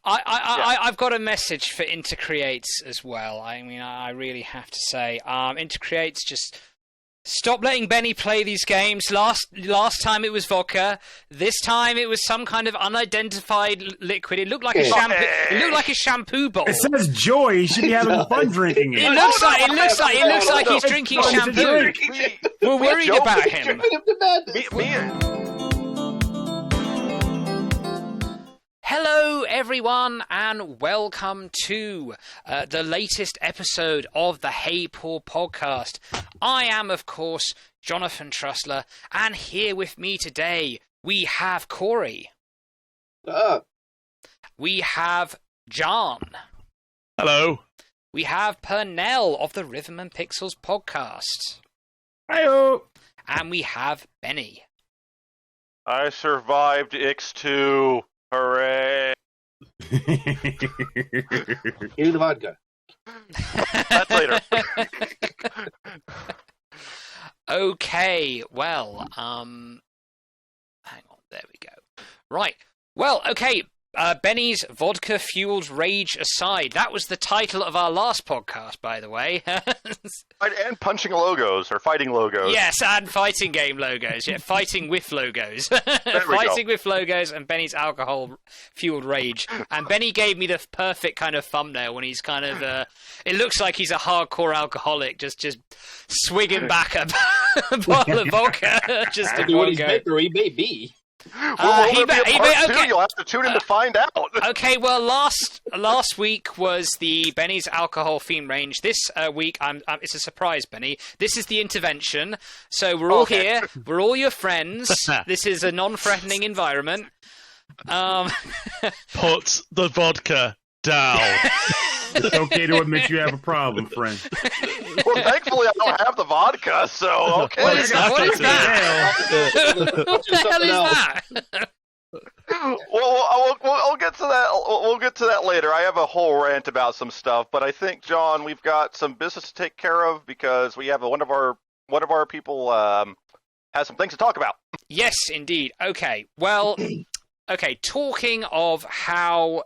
I've got a message for Intercreates as well. I mean, I really have to say, Intercreates, just stop letting Benny play these games. Last time it was vodka. This time it was some kind of unidentified liquid. It looked like a shampoo. It looked like a shampoo bowl. It says joy. He should be having fun drinking it. It looks like he's drinking shampoo. We're worried about him. Hello, everyone, and welcome to the latest episode of the Hey Paul podcast. I am, of course, Jonathan Trussler, and here with me today we have Corey. We have John. Hello. We have Pernell of the Rhythm and Pixels podcast. Hi-oh. And we have Benny. I survived X2. Hooray! Give me the vodka. That's later. Okay, well, hang on, there we go. Right, well, okay, Benny's vodka-fueled rage aside, that was the title of our last podcast, by the way. And punching logos, or fighting logos. Yes, and fighting game logos. Yeah, fighting with logos. Fighting with logos and Benny's alcohol-fueled rage. And Benny gave me the perfect kind of thumbnail when he's kind of... it looks like he's a hardcore alcoholic, just swigging back a bottle of vodka. Just in one go. He may be. You'll have to tune in to find out. Okay, well, last week was the Benny's alcohol theme range. This week, it's a surprise, Benny. This is the intervention. So we're all here. We're all your friends. This is a non-threatening environment. Put the vodka down. It's okay to admit you have a problem, friend. Well, thankfully I don't have the vodka, so okay. What is that? What the hell is that? Well, we'll get to that. We'll get to that later. I have a whole rant about some stuff, but I think, John, we've got some business to take care of because we have one of our people has some things to talk about. Yes, indeed. Okay. Well. Okay, talking of how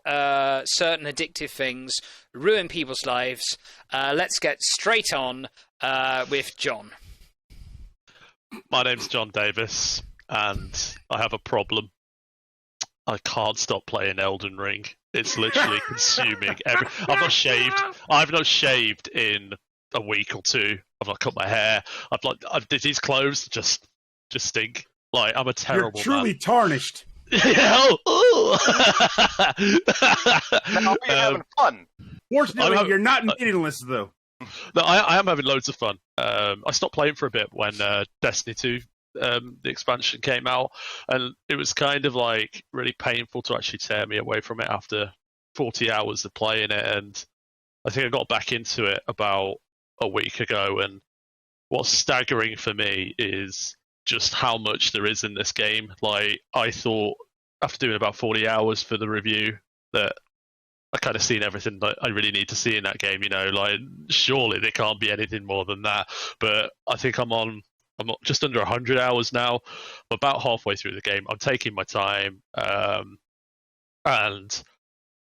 certain addictive things ruin people's lives, let's get straight on with John. My name's John Davis, and I have a problem. I can't stop playing Elden Ring. It's literally consuming every... I've not shaved in a week or two. I've not cut my hair. These clothes just stink. Like, I'm a terrible You're truly man. Tarnished. Now, are you having fun? Fortunately, you're not meaningless, though. No, I am having loads of fun. I stopped playing for a bit when Destiny 2, the expansion came out, and it was kind of like really painful to actually tear me away from it after 40 hours of playing it. And I think I got back into it about a week ago, and what's staggering for me is just how much there is in this game. Like, I thought after doing about 40 hours for the review that I kind of seen everything that I really need to see in that game, like surely there can't be anything more than that. But I think I'm just under 100 hours now. I'm about halfway through the game. I'm taking my time, and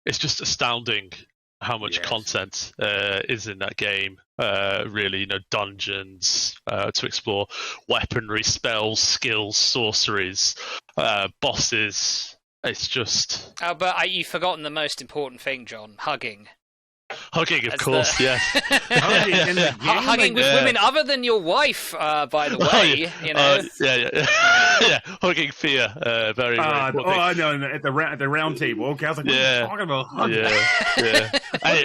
it's just astounding how much content is in that game. Really, dungeons to explore, weaponry, spells, skills, sorceries, bosses. It's just... Oh, but you've forgotten the most important thing, John. Hugging. Hugging, of course, yes. Hugging with women other than your wife, by the way. Yeah. Hugging fear, very, very important. I know. At the round table. Okay, I was like, what are you talking about? Hugging? Yeah. Hey,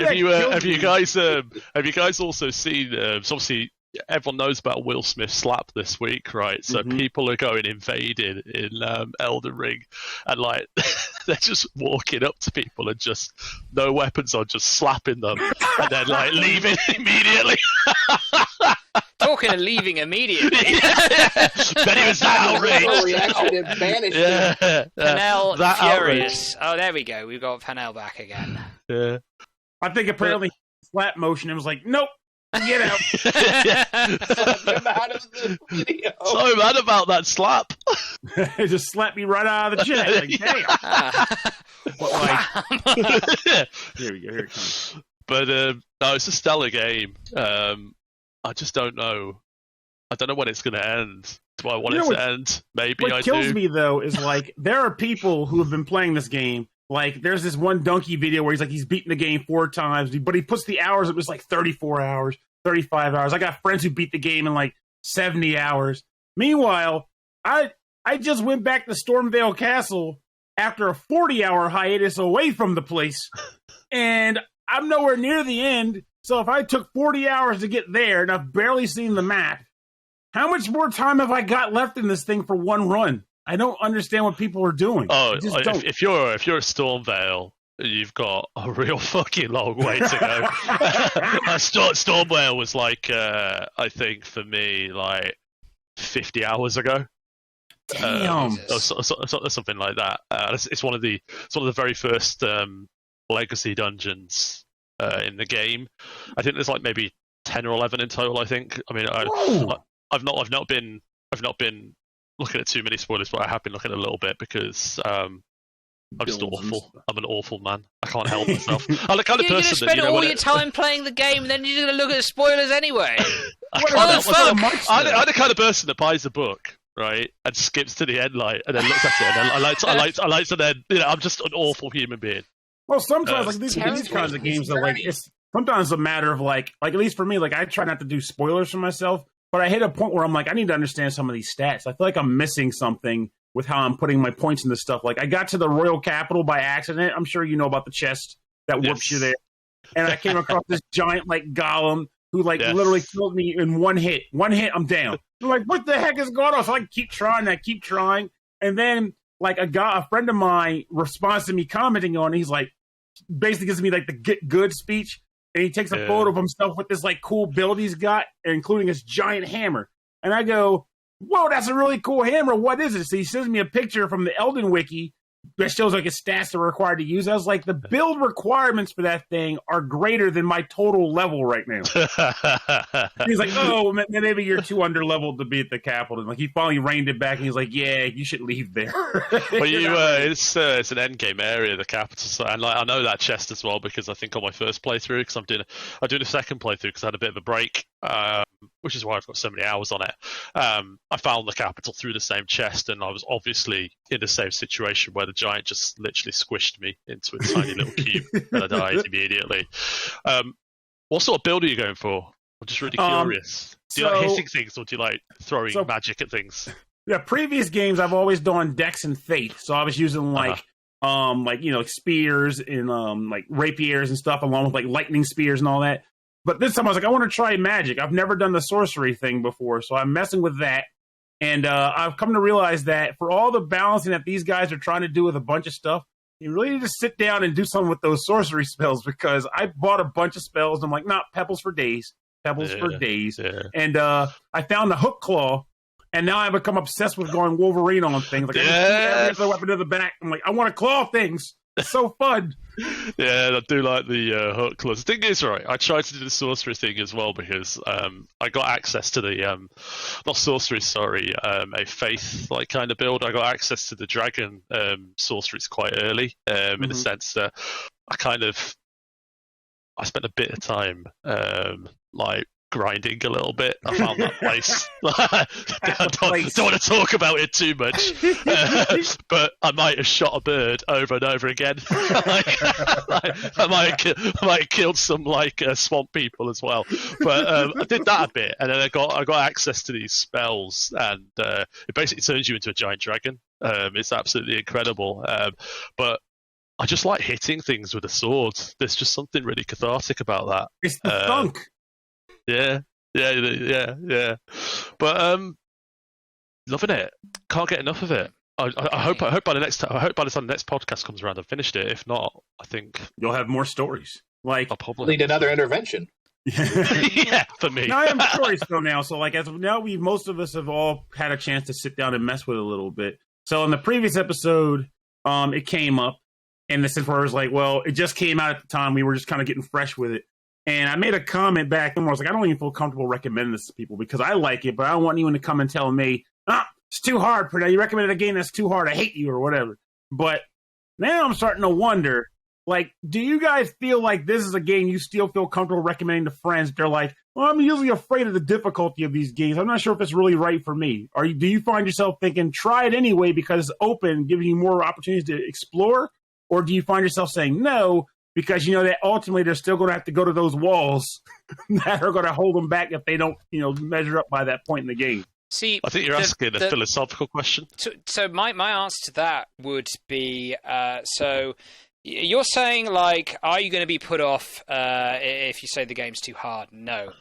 have you guys also seen? So obviously, everyone knows about Will Smith's slap this week, right? So people are going invading in Elden Ring, and like they're just walking up to people and just no weapons on, just slapping them, and then like leaving immediately. Talking of leaving immediately. Benny was that outraged. Reaction and banished. Pernell that furious. Outrage. Oh, there we go. We've got Pernell back again. Yeah. I think apparently slap motion. It was like, nope. Get out. Him out of the video. So mad about that slap. It just slapped me right out of the chat. Like, damn. But like, here we go. Here it comes. But no, it's a stellar game. I just don't know. I don't know when it's going to end. Do I want it to end? Maybe I do. What kills me though is like there are people who have been playing this game. Like there's this one Donkey video where he's beaten the game 4 times, but he puts the hours. It was like 34 hours, 35 hours. I got friends who beat the game in like 70 hours. Meanwhile, I just went back to Stormvale Castle after a 40-hour hiatus away from the place, and I'm nowhere near the end. So if I took 40 hours to get there and I've barely seen the map, how much more time have I got left in this thing for one run? I don't understand what people are doing. Oh, if you're at Stormvale, you've got a real fucking long way to go. Stormvale was like, I think for me, like 50 hours ago. Damn, something like that. It's one of the very first legacy dungeons in the game. I think there's like maybe 10 or 11 in total. I think. I mean, I've not been looking at too many spoilers, but I have been looking a little bit because I'm just awful. I'm an awful man. I can't help myself. I'm the kind of person you're going to spend all your time playing the game, and then you're going to look at the spoilers anyway. I'm the kind of person that buys a book, right, and skips to the end, like, and then looks at it, and then I like to then, I'm just an awful human being. Well, sometimes like these kinds of games are like it's sometimes a matter of like at least for me, like I try not to do spoilers for myself. But I hit a point where I'm like, I need to understand some of these stats. I feel like I'm missing something with how I'm putting my points into stuff. Like, I got to the Royal Capital by accident. I'm sure you know about the chest that warps you there. And I came across this giant, like, golem who, like, literally killed me in one hit. One hit, I'm down. I'm like, what the heck is going on? So I keep trying. And then, like, a friend of mine responds to me commenting on it. He's like, basically gives me, like, the get good speech. And he takes a photo of himself with this like cool build he's got, including his giant hammer. And I go, whoa, that's a really cool hammer. What is it? So he sends me a picture from the Elden Wiki that shows like his stats are required to use. I was like, the build requirements for that thing are greater than my total level right now. He's like, oh, maybe you're too under leveled to be at the capital. And like he finally reined it back, and he's like, yeah, you should leave there. Well, it's an end game area, the capital, so, and like I know that chest as well because I think on my first playthrough, because I'm doing a second playthrough because I had a bit of a break. Which is why I've got so many hours on it. I found the capital through the same chest, and I was obviously in the same situation where the giant just literally squished me into a tiny little cube, and I died immediately. What sort of build are you going for? I'm just really curious. Do you like hitting things, or do you like throwing magic at things? Yeah, previous games I've always done Dex and Fate, so I was using like spears and like rapiers and stuff, along with like lightning spears and all that. But this time I was like, I want to try magic. I've never done the sorcery thing before, so I'm messing with that. And I've come to realize that for all the balancing that these guys are trying to do with a bunch of stuff, you really need to sit down and do something with those sorcery spells, because I bought a bunch of spells. And I'm like, nah, pebbles for days. Yeah. And I found the hook claw, and now I've become obsessed with going Wolverine on things. Like, every other weapon to the back. I'm like, I want to claw things. It's so fun. Yeah, I do like the hook claws. The thing is, right, I tried to do the sorcery thing as well because I got access to the not sorcery, sorry, a faith like kind of build. I got access to the dragon sorceries quite early, in the sense that I spent a bit of time like grinding a little bit. I found that place. don't want to talk about it too much, but I might have shot a bird over and over again. I might have killed some like swamp people as well. But I did that a bit, and then I got access to these spells, and it basically turns you into a giant dragon. It's absolutely incredible. But I just like hitting things with a sword. There's just something really cathartic about that. It's the thunk. Yeah. But loving it. Can't get enough of it. I hope by the time the next podcast comes around, I've finished it. If not, I think you'll have more stories. Like I'll probably need another intervention. Yeah, for me. Now I have stories though now. So like as of now, most of us have all had a chance to sit down and mess with it a little bit. So in the previous episode, it came up, in the sense where it was like, well, it just came out at the time. We were just kind of getting fresh with it. And I made a comment back and I was like, I don't even feel comfortable recommending this to people because I like it, but I don't want anyone to come and tell me, it's too hard, Pernell. You recommended a game that's too hard. I hate you or whatever. But now I'm starting to wonder, like, do you guys feel like this is a game you still feel comfortable recommending to friends? They're like, well, I'm usually afraid of the difficulty of these games. I'm not sure if it's really right for me. Do you find yourself thinking, try it anyway because it's open, giving you more opportunities to explore? Or do you find yourself saying no because you know that ultimately they're still going to have to go to those walls that are going to hold them back if they don't, measure up by that point in the game? See, I think you're asking a philosophical question. So my answer to that would be, so you're saying, like, are you going to be put off if you say the game's too hard? No.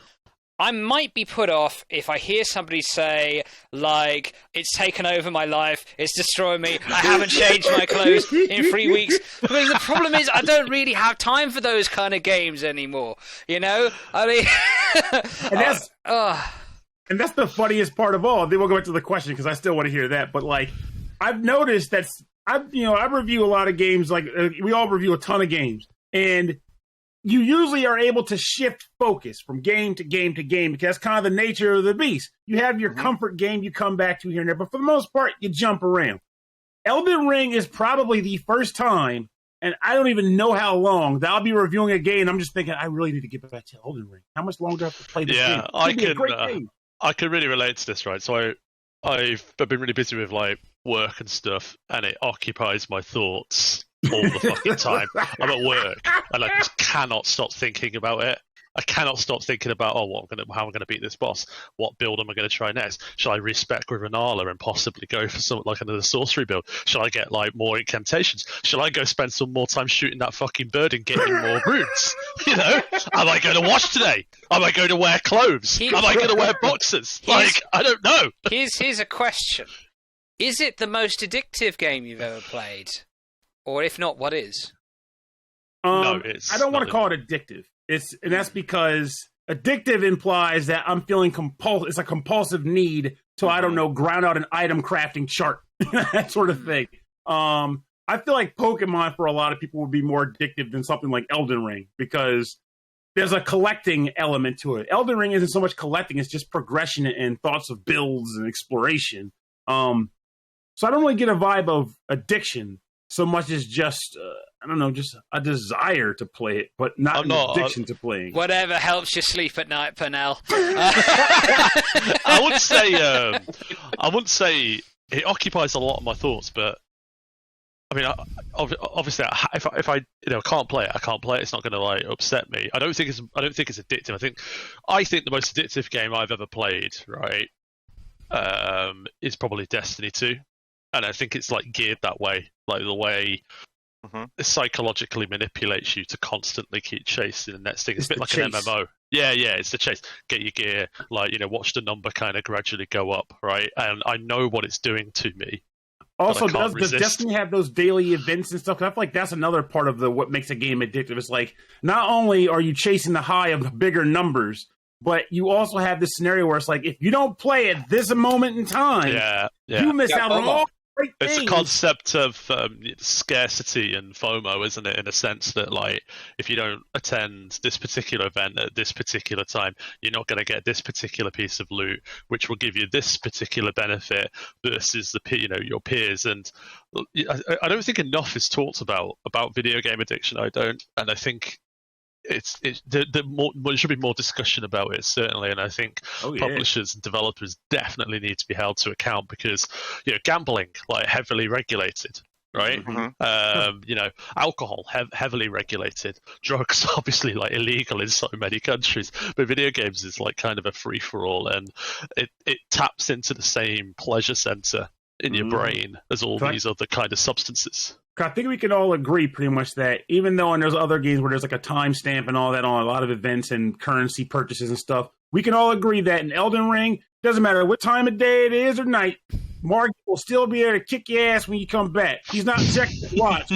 I might be put off if I hear somebody say, like, it's taken over my life, it's destroyed me, I haven't changed my clothes in 3 weeks. Because the problem is I don't really have time for those kind of games anymore, I mean... And that's the funniest part of all. Then we'll go back to the question because I still want to hear that. But, like, I've noticed that I review a lot of games. Like, we all review a ton of games. And... you usually are able to shift focus from game to game to game because that's kind of the nature of the beast. You have your comfort game you come back to here and there, but for the most part, you jump around. Elden Ring is probably the first time, and I don't even know how long, that I'll be reviewing a game and I'm just thinking, I really need to get back to Elden Ring. How much longer do I have to play this game? I can really relate to this, right? So I've been really busy with, like, work and stuff, and it occupies my thoughts all the fucking time. I'm at work and I just cannot stop thinking about it. I cannot stop thinking about how am I going to beat this boss? What build am I going to try next? Shall I respec with Renala and possibly go for something like another sorcery build? Shall I get like more incantations? Shall I go spend some more time shooting that fucking bird and getting more runes? Am I going to wash today? Am I going to wear clothes? Am I going to wear boxers? I don't know. Here's a question: is it the most addictive game you've ever played? Or if not, what is? No, it's I don't want to call it addictive. And that's because addictive implies that I'm feeling compulsive. It's a compulsive need to, I don't know, ground out an item crafting chart, that sort of thing. I feel like Pokemon for a lot of people would be more addictive than something like Elden Ring because there's a collecting element to it. Elden Ring isn't so much collecting; it's just progression and thoughts of builds and exploration. So I don't really get a vibe of addiction so much as just, I don't know, just a desire to play it, but not an addiction to playing. Whatever helps you sleep at night, Pernell. I wouldn't say it occupies a lot of my thoughts, but I mean, obviously, if I can't play it, I can't play it. It's not going to like upset me. I don't think it's addictive. I think the most addictive game I've ever played, right, is probably Destiny 2. And I think it's like geared that way, like the way it psychologically manipulates you to constantly keep chasing the next thing. It's a bit like an MMO. Yeah, it's the chase. Get your gear, watch the number kind of gradually go up, right? And I know what it's doing to me. Also, does Destiny have those daily events and stuff? I feel like that's another part of what makes a game addictive. It's like, not only are you chasing the high of bigger numbers, but you also have this scenario where it's like, if you don't play at this moment in time, you miss out on all great things. It's a concept of scarcity and FOMO, isn't it? In a sense that, like, if you don't attend this particular event at this particular time, you're not going to get this particular piece of loot, which will give you this particular benefit versus your peers. And I don't think enough is talked about video game addiction. I don't, and I think there should be more discussion about it, certainly, and I think publishers and developers definitely need to be held to account because gambling, like, heavily regulated, right? Alcohol heavily regulated, drugs obviously like illegal in so many countries, but video games is like kind of a free for all, and it taps into the same pleasure center in your brain as all these other kind of substances. I think we can all agree pretty much that even though there's other games where there's like a timestamp and all that on a lot of events and currency purchases and stuff, we can all agree that in Elden Ring, doesn't matter what time of day it is or night, Mark will still be there to kick your ass when you come back. He's not checking the watch.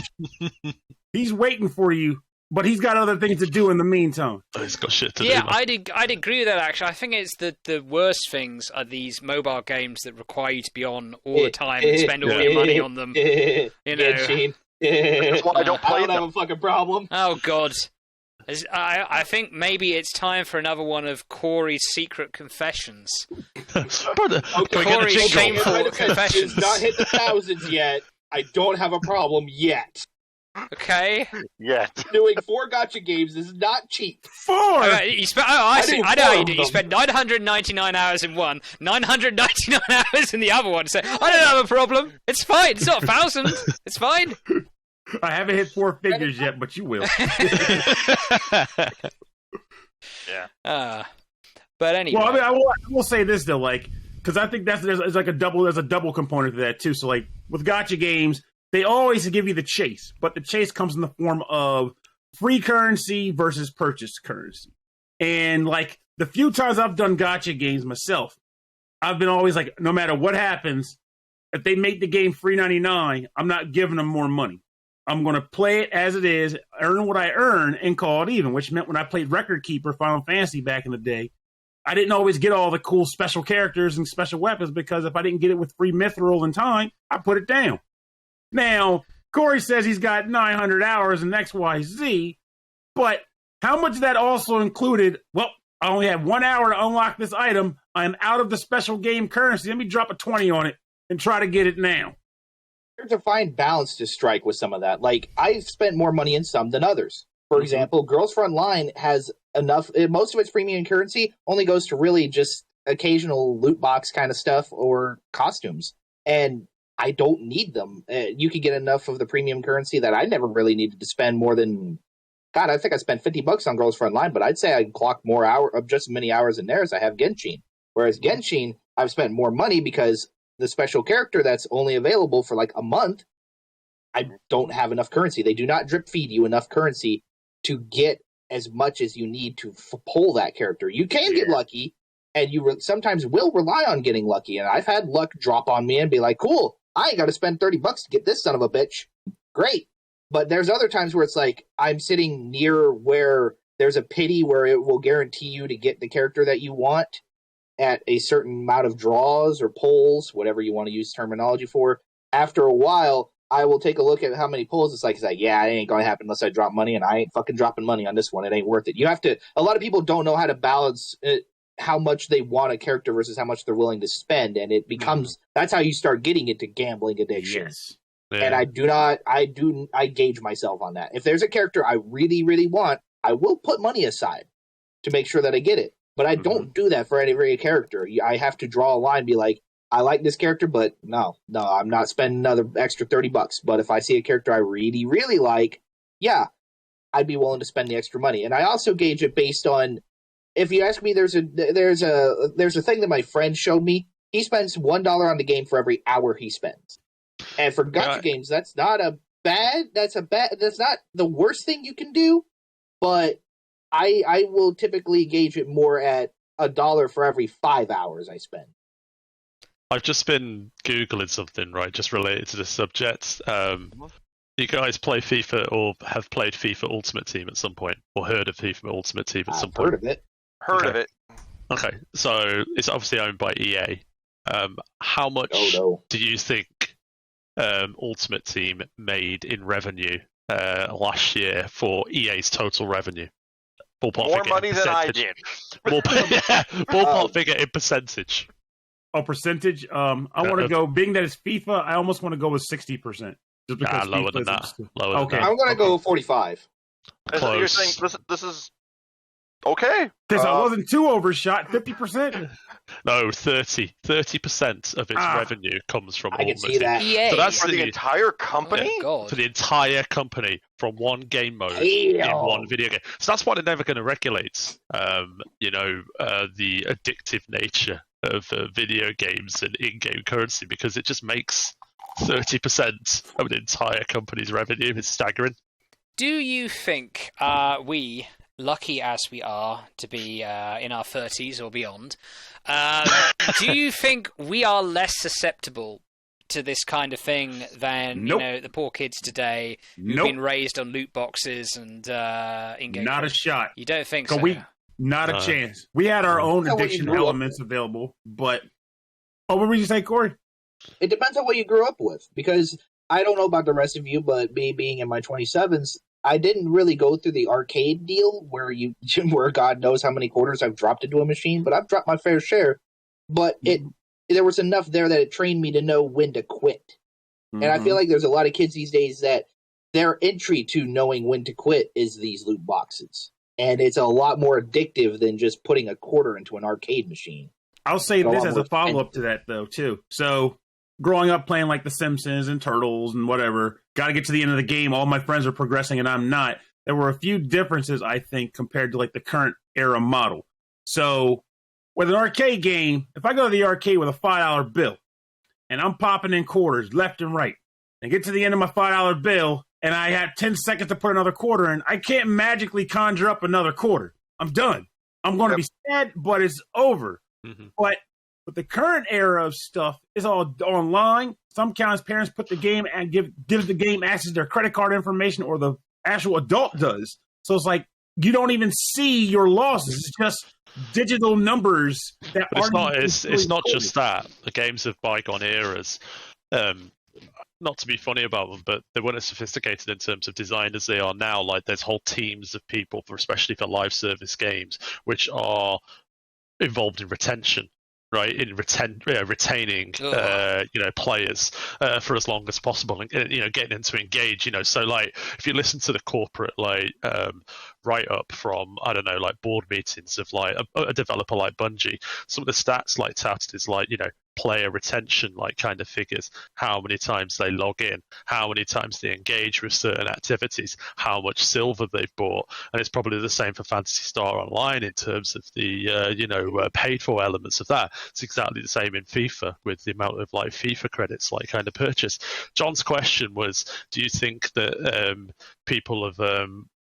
He's waiting for you, but he's got other things to do in the meantime. He's got shit to do. Yeah, I'd agree with that, actually. I think it's the worst things are these mobile games that require you to be on all the time and spend all your money on them. That's why I don't play them. I don't have a fucking problem. Oh, God. I think maybe it's time for another one of Corey's secret confessions. Brother, Okay, Corey's shameful my defense confessions. has not hit the thousands yet. I don't have a problem yet. Okay. Yet. Doing 4 gotcha games is not cheap. 4. You spent. Oh, I see. do I know how you 4 do. of You them. spent 999 hours in one, 999 hours in the other one. So I don't have a problem. It's fine. It's not 1,000. It's fine. I haven't hit 4 figures yet, but you will. Yeah. But anyway. Well, I mean, I will say this though, like, because I think there's like a double component to that too. So like with gotcha games, they always give you the chase, but the chase comes in the form of free currency versus purchased currency. And like the few times I've done gotcha games myself, I've been always like, no matter what happens, if they make the game $3.99, I'm not giving them more money. I'm going to play it as it is, earn what I earn, and call it even, which meant when I played Record Keeper Final Fantasy back in the day, I didn't always get all the cool special characters and special weapons because if I didn't get it with free mithril in time, I put it down. Now, Corey says he's got 900 hours in XYZ, but how much of that also included, well, I only have 1 hour to unlock this item. I'm out of the special game currency. Let me drop a 20 on it and try to get it now. There's a fine balance to strike with some of that. Like, I've spent more money in some than others. For example, Girls Frontline has enough, most of its premium currency only goes to really just occasional loot box kind of stuff or costumes. And I don't need them. You could get enough of the premium currency that I never really needed to spend more than, God, I think I spent $50 on Girls Frontline, but I'd say I clocked more just as many hours in there as I have Genshin. Whereas Genshin, I've spent more money because the special character that's only available for like a month, I don't have enough currency. They do not drip feed you enough currency to get as much as you need to pull that character. You can get lucky, and you sometimes will rely on getting lucky. And I've had luck drop on me and be like, cool, I ain't got to spend $30 to get this son of a bitch. Great. But there's other times where it's like I'm sitting near where there's a pity where it will guarantee you to get the character that you want at a certain amount of draws or pulls, whatever you want to use terminology for. After a while, I will take a look at how many pulls it's like, yeah, it ain't going to happen unless I drop money, and I ain't fucking dropping money on this one. It ain't worth it. You have to, a lot of people don't know how to balance how much they want a character versus how much they're willing to spend, and it becomes, that's how you start getting into gambling addiction. Yes. Yeah. And I gauge myself on that. If there's a character I really, really want, I will put money aside to make sure that I get it. But I don't do that for every character. I have to draw a line and be like, I like this character, but no, I'm not spending another extra $30. But if I see a character I really, really like, yeah, I'd be willing to spend the extra money. And I also gauge it based on, if you ask me, there's a thing that my friend showed me. He spends $1 on the game for every hour he spends. And for gacha games, that's not the worst thing you can do, but I will typically gauge it more at $1 for every 5 hours I spend. I've just been Googling something, right, just related to the subject. You guys play FIFA or have played FIFA Ultimate Team at some point, or heard of FIFA Ultimate Team at some point? Heard of it. Heard of it. Okay, so it's obviously owned by EA. How much do you think Ultimate Team made in revenue last year for EA's total revenue? Ballpark More figure money in than I percentage. did. Ballpark figure in percentage. Oh, percentage? I want to go, being that it's FIFA, I almost want to go with 60%. Just because Lower FIFA than is that. just- Lower than Okay. that. I'm going to go 45. So you're saying this is okay? Because I wasn't too overshot, 50%. No, 30% of its revenue comes from I can Ultimate see Team. that. EA. So that's For the entire company? Oh, God. for the entire company from one game mode Damn. in one video game. So that's why they're never going to regulate, the addictive nature of video games and in-game currency, because it just makes 30% of the entire company's revenue. It's staggering. Do you think we, lucky as we are to be in our 30s or beyond, do you think we are less susceptible to this kind of thing than Nope. the poor kids today who've Nope. been raised on loot boxes and in-game? Not a currency? shot. You don't think 'Cause so? Not a chance. We had our own That's what you addiction grew up elements available, but... Oh, what were you saying, Corey? It depends on what you grew up with, because I don't know about the rest of you, but me being in my 27s, I didn't really go through the arcade deal where God knows how many quarters I've dropped into a machine, but I've dropped my fair share. But there was enough there that it trained me to know when to quit. And I feel like there's a lot of kids these days that their entry to knowing when to quit is these loot boxes. And it's a lot more addictive than just putting a quarter into an arcade machine. I'll say this as a follow-up to that, though, too. So, growing up playing like The Simpsons and Turtles and whatever, got to get to the end of the game, all my friends are progressing and I'm not. There were a few differences, I think, compared to like the current era model. So, with an arcade game, if I go to the arcade with a $5 bill, and I'm popping in quarters left and right, and get to the end of my $5 bill, and I have 10 seconds to put another quarter in, I can't magically conjure up another quarter. I'm done. I'm going to be sad, but it's over. But with the current era of stuff, it's all online. Sometimes parents put the game and gives the game access to their credit card information, or the actual adult does. So it's like you don't even see your losses. It's just digital numbers that it's not just that. The games of bygone eras, not to be funny about them, but they weren't as sophisticated in terms of design as they are now. Like there's whole teams of people, especially for live service games, which are involved in retention. Right, in retaining players for as long as possible, and getting them to engage. So like if you listen to the corporate write up from like board meetings of like a developer like Bungie, some of the stats like touted is like player retention like kind of figures, how many times they log in, how many times they engage with certain activities, how much silver they've bought, and it's probably the same for Phantasy Star Online in terms of the paid for elements of that. It's exactly the same in FIFA with the amount of like FIFA credits like kind of purchase. John's question was, do you think that people of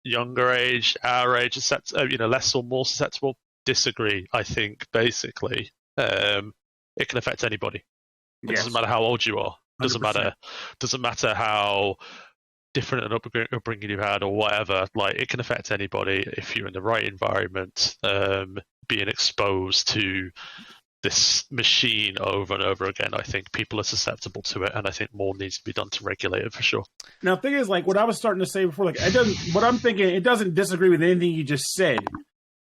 younger age, our age, less or more susceptible? Disagree. I think basically it can affect anybody. It doesn't matter how old you are. Doesn't 100%. matter how different an upbringing you had or whatever. Like it can affect anybody if you're in the right environment, being exposed to this machine over and over again. I think people are susceptible to it, and I think more needs to be done to regulate it for sure. Now, the thing is, like what I was starting to say before, like what I'm thinking, it doesn't disagree with anything you just said,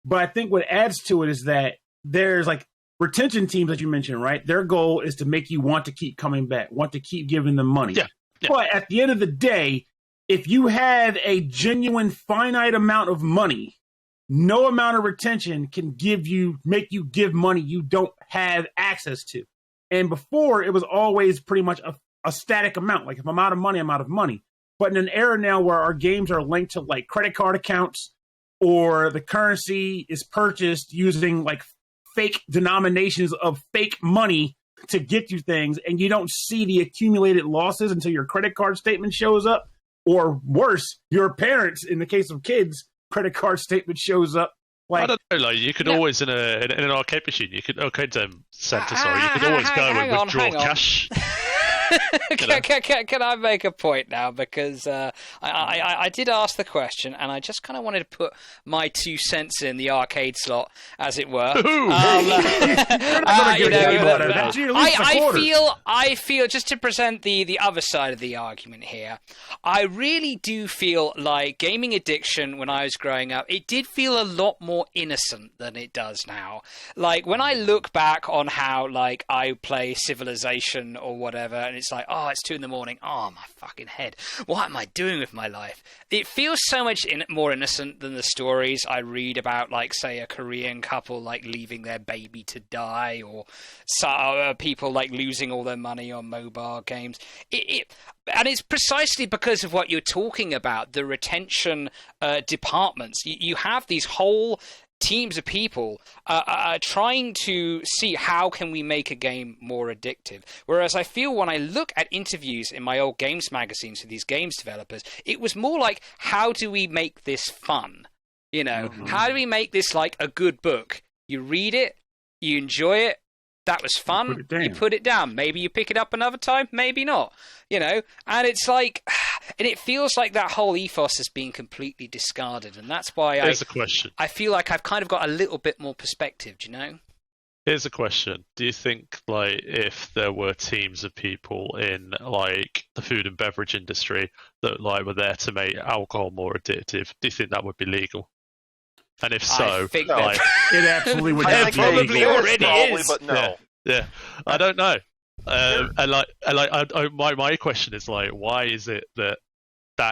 but I think what adds to it is that there's like retention teams that you mentioned, right? Their goal is to make you want to keep coming back, want to keep giving them money. Yeah. But at the end of the day, if you have a genuine finite amount of money, no amount of retention can make you give money you don't have access to. And before, it was always pretty much a static amount. Like if I'm out of money, I'm out of money. But in an era now where our games are linked to like credit card accounts, or the currency is purchased using like fake denominations of fake money to get you things, and you don't see the accumulated losses until your credit card statement shows up, or worse, your parents, in the case of kids, credit card statement shows up. Like, I don't know, like you could always in an arcade machine, you could you could always go and withdraw cash. Can I make a point now? Because I did ask the question, and I just kind of wanted to put my 2 cents in the arcade slot, as it were. I feel, just to present the other side of the argument here, I really do feel like gaming addiction when I was growing up, it did feel a lot more innocent than it does now. Like when I look back on how like I play Civilization or whatever, and it's like, oh, it's 2 a.m. Oh, my fucking head. What am I doing with my life? It feels so much more innocent than the stories I read about, like, say, a Korean couple, like, leaving their baby to die, or people, like, losing all their money on mobile games. And it's precisely because of what you're talking about, the retention departments. You have these whole teams of people trying to see how can we make a game more addictive. Whereas I feel when I look at interviews in my old games magazines with these games developers, it was more like, how do we make this fun? How do we make this like a good book? You read it, you enjoy it, that was fun, you put it down. Maybe you pick it up another time, maybe not. And it's like, and it feels like that whole ethos has been completely discarded, and that's why There's a question. I feel like I've kind of got a little bit more perspective, do you know? Here's a question. Do you think, like, if there were teams of people in, like, the food and beverage industry that, like, were there to make alcohol more addictive, do you think that would be legal? And if so, I think like, It absolutely would I have think to be probably legal. already probably, is. but no. yeah, I don't know. My question is, like, why is it that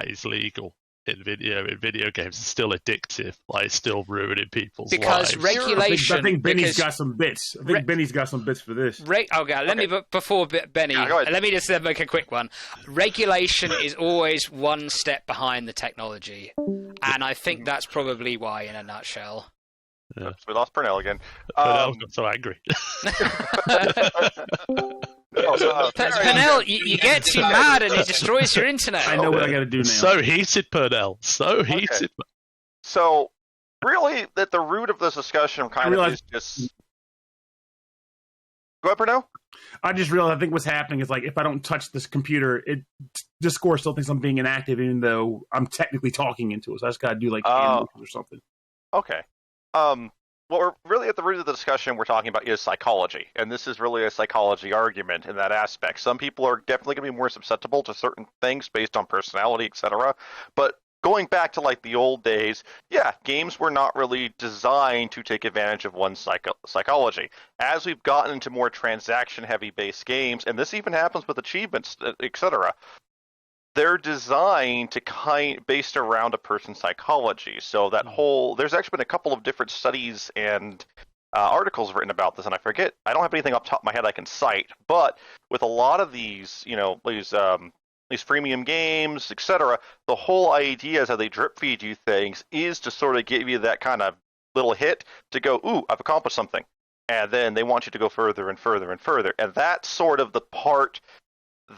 is legal in video games? It's still addictive, like, it's still ruining people's Because lives. regulation. I think Benny's because got some bits. I think Benny's got some bits for this. Okay, let me before Benny. Yeah, go ahead. Let me just make a quick one. Regulation is always one step behind the technology, and I think that's probably why, in a nutshell. Yeah. We lost Purnell again. But I got so angry. Pernell, you get too mad and it destroys your internet. I know what I got to do now. So heated, Purnell. So heated. So, really, at the root of this discussion kind of is just... Go ahead, Purnell. I just realized I think what's happening is, like, if I don't touch this computer, Discord still thinks I'm being inactive, even though I'm technically talking into it. So I just got to do, like, hand motions or something. Okay. What we're really at the root of the discussion we're talking about is psychology, and this is really a psychology argument in that aspect. Some people are definitely going to be more susceptible to certain things based on personality, etc. But going back to, like, the old days, yeah, games were not really designed to take advantage of one's psychology. As we've gotten into more transaction-heavy based games, and this even happens with achievements, etc., they're designed to based around a person's psychology. So that there's actually been a couple of different studies and articles written about this, and I forget. I don't have anything off the top of my head I can cite, but with a lot of these, these freemium games, etc., the whole idea is how they drip feed you things is to sort of give you that kind of little hit to go, ooh, I've accomplished something, and then they want you to go further and further and further, and that's sort of the part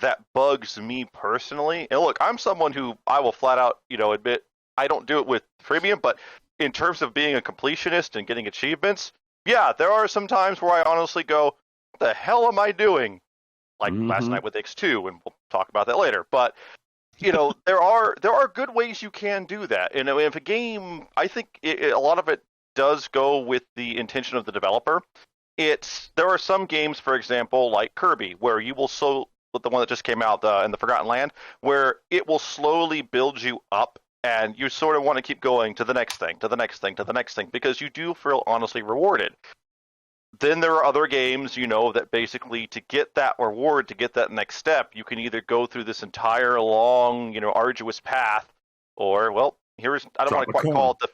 that bugs me personally. And look, I'm someone who I will flat out, admit I don't do it with freemium, but in terms of being a completionist and getting achievements, yeah, there are some times where I honestly go, what the hell am I doing? Like last night with X2, and we'll talk about that later. But, there are good ways you can do that. And if a game, I think a lot of it does go with the intention of the developer. There are some games, for example, like Kirby, where you will the one that just came out in the Forgotten Land, where it will slowly build you up, and you sort of want to keep going to the next thing, to the next thing, to the next thing, because you do feel honestly rewarded. Then there are other games, that basically to get that reward, to get that next step, you can either go through this entire long, arduous path, or, well, I don't want to quite call it the,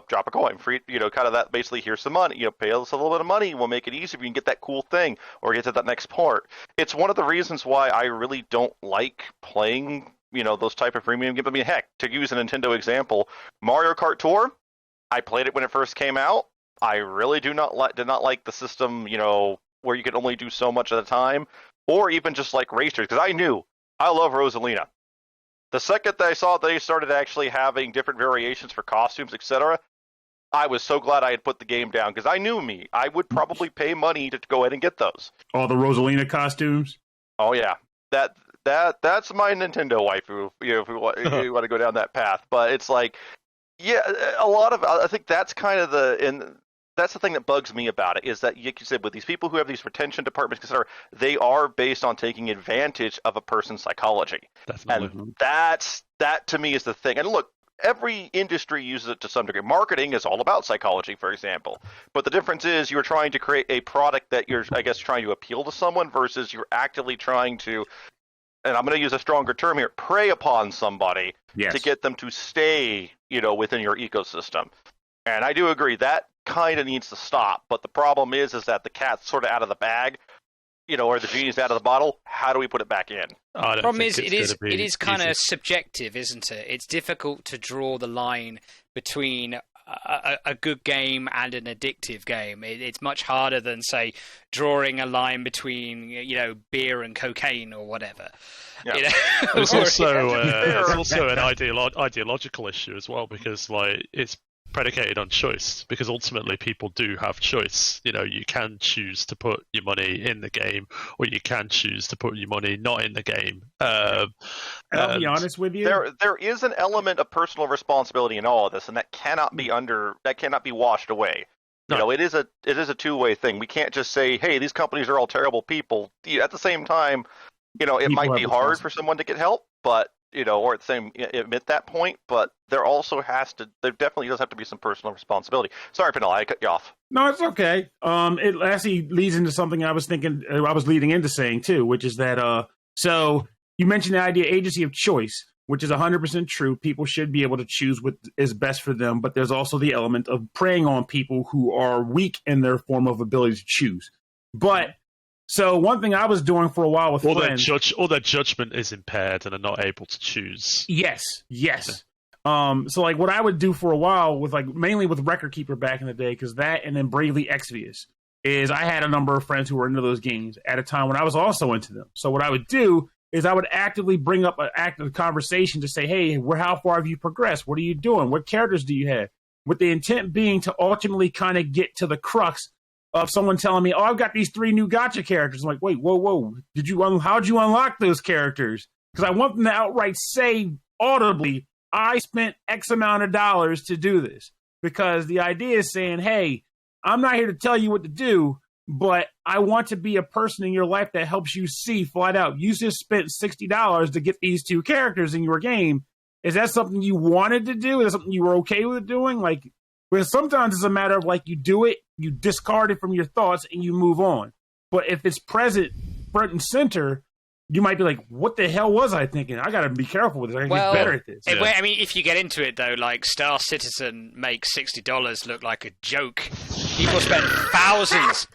drop a coin, free, kind of that, basically, here's some money, pay us a little bit of money, we'll make it easier if you can get that cool thing, or get to that next part. It's one of the reasons why I really don't like playing, those type of premium games. I mean, heck, to use a Nintendo example, Mario Kart Tour, I played it when it first came out. I really did not like the system, where you could only do so much at a time, or even just like racers, because I love Rosalina. The second that I saw that they started actually having different variations for costumes, etc., I was so glad I had put the game down, because I knew me. I would probably pay money to go ahead and get those. All the Rosalina costumes? Oh, yeah. That's my Nintendo waifu, if you want to go down that path. But it's like, yeah, I think that's kind of that's the thing that bugs me about it, is that, like you said, with these people who have these retention departments, etc., they are based on taking advantage of a person's psychology. Definitely. And that to me is the thing. And look, every industry uses it to some degree. Marketing is all about psychology, for example. But the difference is you're trying to create a product that you're, I guess, trying to appeal to someone, versus you're actively trying to, and I'm going to use a stronger term here, prey upon somebody to get them to stay, within your ecosystem. And I do agree that kind of needs to stop. But the problem is that the cat's sort of out of the bag, or the genie's out of the bottle. How do we put it back in? The problem is, it is kind of subjective, isn't it? It's difficult to draw the line between a good game and an addictive game. It's much harder than, say, drawing a line between, beer and cocaine or whatever. Yeah. It's also an ideological issue as well, because, like, it's predicated on choice, because ultimately people do have choice. You can choose to put your money in the game, or you can choose to put your money not in the game. I'll be honest with you. There is an element of personal responsibility in all of this, and that cannot be washed away. You know, it is a two-way thing. We can't just say, hey, these companies are all terrible people. At the same time, you know, it might be hard for someone to get help, but you know, or at the same admit that point, but there definitely does have to be some personal responsibility. Sorry, Penel, I cut you off. No, it's okay. It actually leads into something I was leading into saying too, which is that so you mentioned the idea agency of choice, which is 100% true. People should be able to choose what is best for them, but there's also the element of preying on people who are weak in their form of ability to choose. But so one thing I was doing for a while with friends, their judgment is impaired and are not able to choose. Yes. So like what I would do for a while with mainly with Record Keeper back in the day, because that and then Bravely Exvius is I had a number of friends who were into those games at a time when I was also into them. So what I would do is I would actively bring up an active conversation to say, hey, how far have you progressed? What are you doing? What characters do you have? With the intent being to ultimately kind of get to the crux of someone telling me, oh, I've got these 3 new gacha characters. I'm like, wait, whoa. How'd you unlock those characters? Because I want them to outright say audibly, I spent X amount of dollars to do this. Because the idea is saying, hey, I'm not here to tell you what to do, but I want to be a person in your life that helps you see flat out. You just spent $60 to get these 2 characters in your game. Is that something you wanted to do? Is that something you were okay with doing? Because sometimes it's a matter of you do it, you discard it from your thoughts, and you move on. But if it's front and center, you might be like, what the hell was I thinking? I got to be careful with this. I got to get better at this. I mean, if you get into it, though, Star Citizen makes $60 look like a joke. People spend thousands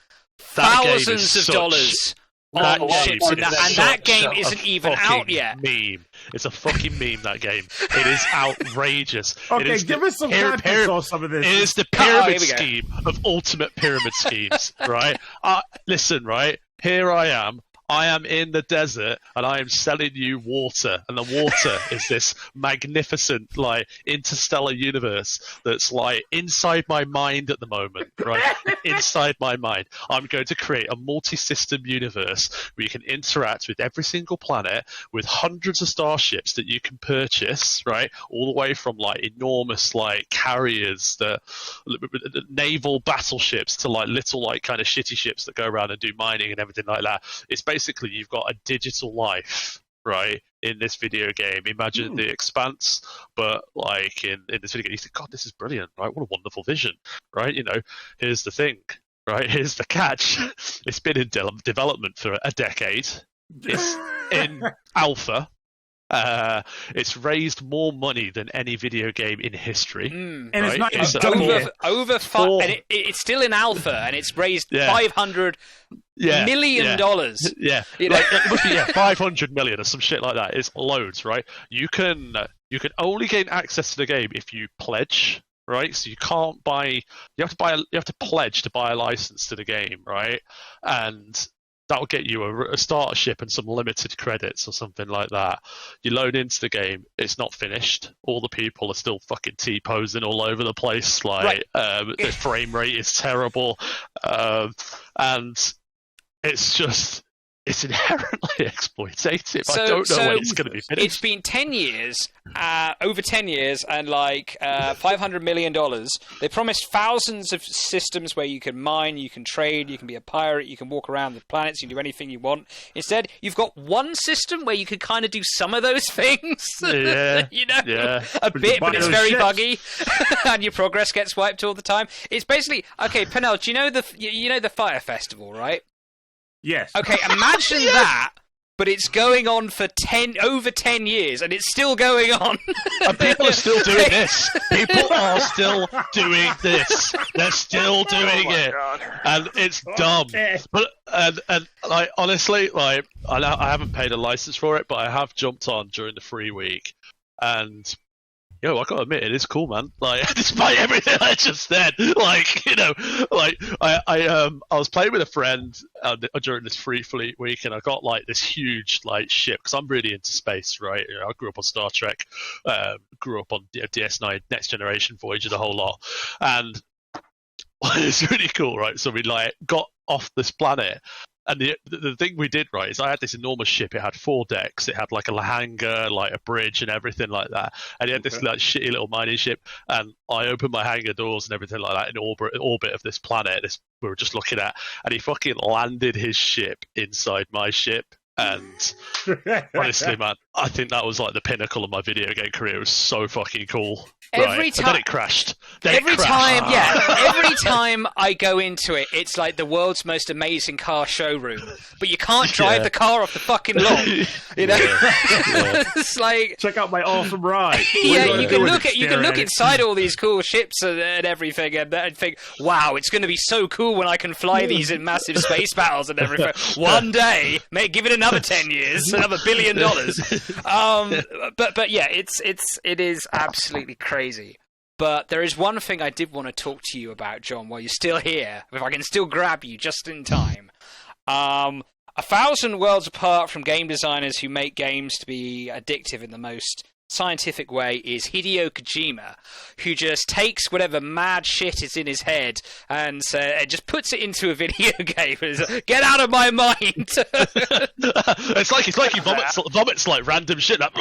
of dollars on ships, and that game isn't even out yet. Meme. It's a fucking meme, that game. It is outrageous. Okay, give us some context on some of this. It is the pyramid scheme of ultimate pyramid schemes, right? Listen, right? Here I am. I am in the desert and I am selling you water, and the water is this magnificent interstellar universe that's inside my mind at the moment, right? Inside my mind. I'm going to create a multi-system universe where you can interact with every single planet with hundreds of starships that you can purchase, right? All the way from enormous carriers, the naval battleships to little kind of shitty ships that go around and do mining and everything like that. It's basically you've got a digital life, right, in this video game. Imagine the Expanse, but in this video game, you think, God, this is brilliant, right? What a wonderful vision, right? You know, here's the thing, right? Here's the catch. It's been in development for a decade. It's in alpha. It's raised more money than any video game in history, and right? it's not over five. And it's still in alpha, and it's raised $500 million. Yeah, it must be 500 million or some shit like that. It's loads, right? You can only gain access to the game if you pledge. Right, so you can't buy. You have to pledge to buy a license to the game, right? And that'll get you a starter ship and some limited credits or something like that. You load into the game, it's not finished. All the people are still fucking T-posing all over the place. The frame rate is terrible. And it's inherently exploitative. I don't know when it's going to be finished. It's been 10 years, over 10 years, and $500 million. They promised thousands of systems where you can mine, you can trade, you can be a pirate, you can walk around the planets, you can do anything you want. Instead, you've got one system where you can kind of do some of those things. Yeah, a bit, but it's very buggy, and your progress gets wiped all the time. It's basically Penel. Do you know the Fire Festival, right? Yes. Okay, imagine that, but it's going on for over 10 years, and it's still going on. And people are still doing this. People are still doing this. They're still doing it. God. And it's dumb. But honestly, I haven't paid a license for it, but I have jumped on during the free week, and I gotta admit, it is cool, man. Despite everything I just said, I was playing with a friend during this free fleet week, and I got this huge ship because I'm really into space, right? I grew up on Star Trek, grew up on DS9, Next Generation, Voyager, the whole lot, and it's really cool, right? So we got off this planet, And the thing we did, right, is I had this enormous ship. It had 4 decks. It had like a hangar, like a bridge, and everything like that. And it had this like shitty little mining ship. And I opened my hangar doors and everything like that in orbit of this planet. We were just looking at, and he fucking landed his ship inside my ship. And honestly, man, I think that was like the pinnacle of my video game career. It was so fucking cool. Every time, and then it crashed. Every time I go into it, it's like the world's most amazing car showroom. But you can't drive the car off the fucking lot. You know, it's like check out my awesome ride. Yeah, you can look inside all these cool ships and everything, and think, wow, it's going to be so cool when I can fly these in massive space battles and everything. One day, give it another 10 years, another $1 billion. But yeah, it is absolutely crazy. But there is one thing I did want to talk to you about, John, while you're still here, if I can still grab you just in time. 1,000 worlds apart from game designers who make games to be addictive in the most scientific way is Hideo Kojima, who just takes whatever mad shit is in his head and just puts it into a video game. Get out of my mind! It's like he vomits like random shit. Like,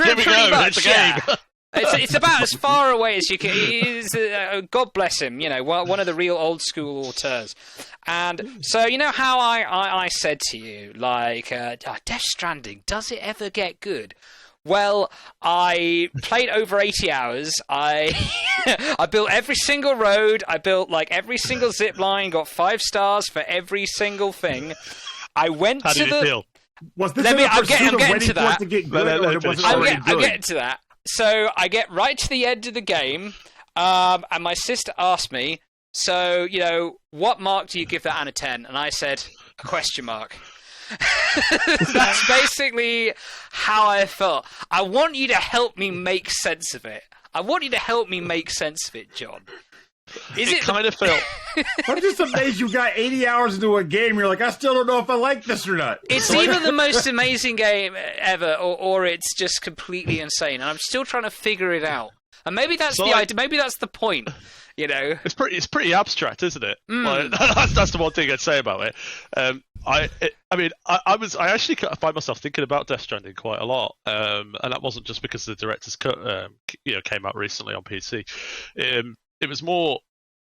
here we go. Much, it's a game. It's about as far away as you can. God bless him, one of the real old school auteurs. And so, you know how I said to you, like, Death Stranding, does it ever get good? Well, I played over 80 hours. I built every single road. I built like every single zip line. Got 5 stars for every single thing. I went How did it feel? Was this I'm getting to that. To get good, I'm getting to that. So I get right to the end of the game, and my sister asked me, so, what mark do you give that out of 10? And I said, a question mark. That's basically how I felt. I want you to help me make sense of it. John. It kind of felt... I'm just amazed you got 80 hours into a game. You're like, I still don't know if I like this or not. It's either the most amazing game ever, or it's just completely insane. And I'm still trying to figure it out. And maybe that's the idea. Maybe that's the point. It's pretty abstract, isn't it? Like, that's the one thing I'd say about it. I actually find myself thinking about Death Stranding quite a lot, and that wasn't just because the director's cut came out recently on PC. It was more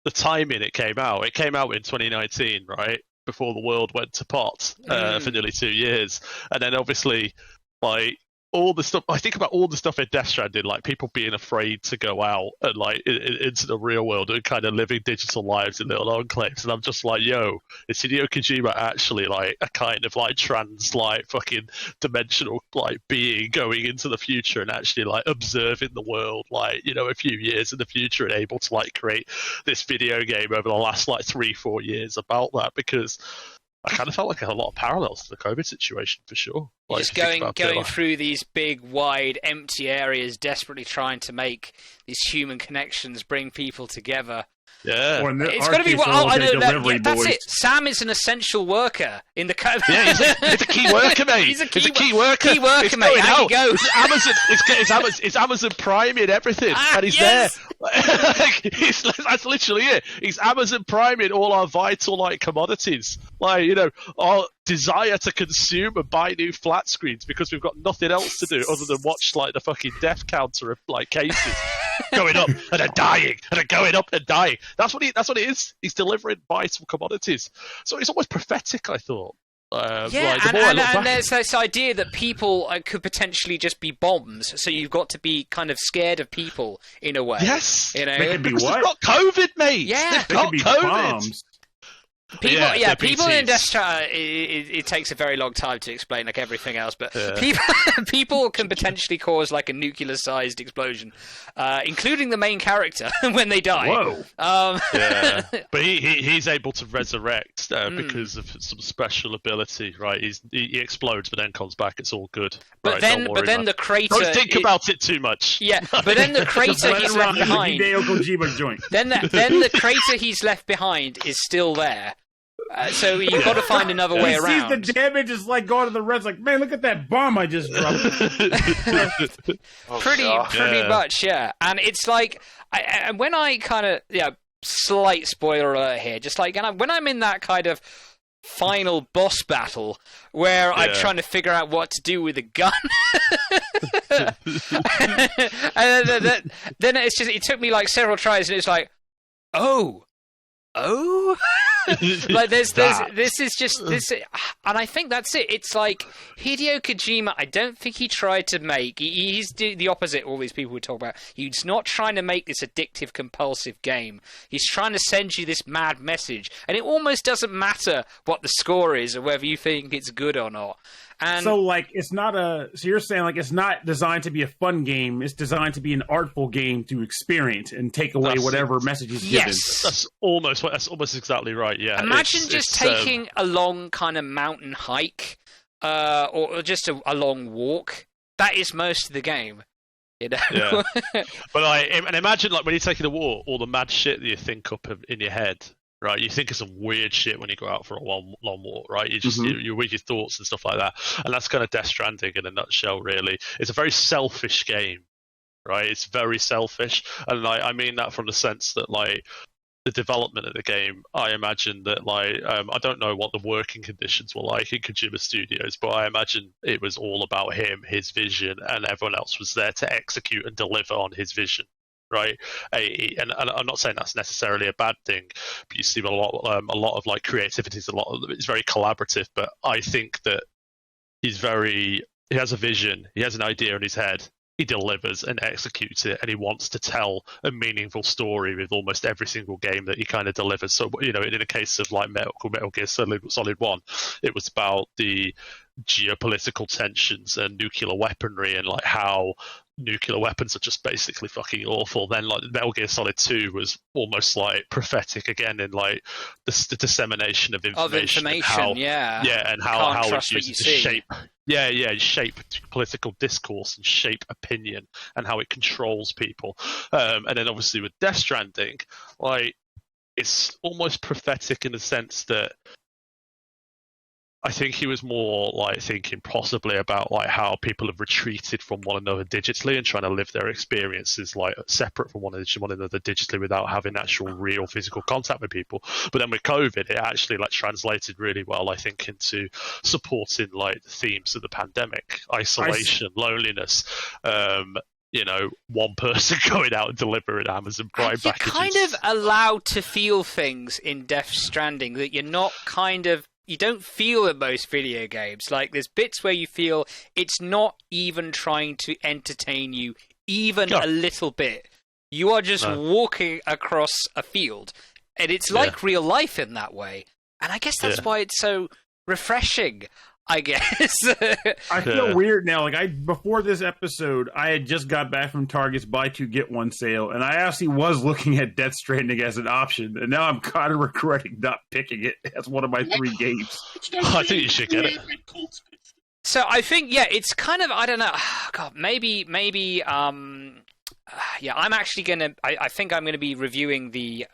the timing it came out. It came out in 2019, right? Before the world went to pot for nearly 2 years. And then obviously, like, all the stuff, I think about all the stuff in Death Stranding, like people being afraid to go out and like into the real world and kind of living digital lives in little enclaves. And I'm just like, yo, is Hideo Kojima actually like a kind of like trans, like fucking dimensional like being going into the future and actually like observing the world, like, a few years in the future and able to like create this video game over the last like 3-4 years about that? Because I kind of felt like a lot of parallels to the COVID situation, for sure. Like, just going through these big, wide, empty areas, desperately trying to make these human connections, bring people together. Yeah, it's going to be. That's it. Sam is an essential worker in the code. Yeah, he's a key worker, mate. He's a key worker. Key worker, mate. How you go? It's Amazon Prime and everything, and he's there. That's literally it. He's Amazon Priming all our vital like commodities, like our desire to consume and buy new flat screens because we've got nothing else to do other than watch like the fucking death counter of like cases going up and then dying and then going up and dying. That's what it is. He's delivering vital commodities. So it's almost prophetic, I thought. And there's this idea that people could potentially just be bombs, so you've got to be kind of scared of people in a way. Yes, they could be because what? they've got COVID, mate. Yeah, they could be COVID. Bombs. People in Death Stranding, it takes a very long time to explain, like everything else, but people can potentially cause like a nuclear-sized explosion, including the main character when they die. Whoa! But he's able to resurrect because of some special ability, right? He explodes, but then comes back. It's all good. But then the crater. Don't think about it too much. Yeah, but then the crater he's left behind. Hideo Kojima joint. Then the crater he's left behind is still there. So you've got to find another way around. He sees the damage is like going to the reds. Like, man, look at that bomb I just dropped. Pretty much, yeah. And it's like, and when I kind of, slight spoiler alert here. Just like, when I'm in that kind of final boss battle where I'm trying to figure out what to do with a gun. And then it's just, it took me like several tries, and it's like, oh. Like this is just this, and I think that's it. It's like Hideo Kojima, I don't think he tried to make, he's the opposite of all these people we talk about. He's not trying to make this addictive, compulsive game. He's trying to send you this mad message, and it almost doesn't matter what the score is or whether you think it's good or not. And so, like, it's not so you're saying, like, it's not designed to be a fun game. It's designed to be an artful game to experience and take away whatever message is given. Yes. That's almost exactly right, yeah. Imagine just taking a long kind of mountain hike or just a long walk. That is most of the game. You know? Yeah. But and imagine, like, when you're taking a walk, all the mad shit that you think up in your head. Right, you think of some weird shit when you go out for a long walk, right? You just you're with your thoughts and stuff like that, and that's kind of Death Stranding in a nutshell. Really, it's a very selfish game, right? It's very selfish, and I mean that from the sense that, like, the development of the game, I imagine that, like, I don't know what the working conditions were like in Kojima Studios, but I imagine it was all about him, his vision, and everyone else was there to execute and deliver on his vision. Right, and I'm not saying that's necessarily a bad thing, but you see a lot of like creativity. It's very collaborative. But I think that he has a vision, he has an idea in his head, he delivers and executes it, and he wants to tell a story with almost every single game that he kind of delivers. So, you know, in the case of like Metal Gear Solid 1, it was about the geopolitical tensions and nuclear weaponry and like how nuclear weapons are just basically fucking awful. Then like Metal Gear Solid 2 was almost like prophetic again in like the dissemination of information, and how it's used to shape political discourse and shape opinion and how it controls people. And then obviously with Death Stranding, like, it's almost prophetic in the sense that I think he was more like thinking possibly about like how people have retreated from one another digitally and trying to live their experiences like separate from one another digitally without having actual real physical contact with people. But then with COVID, it actually like translated really well, I think, into supporting like the themes of the pandemic: isolation, loneliness. You know, one person going out and delivering Amazon Prime packages. You're kind of allowed to feel things in Death Stranding that you're not you don't feel in most video games. Like, there's bits where you feel it's not even trying to entertain you even a little bit. You are just walking across a field, and it's like real life in that way. And I guess that's why it's so refreshing, I guess. I feel weird now. Like, before this episode, I had just got back from Target's buy two get one sale, and I actually was looking at Death Stranding as an option, and now I'm kind of regretting not picking it as one of my 3 games. I think you should get it. So I think, it's kind of, I don't know. God, maybe. I'm actually gonna. I think I'm gonna be reviewing the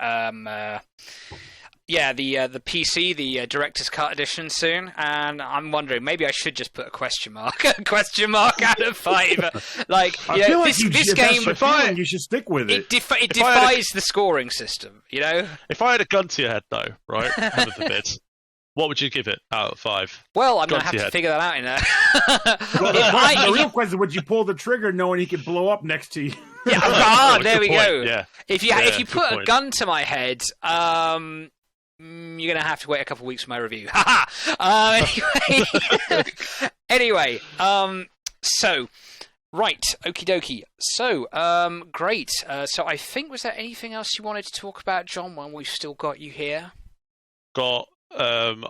the PC, the Director's Cut edition soon, and I'm wondering, maybe I should just put a question mark out of 5. Like, I feel like this game, you should stick with it. It defies the scoring system, you know? If I had a gun to your head, though, right, heaven forbid, what would you give it out of 5? Well, I'm going to have to figure that out in there. The real question, would you pull the trigger knowing he could blow up next to you? Yeah, there we go. Yeah. If you put a gun to my head, you're going to have to wait a couple of weeks for my review. Anyway, so, right, okie dokie. So, great. So I think, was there anything else you wanted to talk about, John, when we've still got you here? I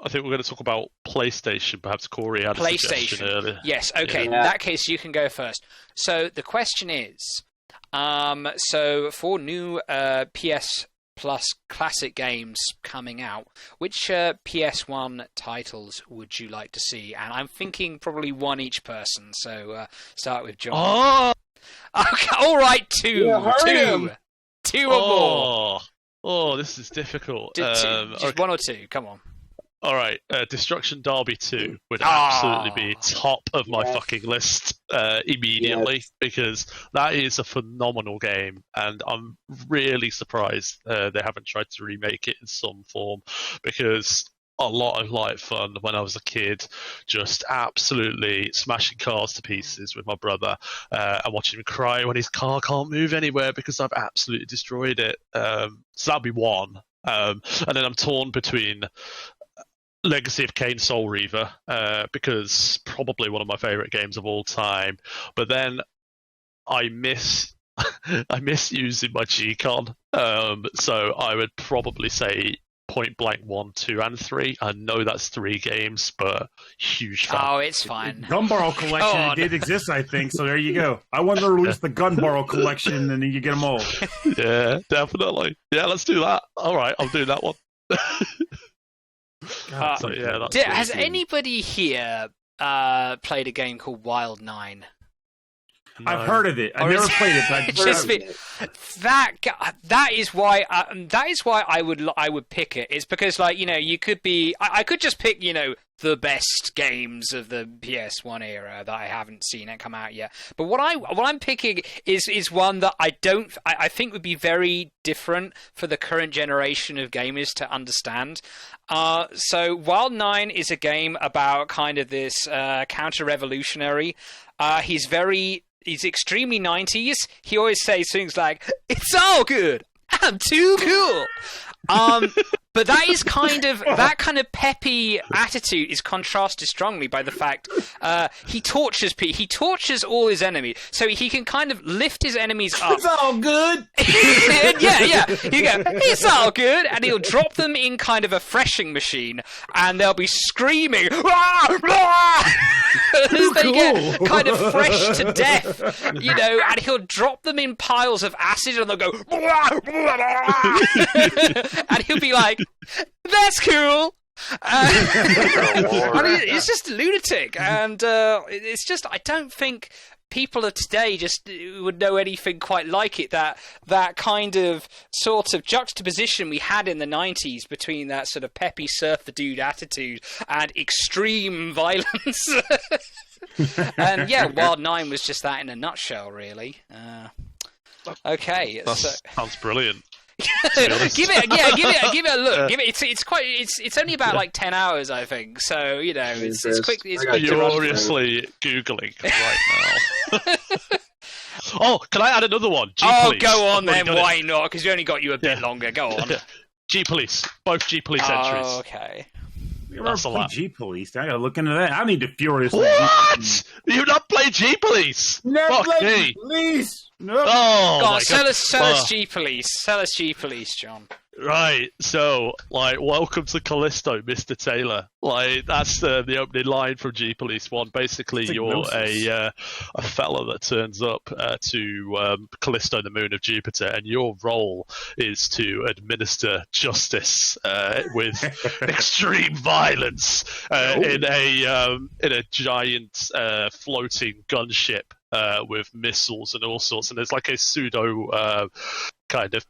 think we're going to talk about PlayStation. Perhaps Corey had a suggestion earlier. Yes, okay. In that case, you can go first. So the question is, so for new PS Plus classic games coming out, which PS1 titles would you like to see? And I'm thinking probably one each person. So start with John. Oh, okay, all right, two or more. Oh, this is difficult. Just one or two. Come on. All right, Destruction Derby 2 would absolutely be top of my fucking list immediately, because that is a phenomenal game, and I'm really surprised they haven't tried to remake it in some form, because a lot of like fun when I was a kid, just absolutely smashing cars to pieces with my brother, and watching him cry when his car can't move anywhere because I've absolutely destroyed it. So that'd be one. And then I'm torn between Legacy of Kain Soul Reaver, because probably one of my favorite games of all time. But then I miss using my G-Con. So I would probably say Point Blank 1, 2, and 3. I know that's 3 games, but huge fan. Oh, it's fine. Gun Barrel collection it did exist, I think. So there you go. I want to release the Gun Barrel collection, and then you get them all. Yeah, definitely. Yeah, let's do that. All right, I'll do that one. God, Has anybody here played a game called Wild 9? No. I've heard of it. I've never played it, but I've heard of it. That is why I would pick it. It's because, like, you know, you could be I could just pick, you know, the best games of the PS1 era that I haven't seen it come out yet. But what I'm picking is one that I think would be very different for the current generation of gamers to understand. So Wild 9 is a game about kind of this counter-revolutionary. He's extremely 90s. He always says things like, "It's all good. I'm too cool." But that kind of peppy attitude is contrasted strongly by the fact he tortures all his enemies, so he can kind of lift his enemies up. It's all good. yeah. You go, it's all good, and he'll drop them in kind of a threshing machine, and they'll be screaming "Rah, rah!" as they get kind of threshed to death, you know. And he'll drop them in piles of acid, and they'll go "Rah, rah, rah!" and he'll be like, "That's cool." I mean, it's just lunatic, and it's just, I don't think people of today just would know anything quite like it. That kind of sort of juxtaposition we had in the 90s between that sort of peppy surf the dude attitude and extreme violence. And yeah, Wild 9 was just that in a nutshell, really. Okay, sounds brilliant. give it a look. It's only about like 10 hours, I think. So, you know, it's quick. It's quick. You're obviously googling right now. Oh, can I add another one? G-Police. Go on then. Why not? Because we only got you a bit longer. Go on. G-Police. Both G-Police entries. Oh, okay. That's a lot. G-Police. I gotta look into that. I need to furiously. What? You've not played G-Police? Never played G-Police. No. Oh, God, sell us G-Police. Sell us G-Police, John. Right, so, like, welcome to Callisto, Mr. Taylor. Like, that's the opening line from G-Police 1. Basically, you're a fella that turns up to Callisto, the moon of Jupiter, and your role is to administer justice with extreme violence in a giant floating gunship with missiles and all sorts. And there's like a pseudo kind of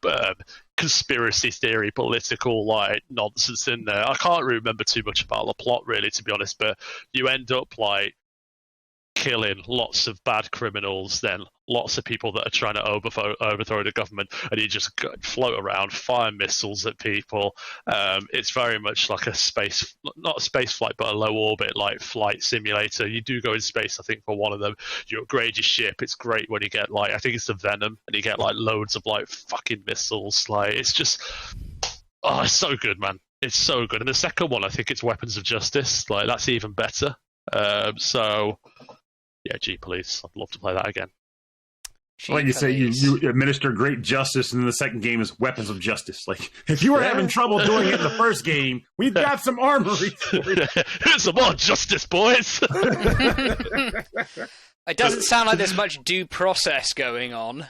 conspiracy theory, political like nonsense in there. I can't remember too much about the plot, really, to be honest, but you end up like killing lots of bad criminals, then lots of people that are trying to overthrow the government, and you just float around, fire missiles at people. It's very much like not a space flight, but a low orbit like flight simulator. You do go in space, I think, for one of them. You upgrade your ship. It's great when you get like, I think it's the Venom, and you get like loads of like fucking missiles. Like, it's just, it's so good, man. It's so good. And the second one, I think it's Weapons of Justice. Like, that's even better. So yeah, G-Police. I'd love to play that again. Like you say, you administer great justice, and then the second game is Weapons of Justice. Like, if you were having trouble doing it in the first game, we've got some armory for you. Here's some more justice, boys. It doesn't sound like there's much due process going on.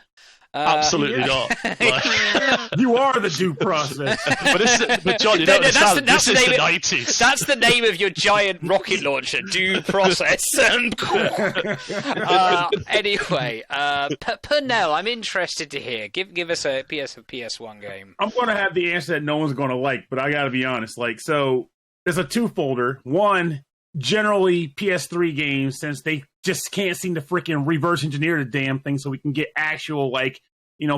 Absolutely not. You are the due process. But John, you don't understand. This is the 90s. That's the name of your giant rocket launcher, due process. Anyway, Pernell, I'm interested to hear. Give us a PS1 game. I'm going to have the answer that no one's going to like, but I got to be honest. Like, so there's a two-folder. One, generally PS3 games, since they just can't seem to freaking reverse engineer the damn thing so we can get actual, like,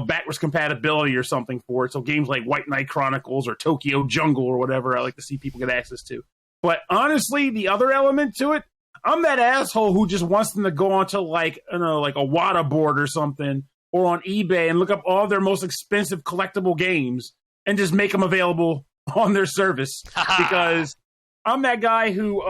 backwards compatibility or something for it. So games like White Knight Chronicles or Tokyo Jungle or whatever, I like to see people get access to. But honestly, the other element to it, I'm that asshole who just wants them to go onto like a WATA board or something, or on eBay and look up all their most expensive collectible games and just make them available on their service. Because I'm that guy who,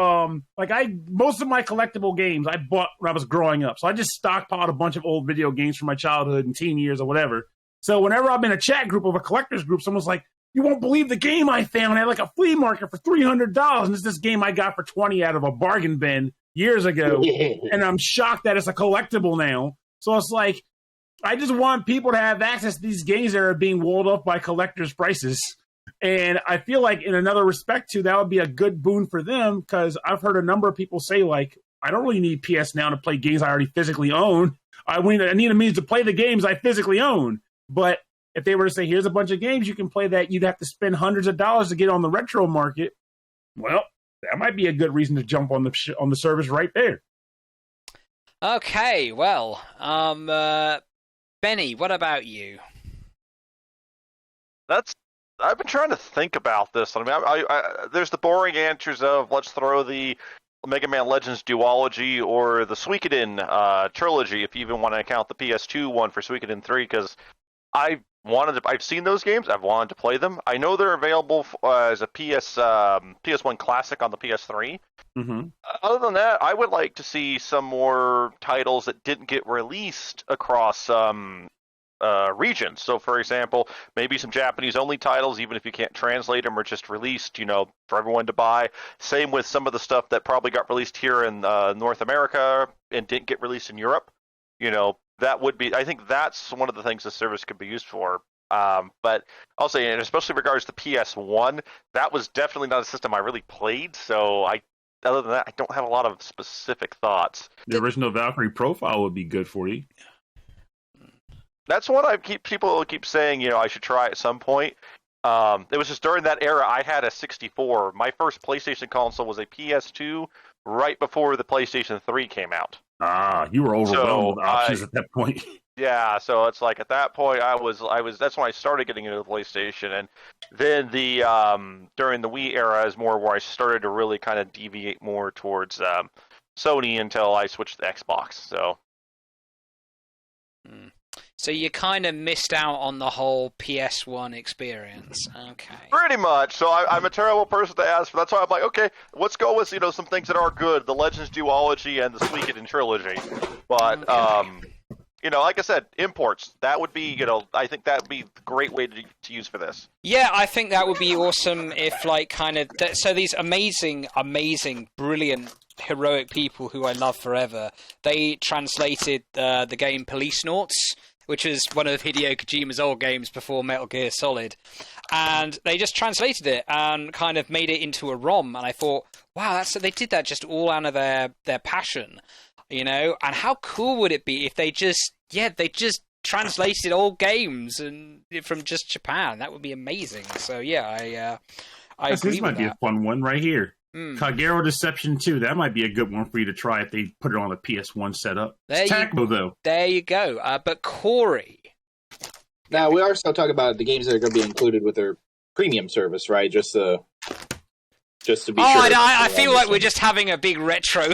most of my collectible games I bought when I was growing up. So I just stockpiled a bunch of old video games from my childhood and teen years or whatever. So whenever I'm in a chat group of a collector's group, someone's like, you won't believe the game I found at like a flea market for $300. And it's this game I got for $20 out of a bargain bin years ago. And I'm shocked that it's a collectible now. So it's like, I just want people to have access to these games that are being walled off by collectors' prices. And I feel like in another respect, too, that would be a good boon for them, because I've heard a number of people say, like, I don't really need PS Now to play games I already physically own. I need a means to play the games I physically own. But if they were to say, here's a bunch of games you can play that you'd have to spend hundreds of dollars to get on the retro market, well, that might be a good reason to jump on the service right there. Okay, well, Benny, what about you? I've been trying to think about this. I mean, I there's the boring answers of let's throw the Mega Man Legends duology or the Suikoden trilogy, if you even want to count the PS2 one for Suikoden 3, because I've seen those games. I've wanted to play them. I know they're available as a PS1 Classic on the PS3. Mm-hmm. Other than that, I would like to see some more titles that didn't get released across regions. So, for example, maybe some Japanese-only titles, even if you can't translate them, or just released, for everyone to buy. Same with some of the stuff that probably got released here in North America and didn't get released in Europe. That would be, I think that's one of the things the service could be used for. But I'll say, and especially in regards to PS1, that was definitely not a system I really played. So other than that, I don't have a lot of specific thoughts. The original Valkyrie Profile would be good for you. That's what people keep saying, I should try at some point. It was just during that era, I had a 64. My first PlayStation console was a PS2 right before the PlayStation 3 came out. You were overwhelmed with options at that point. Yeah, so it's like at that point I was that's when I started getting into the PlayStation, and then during the Wii era is more where I started to really kind of deviate more towards Sony until I switched to Xbox. So So you kind of missed out on the whole PS1 experience. Okay. Pretty much. So I'm a terrible person to ask for. That's why I'm like, okay, let's go with some things that are good, the Legends duology and the Suikoden trilogy. But like I said, imports. That would be, I think that would be a great way to use for this. Yeah, I think that would be awesome if, so these amazing, brilliant, heroic people who I love forever, they translated the game Policenauts, which was one of Hideo Kojima's old games before Metal Gear Solid. And they just translated it and kind of made it into a ROM. And I thought, wow, they did that just all out of their passion, And how cool would it be if they just translated old games and from just Japan? That would be amazing. So yeah, I agree with that. This might be a fun one right here. Kagero Deception 2, that might be a good one for you to try if they put it on a PS1 setup. It's tactical, though. There you go. But Corey. Now, we are still talking about the games that are going to be included with their premium service, right? Just to be sure. I feel like we're just having a big retro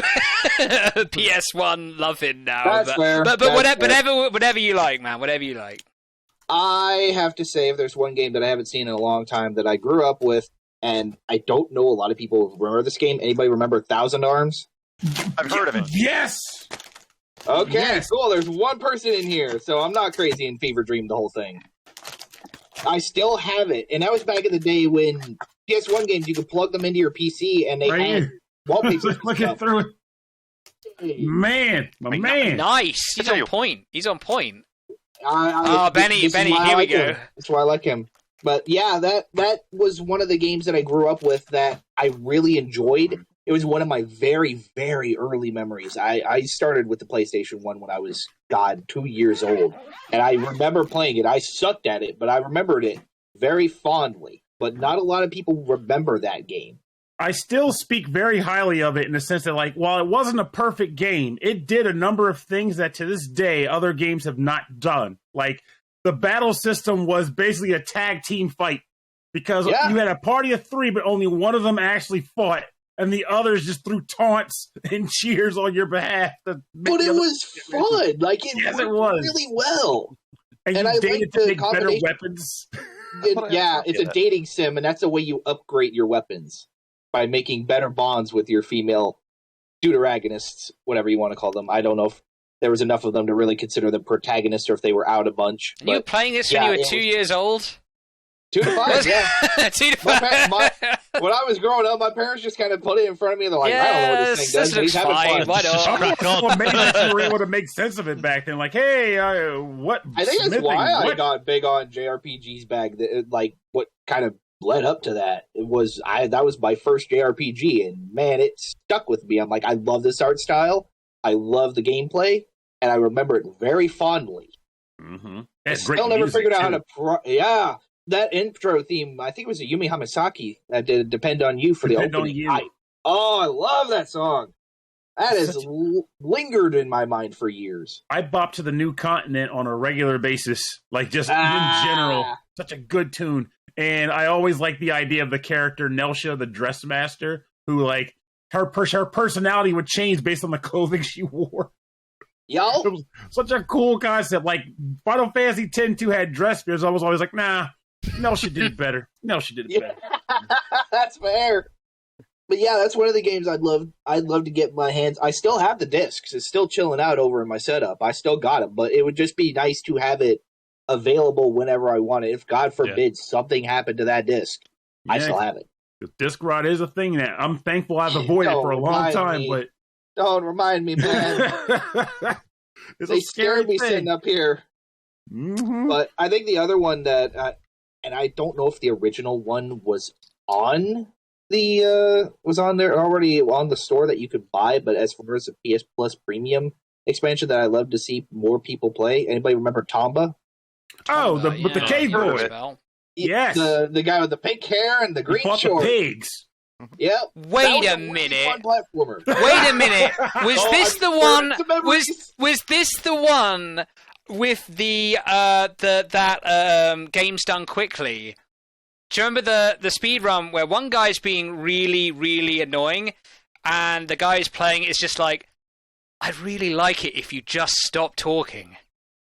PS1 loving now. That's fair. But whatever you like, man. Whatever you like. I have to say, if there's one game that I haven't seen in a long time that I grew up with, and I don't know a lot of people remember this game. Anybody remember Thousand Arms? I've heard of it. Yes! Okay, yes. Cool. There's one person in here, so I'm not crazy and fever dream the whole thing. I still have it, and that was back in the day when PS1 games, you could plug them into your PC, and they had wallpapers. Looking through it. Man, my man. Nice. He's on point. Benny, here we go. That's why I like him. But yeah, that was one of the games that I grew up with that I really enjoyed. It was one of my very, very early memories. I started with the PlayStation 1 when I was, 2 years old. And I remember playing it. I sucked at it, but I remembered it very fondly. But not a lot of people remember that game. I still speak very highly of it in the sense that, while it wasn't a perfect game, it did a number of things that to this day other games have not done. the battle system was basically a tag team fight because you had a party of 3, but only one of them actually fought, and the others just threw taunts and cheers on your behalf. But it was fun. Like it worked really well. And I you dated like to the make better combination. weapons. It's a dating sim, and that's the way you upgrade your weapons by making better bonds with your female deuteragonists, whatever you want to call them. I don't know if there was enough of them to really consider them protagonists or if they were out a bunch. And you were playing this when you were 2 years old? 2 to 5, yeah. 2 to 5. When I was growing up, my parents just kind of put it in front of me. They're like, I don't know what this thing does, but he's having fun. Why not? I'm amazed that you were able to make sense of it back then. Like, hey, what? I think that's why I got big on JRPGs back then. Like, what kind of led up to that? That was my first JRPG, and man, it stuck with me. I'm like, I love this art style. I love the gameplay, and I remember it very fondly. Mm-hmm. I still never figured out how to. That intro theme, I think it was a Yumi Hamasaki that did Depend on You for the opening. I love that song. That has lingered in my mind for years. I bop to the New Continent on a regular basis, like just in general. Such a good tune. And I always like the idea of the character Nelsha, the Dressmaster, who like her personality would change based on the clothing she wore. Yo, it was such a cool concept. Like Final Fantasy X-2 had dress fears. I was always like, nah. No, she did it better. Better. That's fair. But yeah, that's one of the games I'd love to get my hands. I still have the discs. It's still chilling out over in my setup. I still got it, but it would just be nice to have it available whenever I want it. If God forbid something happened to that disc, I still have it. The disc rot is a thing that I'm thankful I've avoided for a long time. But don't remind me, man. They scared me sitting up here. Mm-hmm. But I think the other one that. And I don't know if the original one was on there already on the store that you could buy, but as far as the PS Plus Premium expansion that I love to see more people play, anybody remember Tomba? With the cave boy. Yes. The guy with the pink hair and the green shorts. The pigs. Yep. Wait a minute. Was this the one? Was this the one with the games done quickly? Do you remember the speed run where one guy's being really, really annoying, and the guy who's playing is just like, I'd really like it if you just stop talking.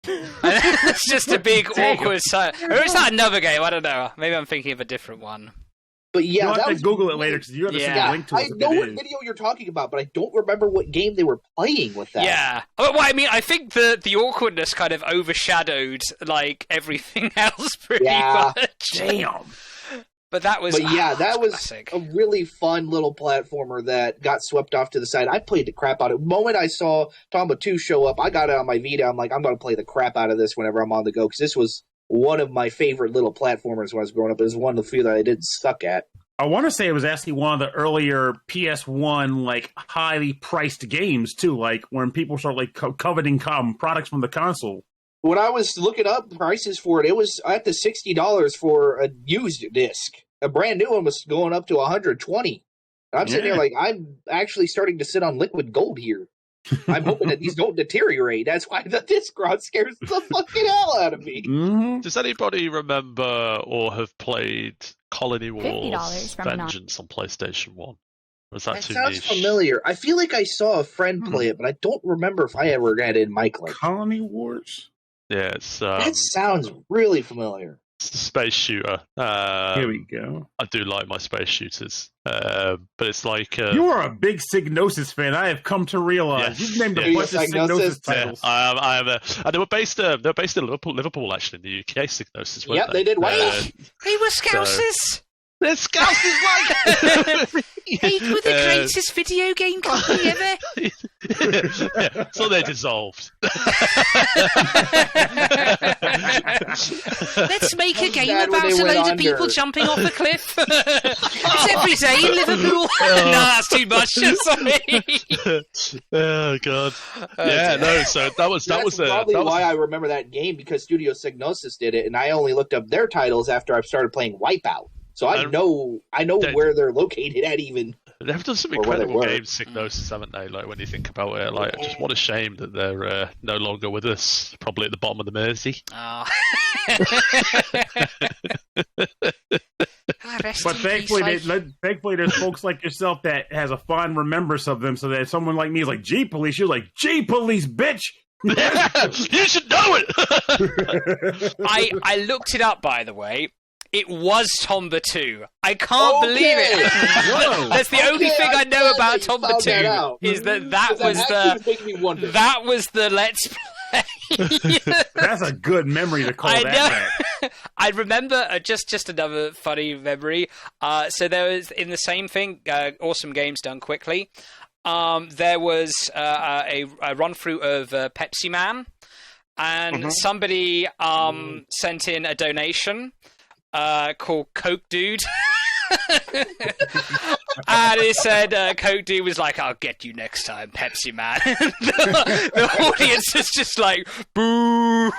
And it's just a big awkward silence. Or is that another game? I don't know. Maybe I'm thinking of a different one. But yeah, you'll have to Google it later because you have to send a link to it. I know what video you're talking about, but I don't remember what game they were playing with that. Yeah. Well, I mean, I think the awkwardness kind of overshadowed like everything else pretty much. Damn. But that was classic. A really fun little platformer that got swept off to the side. I played the crap out of it. The moment I saw Tomba 2 show up, I got it on my Vita. I'm like, I'm going to play the crap out of this whenever I'm on the go, because this was one of my favorite little platformers when I was growing up. It was one of the few that I didn't suck at. I want to say it was actually one of the earlier PS1 like highly priced games too, like when people start like coveting products from the console. When I was looking up prices for it, it was at the $60 for a used disc. A brand new one was going up to $120. I'm sitting there like, I'm actually starting to sit on liquid gold here. I'm hoping that these don't deteriorate. That's why the disc rot scares the fucking hell out of me. Mm-hmm. Does anybody remember or have played Colony Wars Vengeance on PlayStation 1? Was that too sounds niche? familiar. I feel like I saw a friend play it, but I don't remember if I ever got it in my collection. Colony Wars? Yeah, it's... that sounds really familiar. It's a space shooter. Here we go. I do like my space shooters. But it's like... you are a big Psygnosis fan. I have come to realize. You've named a bunch of Psygnosis titles. Yeah, I am and they were based in Liverpool, actually, in the UK, Psygnosis, weren't they? Yep, they did. They were Scousers! They're Scousers, right? They were the greatest video game company ever. Yeah, so they dissolved. Let's make a game about a load of people jumping off a cliff. It's every day in Liverpool. No, that's too much. Sorry. Oh god. No. So that's probably why I remember that game, because Studio Psygnosis did it, and I only looked up their titles after I started playing Wipeout. So I know where they're located at even. They've done some Or where they incredible were. games, Psygnosis, haven't they? Like when you think about it, like just what a shame that they're no longer with us. Probably at the bottom of the Mersey. Ah. But thankfully, there's folks like yourself that has a fond remembrance of them, so that someone like me is like, G Police, you're like, G Police, bitch! You should know it! I looked it up, by the way. It was Tomba 2. I can't believe it. Whoa. That's the only thing I know about Tomba 2 is that was the Let's Play. That's a good memory to call I that know. back. I remember just another funny memory. So there was in the same thing, awesome games done quickly. There was a run through of Pepsi Man, and somebody sent in a donation called Coke Dude. And it said Coke Dude was like, "I'll get you next time, Pepsi Man." the audience is just like, boo.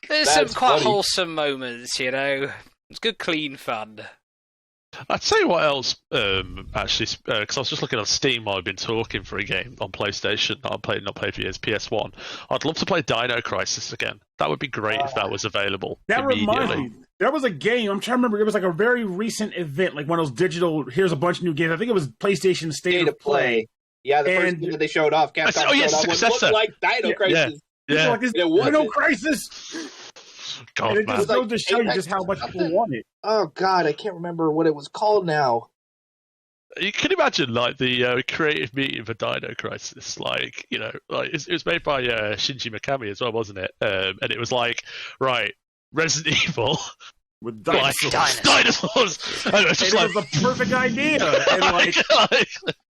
There's some quite wholesome moments, you know. It's good, clean fun. I'd tell you what else, actually, because I was just looking on Steam while I've been talking for a game on PlayStation that I've not played for years, PS1. I'd love to play Dino Crisis again. That would be great if that was available. That reminds me. There was a game, I'm trying to remember, it was like a very recent event, like one of those digital, here's a bunch of new games. I think it was PlayStation State of Play. Yeah, the first game that they showed off, Capcom showed off, looked like Dino Crisis. Yeah. Like, Dino Crisis! God, and it just goes to show you just how much people want it. Oh, God, I can't remember what it was called now. You can imagine, like, the creative meeting for Dino Crisis. Like, you know, like it was made by Shinji Mikami as well, wasn't it? And it was like, right, Resident Evil with dinosaurs. Dinosaurs. And it was a perfect idea. And like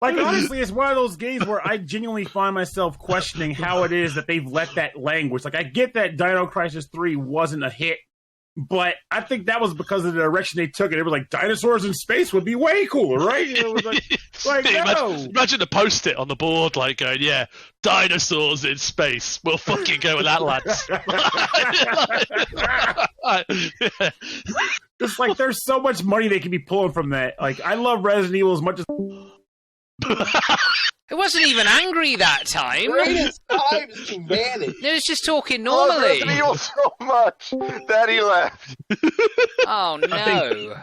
honestly, it's one of those games where I genuinely find myself questioning how it is that they've let that language. Like, I get that Dino Crisis 3 wasn't a hit, but I think that was because of the direction they took it. It was like, dinosaurs in space would be way cooler, right? It was like no. Imagine the post-it on the board, like going, yeah, dinosaurs in space. We'll fucking go with that, lads. Just like, there's so much money they can be pulling from that. Like, I love Resident Evil as much as... It wasn't even angry that time. Greatest times to vanish. It was just talking normally. Resident Evil so much that he left. Oh no!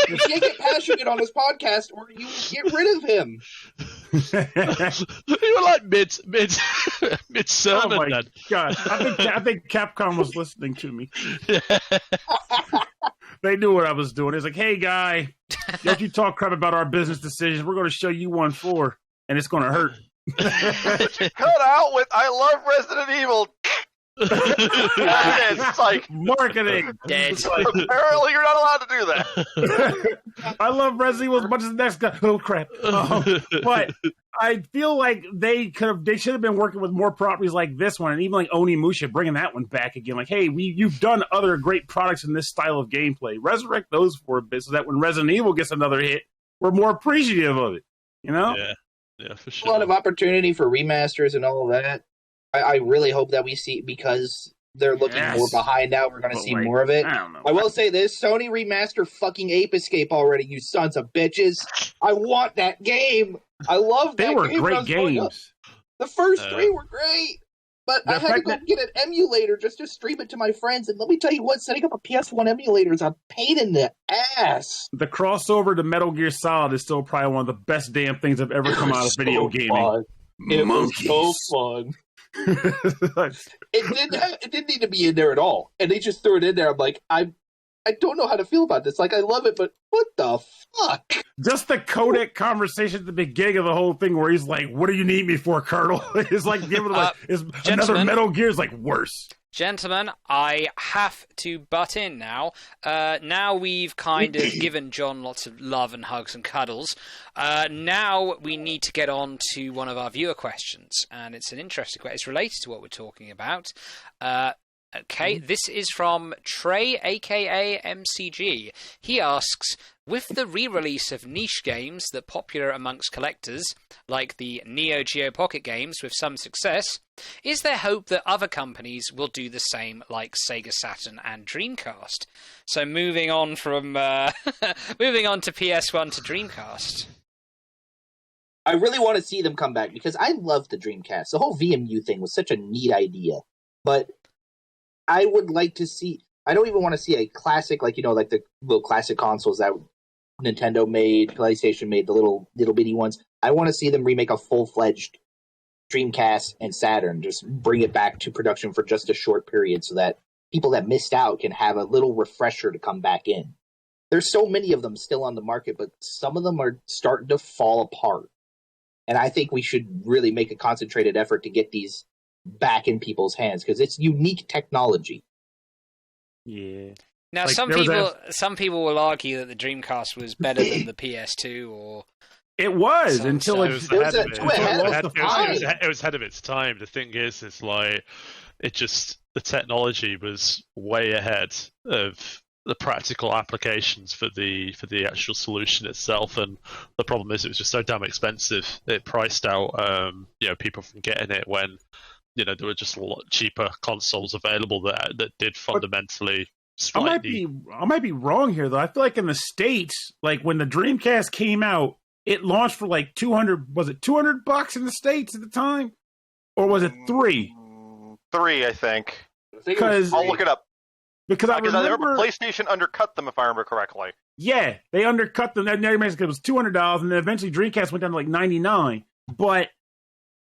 You can't get passionate on this podcast, or you get rid of him. You were like mid sermon. Oh my then. God! I think Capcom was listening to me. They knew what I was doing. It's like, hey, guy, don't you talk crap about our business decisions. We're going to show you 1-4, and it's going to hurt. Cut out with "I love Resident Evil." It's like marketing. Dead. Apparently, you're not allowed to do that. I love Resident Evil as much as the next guy. Oh crap! But I feel like they should have been working with more properties like this one, and even like Onimusha, bringing that one back again. Like, hey, you've done other great products in this style of gameplay. Resurrect those for a bit, so that when Resident Evil gets another hit, we're more appreciative of it. You know? Yeah, for sure. A lot of opportunity for remasters and all of that. I really hope that we see, because they're looking more behind now, we're going to see more of it. I will say this, Sony remaster fucking Ape Escape already, you sons of bitches. I want that game. I love that game. They were great games. The first 3 were great, but I had to go get an emulator just to stream it to my friends, and let me tell you what, setting up a PS1 emulator is a pain in the ass. The crossover to Metal Gear Solid is still probably one of the best damn things I've ever come out of video gaming. It was so fun. It didn't need to be in there at all, and they just threw it in there. I'm like, I don't know how to feel about this. Like, I love it, but what the fuck? Just the codec conversation at the beginning of the whole thing, where he's like, "What do you need me for, Colonel?" It's like giving another Metal Gear is like worse. Gentlemen, I have to butt in now. Now we've kind of given John lots of love and hugs and cuddles. Now we need to get on to one of our viewer questions. And it's an interesting question. It's related to what we're talking about. Okay, this is from Trey, aka MCG. He asks, with the re-release of niche games that are popular amongst collectors, like the Neo Geo Pocket games with some success, is there hope that other companies will do the same like Sega Saturn and Dreamcast? So moving on from moving on to PS1 to Dreamcast. I really want to see them come back because I love the Dreamcast. The whole VMU thing was such a neat idea. But I would like to see... I don't even want to see a classic, like the little classic consoles that Nintendo made, PlayStation made, the little bitty ones. I want to see them remake a full-fledged Dreamcast and Saturn. Just bring it back to production for just a short period so that people that missed out can have a little refresher to come back in. There's so many of them still on the market, but some of them are starting to fall apart. And I think we should really make a concentrated effort to get these back in people's hands because it's unique technology. Yeah. Now, some people will argue that the Dreamcast was better than the PS2, or it was some until stuff. it was was ahead of its time. The thing is, it's like the technology was way ahead of the practical applications for the actual solution itself, and the problem is it was just so damn expensive. It priced out people from getting it when there were just a lot cheaper consoles available that did fundamentally slightly. I might be wrong here though. I feel like in the States, like when the Dreamcast came out, it launched for like $200. Was it $200 in the States at the time, or was it $3? $3, I think. Because I'll look it up. Because I remember PlayStation undercut them, if I remember correctly. Yeah, they undercut them. It was $200, and then eventually Dreamcast went down to like $99. But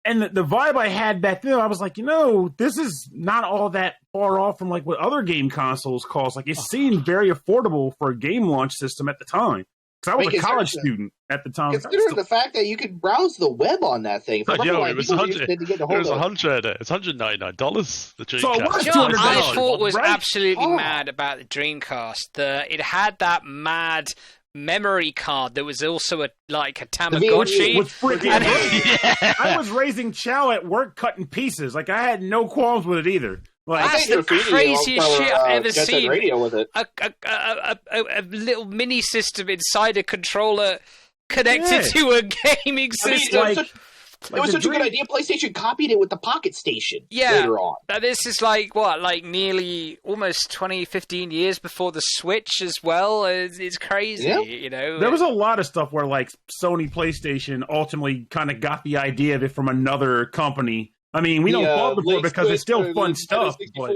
the vibe I had back then, I was like, this is not all that far off from like what other game consoles cost. Like it seemed very affordable for a game launch system at the time. Because I was a college student at the time. Consider the fact that you could browse the web on that thing. It was $100. It's $199. The Dreamcast. So it was John, $200, I thought was right? absolutely mad about the Dreamcast. It had that mad memory card that was also a Tamagotchi. I was raising chow at work cutting pieces. Like I had no qualms with it either. Like, that's the craziest shit I've ever seen. Radio with it. A little mini system inside a controller connected to a gaming system. It was such a good idea. PlayStation copied it with the Pocket Station later on. This is nearly almost 15 years before the Switch as well. It's crazy, There was a lot of stuff where Sony PlayStation ultimately kind of got the idea of it from another company. I mean, we don't fault them for it because it's still fun stuff. But,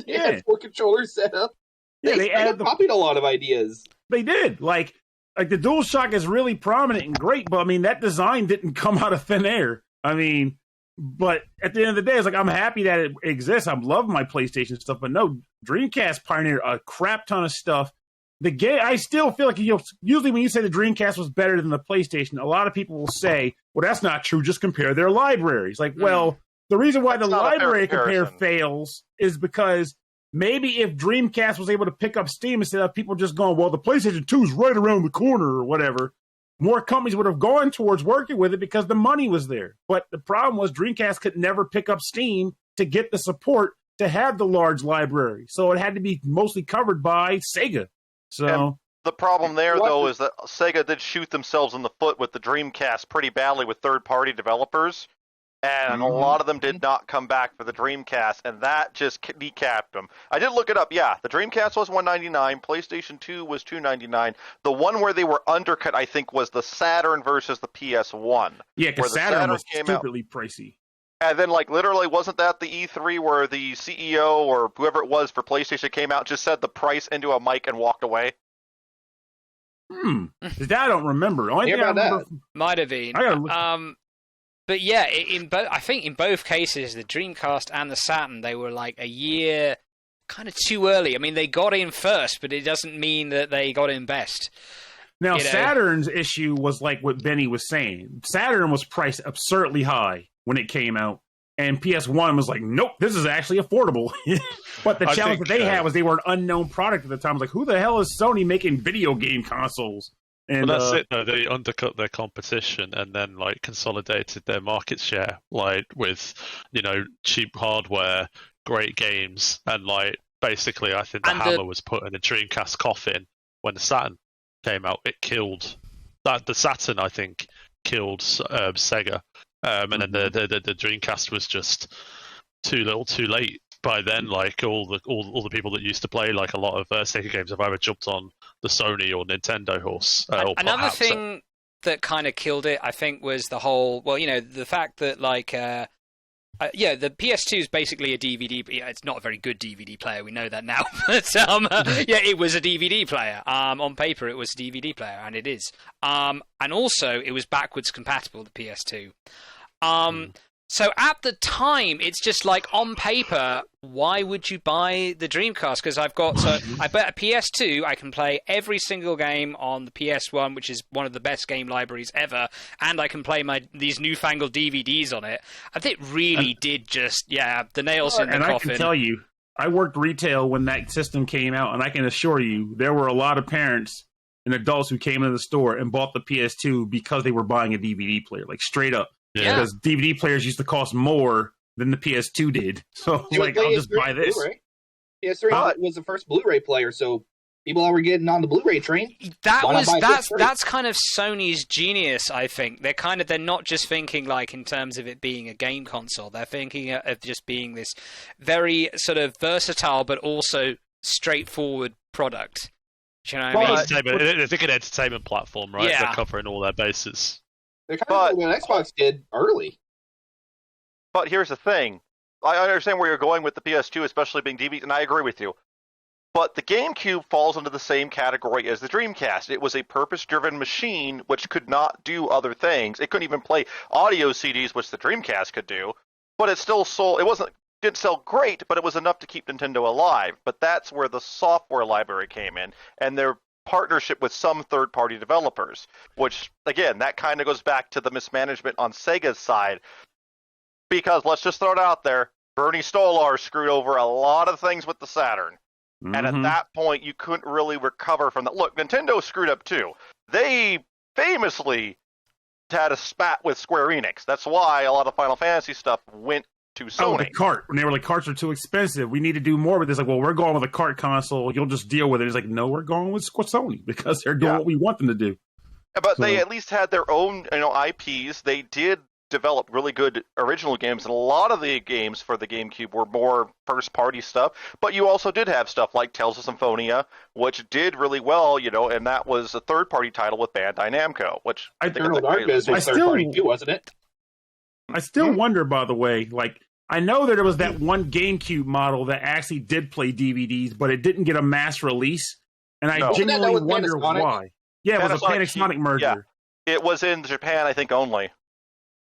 they had 4 controllers set up. They copied a lot of ideas. They did. Like the DualShock is really prominent and great, but I mean, that design didn't come out of thin air. I mean, but at the end of the day, it's like, I'm happy that it exists. I'm loving my PlayStation stuff, but no, Dreamcast pioneered a crap ton of stuff. The game, I still feel like usually when you say the Dreamcast was better than the PlayStation, a lot of people will say, well, that's not true. Just compare their libraries. Well, the reason why the library compare fails is because maybe if Dreamcast was able to pick up steam instead of people just going, well, the PlayStation 2 is right around the corner or whatever, more companies would have gone towards working with it because the money was there. But the problem was Dreamcast could never pick up steam to get the support to have the large library. So it had to be mostly covered by Sega. So and the problem there, though, is that Sega did shoot themselves in the foot with the Dreamcast pretty badly with third-party developers. And a lot of them did not come back for the Dreamcast, and that just decapped them. I did look it up. Yeah, the Dreamcast was $199, PlayStation 2 was $299. The one where they were undercut, I think, was the Saturn versus the PS1. Yeah, because Saturn was stupidly pricey. And then, literally, wasn't that the E3 where the CEO or whoever it was for PlayStation came out and just said the price into a mic and walked away? That I don't remember. Only thing I remember might have been. But yeah, I think in both cases, the Dreamcast and the Saturn, they were like a year kind of too early. I mean, they got in first, but it doesn't mean that they got in best. Now, Saturn's issue was like what Benny was saying. Saturn was priced absurdly high when it came out, and PS1 was like, nope, this is actually affordable. But the challenge that they had was they were an unknown product at the time. It was like, who the hell is Sony making video game consoles? And, that's it though. They undercut their competition and then consolidated their market share, with cheap hardware, great games, and like basically, I think the hammer was put in the Dreamcast coffin when the Saturn came out. It killed that. The Saturn, I think, killed Sega, and then the Dreamcast was just too little, too late. By then, like all the people that used to play like a lot of Sega games have either jumped on the Sony or Nintendo horse. Another thing that kind of killed it, I think, was the whole. Well, the fact that like. The PS2 is basically a DVD. Yeah, it's not a very good DVD player. We know that now. But it was a DVD player. On paper, it was a DVD player, and it is. And also, it was backwards compatible. The PS2. So at the time, it's just like on paper, why would you buy the Dreamcast? Because I bet a PS2, I can play every single game on the PS1, which is one of the best game libraries ever, and I can play these newfangled DVDs on it. I think it really did just, the nails in the coffin. I can tell you, I worked retail when that system came out, and I can assure you, there were a lot of parents and adults who came into the store and bought the PS2 because they were buying a DVD player, like straight up. Yeah. Because DVD players used to cost more than the PS2 did. So, like, I'll just buy this. Blu-ray. PS3 was the first Blu-ray player, so people were getting on the Blu-ray train. That's kind of Sony's genius, I think. They're not just thinking, like, in terms of it being a game console. They're thinking of just being this very sort of versatile but also straightforward product. Do you know what I mean? It's like an entertainment platform, right? Yeah. They're covering all their bases. They're kind of what Xbox did early. But here's the thing. I understand where you're going with the PS2, especially being DVD, and I agree with you. But the GameCube falls into the same category as the Dreamcast. It was a purpose-driven machine which could not do other things. It couldn't even play audio CDs, which the Dreamcast could do. But it still sold. Didn't sell great, but it was enough to keep Nintendo alive. But that's where the software library came in, and their partnership with some third-party developers, which, again, that kind of goes back to the mismanagement on Sega's side. Because, let's just throw it out there, Bernie Stolar screwed over a lot of things with the Saturn. Mm-hmm. And at that point, you couldn't really recover from that. Look, Nintendo screwed up too. They famously had a spat with Square Enix. That's why a lot of Final Fantasy stuff went to Sony. Oh, the cart. When they were like, carts are too expensive. We need to do more with this. Like, well, we're going with a cart console. You'll just deal with it. It's like, no, we're going with Sony because they're doing what we want them to do. But they at least had their own, IPs. They did develop really good original games, and a lot of the games for the GameCube were more first-party stuff. But you also did have stuff like Tales of Symphonia, which did really well, and that was a third-party title with Bandai Namco, which Eternal Darkness was third-party too, wasn't it? I still wonder, by the way, like, I know that there was that one GameCube model that actually did play DVDs, but it didn't get a mass release, and I genuinely wonder why. Yeah, it was a Panasonic merger. Yeah. It was in Japan, I think, only.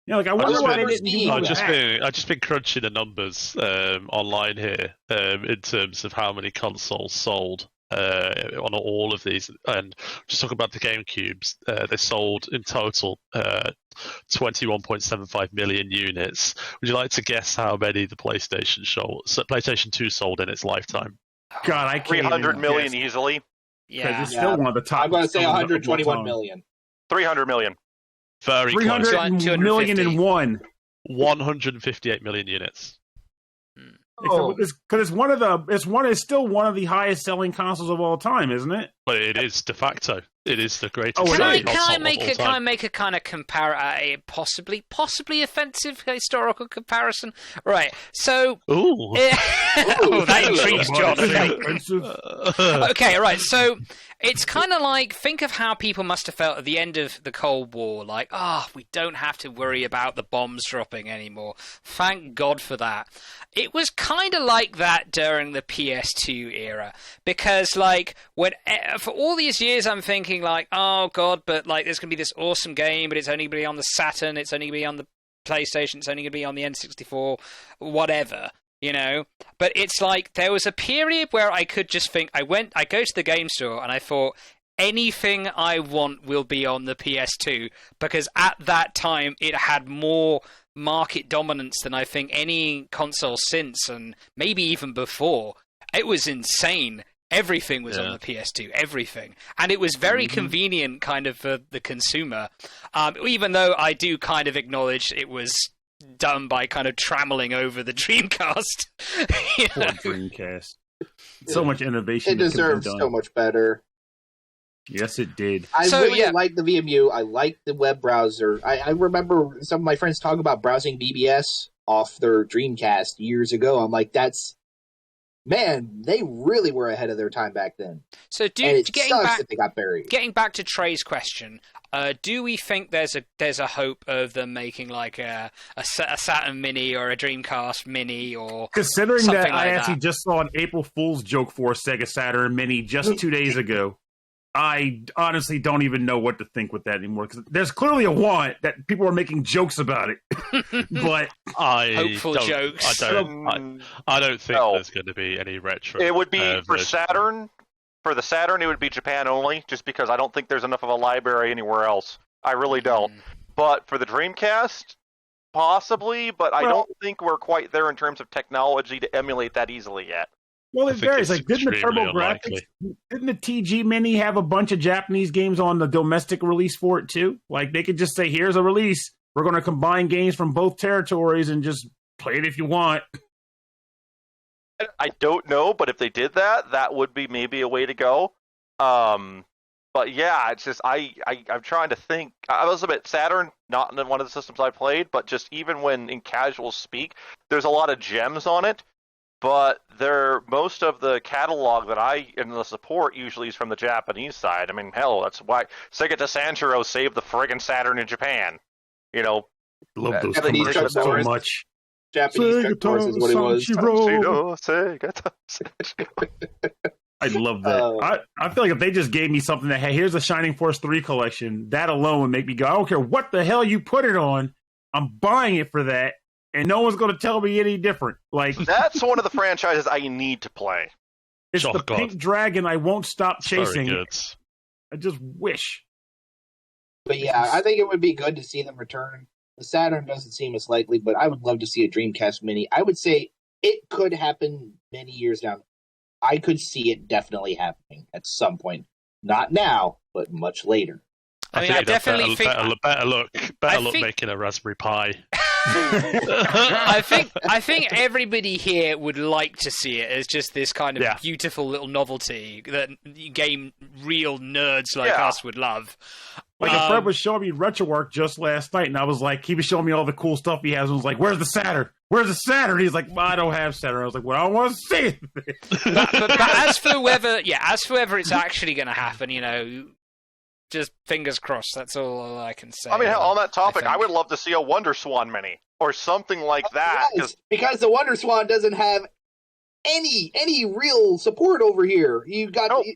Yeah, like I wonder why they didn't do that. I've just been crunching the numbers online here in terms of how many consoles sold on all of these, and just talking about the GameCubes, they sold in total 21.75 million units. Would you like to guess how many the PlayStation 2 sold in its lifetime? God, I can't. 300 million easily. Yeah, it's still one of the top. I'm going to say 121 million. 300 million. Very close. 300 million and one. 158 million units. Because it's still one of the highest selling consoles of all time, isn't it? But it is de facto. It is the greatest. Can I make a kind of possibly offensive historical comparison? Right. So. Ooh. That intrigues John. Okay. Right. So it's kind of like, think of how people must have felt at the end of the Cold War. Like, we don't have to worry about the bombs dropping anymore. Thank God for that. It was kind of like that during the PS2 era, because like for all these years I'm thinking like, oh God, but like there's gonna be this awesome game, but it's only gonna be on the Saturn, it's only gonna be on the PlayStation, it's only gonna be on the N64, whatever, But it's like there was a period where I could just think, I go to the game store and I thought, anything I want will be on the PS2, because at that time it had more market dominance than I think any console since, and maybe even before. It was insane. Everything was on the PS2, everything. And it was very convenient kind of for the consumer. Even though I do kind of acknowledge it was, done by kind of trammeling over the Dreamcast. Poor Dreamcast. So much innovation. It deserves so much better. Yes, it did. I really like the VMU. I like the web browser. I remember some of my friends talk about browsing BBS off their Dreamcast years ago. I'm like, man, they really were ahead of their time back then. So, that they got buried. Getting back to Trey's question, do we think there's a hope of them making like a Saturn Mini or a Dreamcast Mini or considering that like I actually just saw an April Fool's joke for a Sega Saturn Mini just 2 days ago. I honestly don't even know what to think with that anymore because there's clearly a want that people are making jokes about it, but hopeful jokes. I don't think there's going to be any retro. It would be for Saturn. For the Saturn, it would be Japan only, just because I don't think there's enough of a library anywhere else. I really don't. But for the Dreamcast, possibly, but I don't think we're quite there in terms of technology to emulate that easily yet. Well, it varies. Like, didn't the TurboGrafx, didn't the TG Mini have a bunch of Japanese games on the domestic release for it too? Like, they could just say, "Here's a release. We're going to combine games from both territories and just play it if you want." I don't know, but if they did that, that would be maybe a way to go. But yeah, it's just I'm trying to think. I was a bit Saturn, not in one of the systems I played, but just even when in casual speak, there's a lot of gems on it. But most of the catalog that and the support usually is from the Japanese side. I mean, hell, that's why Sega to Sanshiro saved the friggin' Saturn in Japan. You know, love those commercials so much. Japanese Chuck Norris is what it was. I love that. I feel like if they just gave me something that, hey, here's a Shining Force 3 collection, that alone would make me go, I don't care what the hell you put it on, I'm buying it for that. And no one's going to tell me any different. Like that's one of the franchises I need to play. It's the pink dragon I won't stop chasing. I just wish. But yeah, I think it would be good to see them return. The Saturn doesn't seem as likely, but I would love to see a Dreamcast Mini. I would say it could happen many years down. I could see it definitely happening at some point. Not now, but much later. I definitely think better look making a Raspberry Pi. I think everybody here would like to see it as just this kind of beautiful little novelty that real nerds like us would love. Like a friend was showing me RetroArch just last night, and I was like, he was showing me all the cool stuff he has, and was like, "Where's the Saturn? Where's the Saturn?" He's like, "I don't have Saturn." I was like, "Well, I want to see it." but as for whether it's actually going to happen, you know. Just fingers crossed. That's all I can say. I mean, on that topic, I would love to see a Wonder Swan Mini or something like that. Yes, because the Wonder Swan doesn't have any real support over here.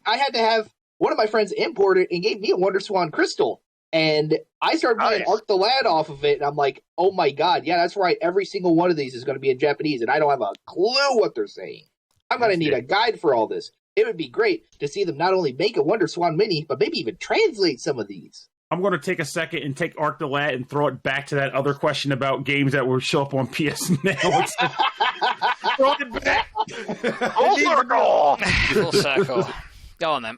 I had to have one of my friends import it and gave me a Wonder Swan crystal, and I started playing Arc the Lad off of it, and I'm like, oh my god, yeah, that's right. Every single one of these is going to be in Japanese, and I don't have a clue what they're saying. I'm going to need a guide for all this. It would be great to see them not only make a Wonder Swan Mini, but maybe even translate some of these. I'm going to take a second and take Arc the Lad and throw it back to that other question about games that will show up on PS Now. Throw it back. Full circle. Full circle. Go on then.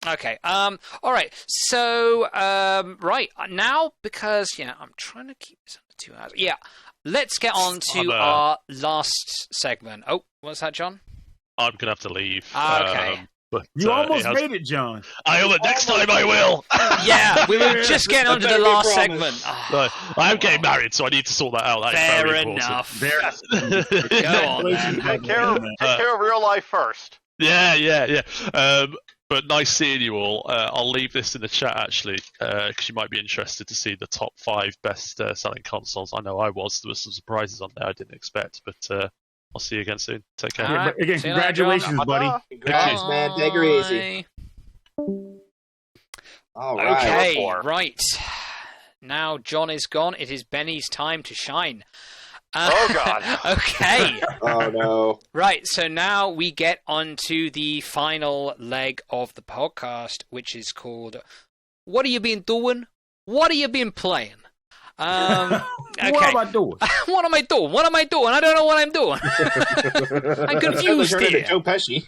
Okay. All right. So, right now, because I'm trying to keep this under 2 hours. Yeah. Let's get on to our last segment. Oh, what's that, John? I'm going to have to leave. Okay. But, you almost made it, John. Next time I will. Yeah, we were just getting on to the last segment. I'm getting married, so I need to sort that out. Fair enough. Go on. Take care of real life first. Yeah. But nice seeing you all. I'll leave this in the chat, actually, because you might be interested to see the top 5 best selling consoles. I know I was. There were some surprises on there I didn't expect, but I'll see you again soon. Take care. Right. Again, congratulations, buddy. Congrats, man. Take her easy. All right. Okay, right. Now John is gone. It is Benny's time to shine. Oh, God. Okay. Oh, no. Right, so now we get on to the final leg of the podcast, which is called What Have You Been Doing? What Have You Been Playing? Okay. What am I doing? What am I doing? What am I doing? I don't know what I'm doing. I'm confused here. Joe Pesci.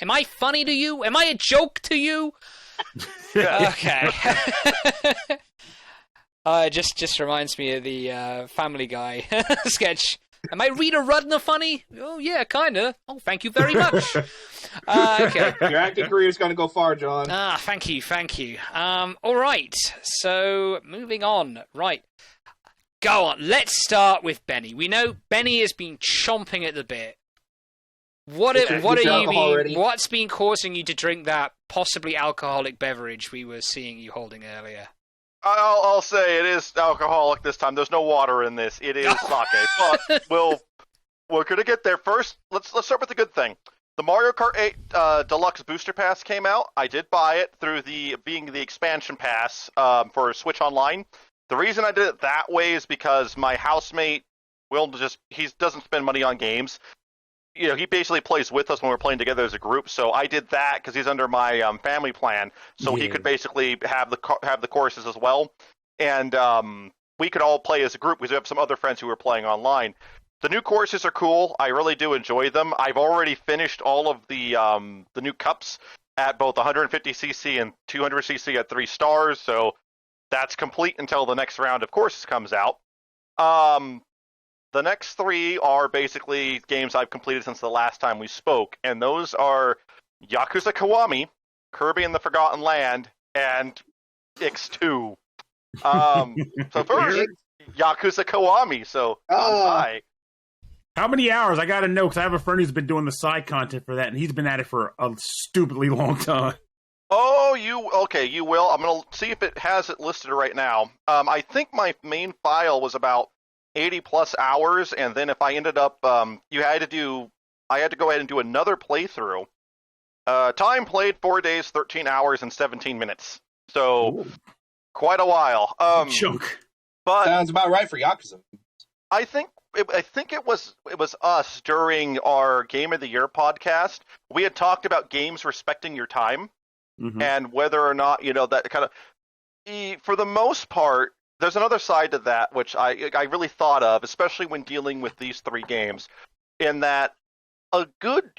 Am I funny to you? Am I a joke to you? Okay. Just reminds me of the Family Guy sketch. Am I Rita Rudner funny? Oh, yeah, kinda. Oh, thank you very much. Okay. Your acting career is going to go far, John. Thank you. All right. So, moving on. Right. Go on. Let's start with Benny. We know Benny has been chomping at the bit. What's been causing you to drink that possibly alcoholic beverage we were seeing you holding earlier? I'll say it is alcoholic this time. There's no water in this. It is sake. But we're gonna get there first. Let's start with the good thing. The Mario Kart 8 Deluxe Booster Pass came out. I did buy it through being the expansion pass for Switch Online. The reason I did it that way is because my housemate he doesn't spend money on games. You know, he basically plays with us when we're playing together as a group. So I did that because he's under my family plan, so he could basically have the courses as well, and we could all play as a group because we have some other friends who are playing online. The new courses are cool. I really do enjoy them. I've already finished all of the new cups at both 150cc and 200cc at 3 stars, so that's complete until the next round of courses comes out. The next 3 are basically games I've completed since the last time we spoke, and those are Yakuza Kiwami, Kirby and the Forgotten Land, and X2. So first, Yakuza Kiwami, so hi. How many hours? I gotta know, because I have a friend who's been doing the side content for that, and he's been at it for a stupidly long time. Oh, you will. I'm going to see if it has it listed right now. I think my main file was about 80 plus hours, and then if I ended up, I had to go ahead and do another playthrough. Time played 4 days, 13 hours, and 17 minutes. So, quite a while. Chunk. But sounds about right for Yakuza. I think it was us during our Game of the Year podcast. We had talked about games respecting your time, and whether or not that kind of. For the most part, there's another side to that which I really thought of, especially when dealing with these 3 games, in that a good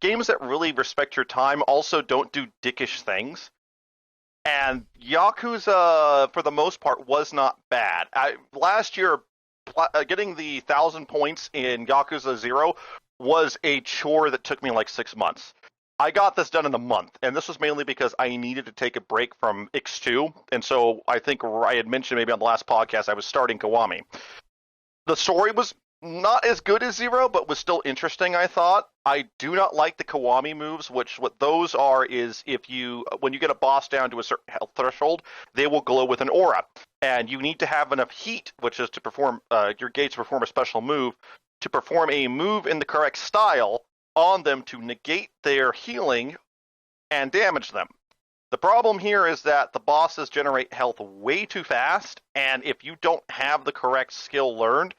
games that really respect your time also don't do dickish things. And Yakuza, for the most part, was not bad. Last year, getting the 1,000 points in Yakuza 0 was a chore that took me like 6 months. I got this done in a month, and this was mainly because I needed to take a break from X2, and so I think I had mentioned maybe on the last podcast I was starting Kiwami. The story was not as good as 0, but was still interesting, I thought. I do not like the Kiwami moves, which what those are is when you get a boss down to a certain health threshold, they will glow with an aura. And you need to have enough heat, which is to perform your gates perform a special move, to perform a move in the correct style on them to negate their healing and damage them. The problem here is that the bosses generate health way too fast, and if you don't have the correct skill learned,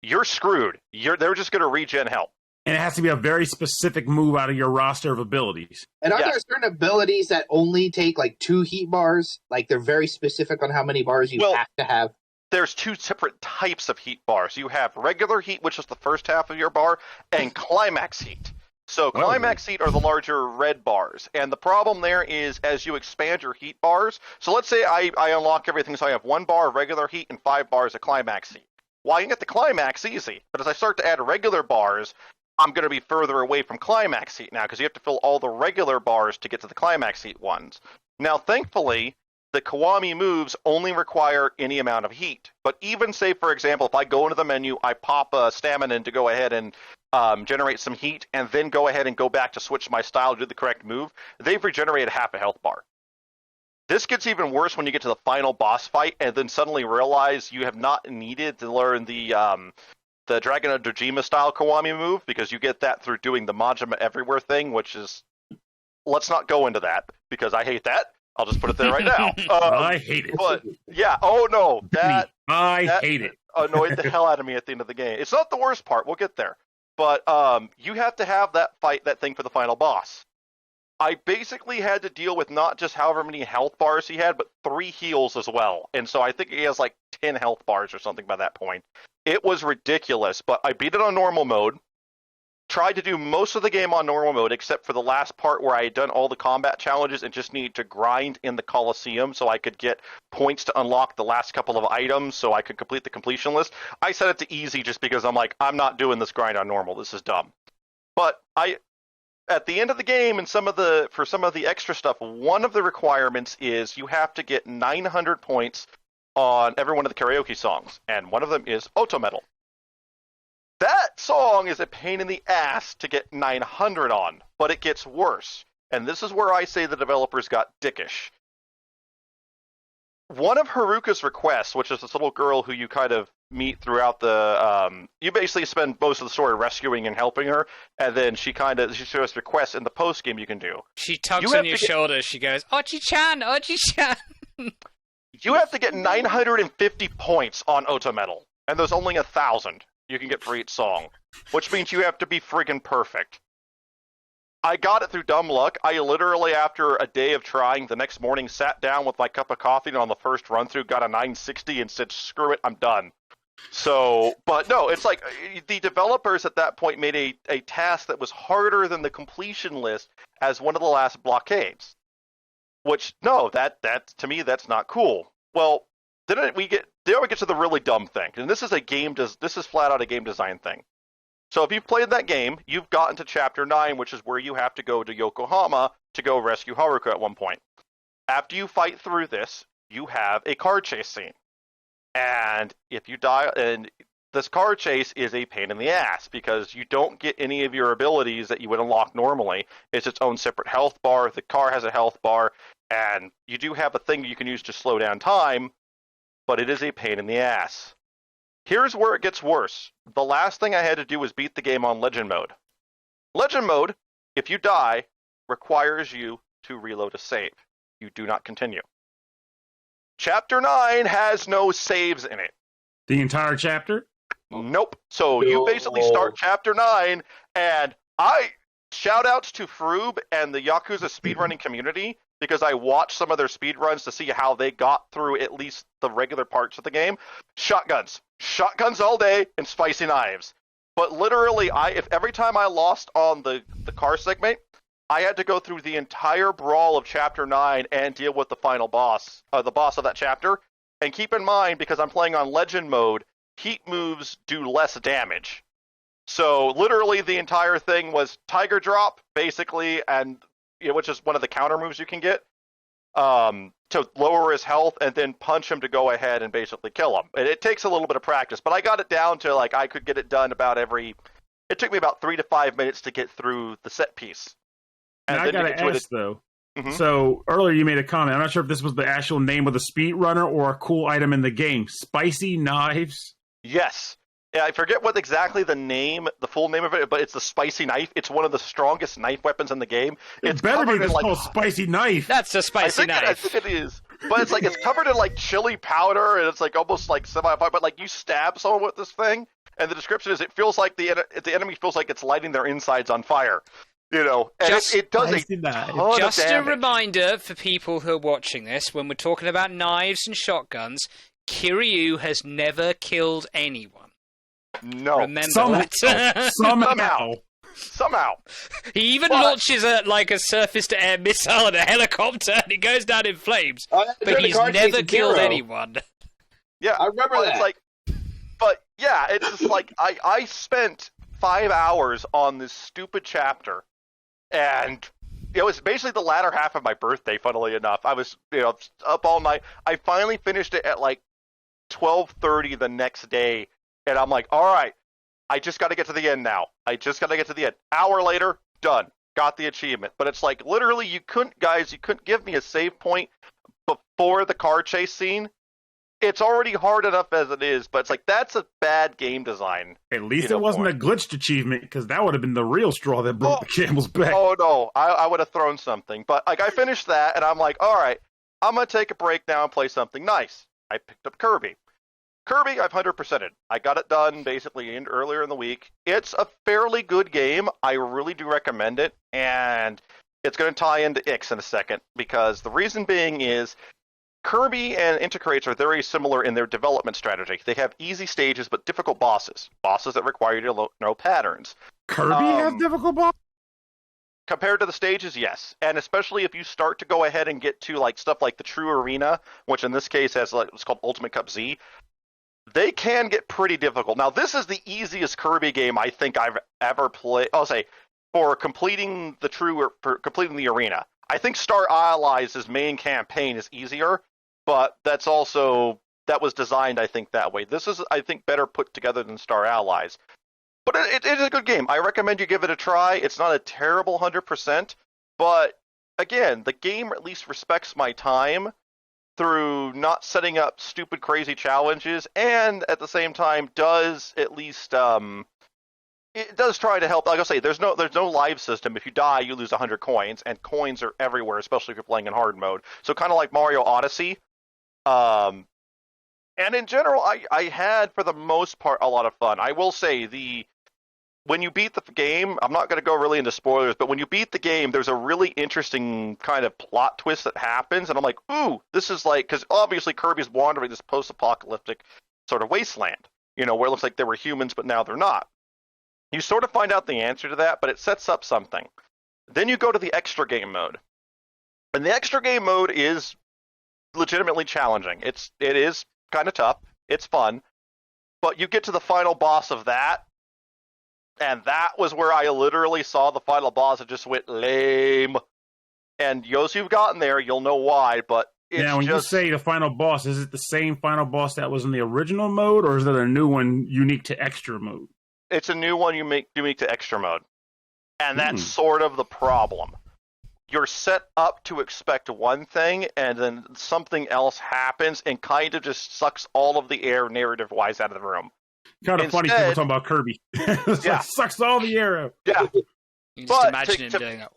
you're screwed. They're just going to regen health. And it has to be a very specific move out of your roster of abilities. And are there certain abilities that only take like 2 heat bars? Like they're very specific on how many bars you have to have? There's 2 separate types of heat bars. You have regular heat, which is the first half of your bar, and climax heat. So climax heat are the larger red bars. And the problem there is as you expand your heat bars, so let's say I unlock everything, so I have 1 bar of regular heat and 5 bars of climax heat. Well, I can get the climax easy, but as I start to add regular bars, I'm going to be further away from climax heat now, because you have to fill all the regular bars to get to the climax heat ones. Now, thankfully, the Kiwami moves only require any amount of heat. But even say, for example, if I go into the menu, I pop a stamina in to go ahead and generate some heat, and then go ahead and go back to switch my style to do the correct move, they've regenerated half a health bar. This gets even worse when you get to the final boss fight, and then suddenly realize you have not needed to learn the Dragon of Dojima style Kiwami move, because you get that through doing the Majima Everywhere thing, which is... Let's not go into that, because I hate that. I'll just put it there right now. I hate it. But, yeah, oh no, that hate it. Annoyed the hell out of me at the end of the game. It's not the worst part, we'll get there. But you have to have that thing for the final boss. I basically had to deal with not just however many health bars he had, but 3 heals as well. And so I think he has like 10 health bars or something by that point. It was ridiculous, but I beat it on normal mode. tried to do most of the game on normal mode, except for the last part where I had done all the combat challenges and just needed to grind in the Coliseum so I could get points to unlock the last couple of items so I could complete the completion list. I set it to easy just because I'm like, I'm not doing this grind on normal. This is dumb. But at the end of the game and for some of the extra stuff, one of the requirements is you have to get 900 points on every one of the karaoke songs, and one of them is Otometal. That song is a pain in the ass to get 900 on, but it gets worse. And this is where I say the developers got dickish. One of Haruka's requests, which is this little girl who you kind of meet throughout you basically spend most of the story rescuing and helping her, and then she shows requests in the post game you can do. She tugs on your shoulder. She goes, Ochi-chan, Ochi-chan. You have to get 950 points on Otometal, and there's only 1,000 you can get for each song, which means you have to be friggin' perfect. I got it through dumb luck. I literally, after a day of trying, the next morning sat down with my cup of coffee and on the first run through got a 960 and said, screw it, I'm done. So, but no, it's like the developers at that point made a task that was harder than the completion list as one of the last blockades. Which, no, that to me, that's not cool. Well, then we get to the really dumb thing, and this is flat out a game design thing. So if you've played that game, you've gotten to Chapter 9, which is where you have to go to Yokohama to go rescue Haruka at one point. After you fight through this, you have a car chase scene. And if you die, and this car chase is a pain in the ass, because you don't get any of your abilities that you would unlock normally. It's its own separate health bar, the car has a health bar, and you do have a thing you can use to slow down time, but it is a pain in the ass. Here's where it gets worse. The last thing I had to do was beat the game on Legend Mode. Legend Mode, if you die, requires you to reload a save. You do not continue. Chapter 9 has no saves in it. The entire chapter? Nope. So you basically start Chapter 9, and shout outs to Froob and the Yakuza speedrunning community, because I watched some of their speedruns to see how they got through at least the regular parts of the game. Shotguns all day, and spicy knives. But literally, if every time I lost on the car segment, I had to go through the entire brawl of Chapter 9 and deal with the final boss, the boss of that chapter. And keep in mind, because I'm playing on Legend Mode, heat moves do less damage. So literally the entire thing was Tiger Drop, basically, and which is one of the counter moves you can get, to lower his health, and then punch him to go ahead and basically kill him. And it takes a little bit of practice, but I got it down to I could get it done it took me about 3 to 5 minutes to get through the set piece. And I gotta ask though. Mm-hmm. So earlier you made a comment. I'm not sure if this was the actual name of the speedrunner or a cool item in the game. Spicy knives? Yes. Yeah, I forget what exactly the full name of it, but it's the spicy knife. It's one of the strongest knife weapons in the game. It's better be called spicy knife. That's a spicy knife. I think it is. But it's it's covered in chili powder, and it's almost semi-fire. But you stab someone with this thing, and the description is it feels like the enemy feels like it's lighting their insides on fire. And it does a ton of Just a damage. reminder for people who are watching this, when we're talking about knives and shotguns, Kiryu has never killed anyone. No. Remember that. Somehow. He even launches a surface-to-air missile and a helicopter, and he goes down in flames. But he's never killed anyone. Yeah, I remember that. It's just I spent 5 hours on this stupid chapter, and it was basically the latter half of my birthday, funnily enough. I was up all night. I finally finished it at 12:30 the next day. And I'm like, all right, I just got to get to the end now. Hour later, done. Got the achievement. But it's literally, you couldn't give me a save point before the car chase scene. It's already hard enough as it is, but it's that's a bad game design. At least it wasn't a glitched achievement, because that would have been the real straw that broke the camel's back. Oh, no. I would have thrown something. But I finished that, and I'm like, all right, I'm going to take a break now and play something nice. I picked up Kirby. I've 100%ed. I got it done basically earlier in the week. It's a fairly good game. I really do recommend it, and it's going to tie into Ix in a second, because the reason being is Kirby and Intercrates are very similar in their development strategy. They have easy stages but difficult bosses that require you to know patterns. Kirby has difficult bosses? Compared to the stages, yes. And especially if you start to go ahead and get to like stuff like the True Arena, which in this case has like what's called Ultimate Cup Z, they can get pretty difficult. Now, this is the easiest Kirby game I think I've ever played. I'll say for completing the arena. I think Star Allies' main campaign is easier, but that was designed, I think, that way. This is, I think, better put together than Star Allies. But it is a good game. I recommend you give it a try. It's not a terrible 100%, but again, the game at least respects my time through not setting up stupid, crazy challenges, and at the same time does at least it does try to help. Like I say, there's no live system. If you die, you lose 100 coins, and coins are everywhere, especially if you're playing in hard mode. So kind of like Mario Odyssey. And in general, I had, for the most part, a lot of fun. I will say, when you beat the game, I'm not going to go really into spoilers, but when you beat the game, there's a really interesting kind of plot twist that happens, and I'm like, ooh, this is like, because obviously Kirby's wandering this post-apocalyptic sort of wasteland, where it looks like there were humans, but now they're not. You sort of find out the answer to that, but it sets up something. Then you go to the extra game mode. And the extra game mode is legitimately challenging. It is kind of tough. It's fun. But you get to the final boss of that, and that was where I literally saw the final boss and just went lame. And those who've gotten there, you'll know why, but when you say the final boss, is it the same final boss that was in the original mode, or is it a new one unique to extra mode? It's a new one unique to extra mode. And that's sort of the problem. You're set up to expect one thing, and then something else happens and kind of just sucks all of the air narrative-wise out of the room. Kind of funny people talking about Kirby. It's like, sucks all the air out. Yeah. You just imagine him doing that.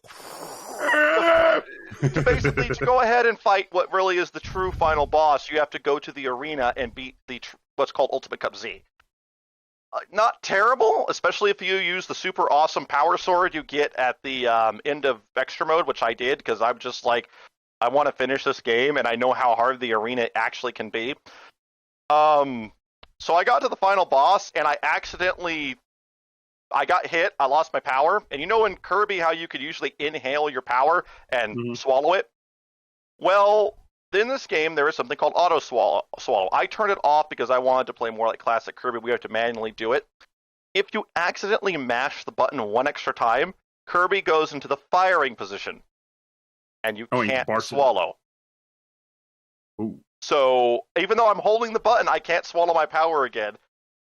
To go ahead and fight what really is the true final boss, you have to go to the arena and beat what's called Ultimate Cup Z. Not terrible, especially if you use the super awesome power sword you get at the end of extra mode, which I did because I'm just like, I want to finish this game and I know how hard the arena actually can be. So I got to the final boss and I got hit, I lost my power. And in Kirby how you could usually inhale your power and swallow it? Well, in this game, there is something called auto swallow. I turned it off because I wanted to play more like classic Kirby. We have to manually do it. If you accidentally mash the button one extra time, Kirby goes into the firing position, and you can't swallow. Ooh. So even though I'm holding the button, I can't swallow my power again.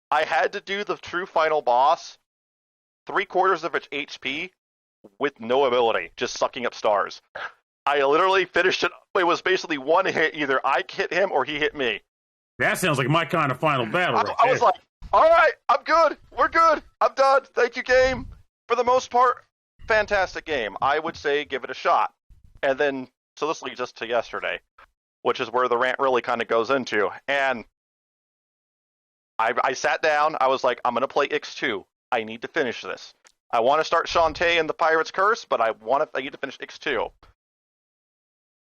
I had to do the true final boss, 3/4 of its HP, with no ability, just sucking up stars. I literally finished it. It was basically one hit. Either I hit him or he hit me. That sounds like my kind of final battle. I was like, all right, I'm good. We're good. I'm done. Thank you, game. For the most part, fantastic game. I would say give it a shot. And then, so this leads us to yesterday, which is where the rant really kind of goes into. And I sat down. I was like, I'm going to play X2. I need to finish this. I want to start Shantae and the Pirate's Curse, but I need to finish X2.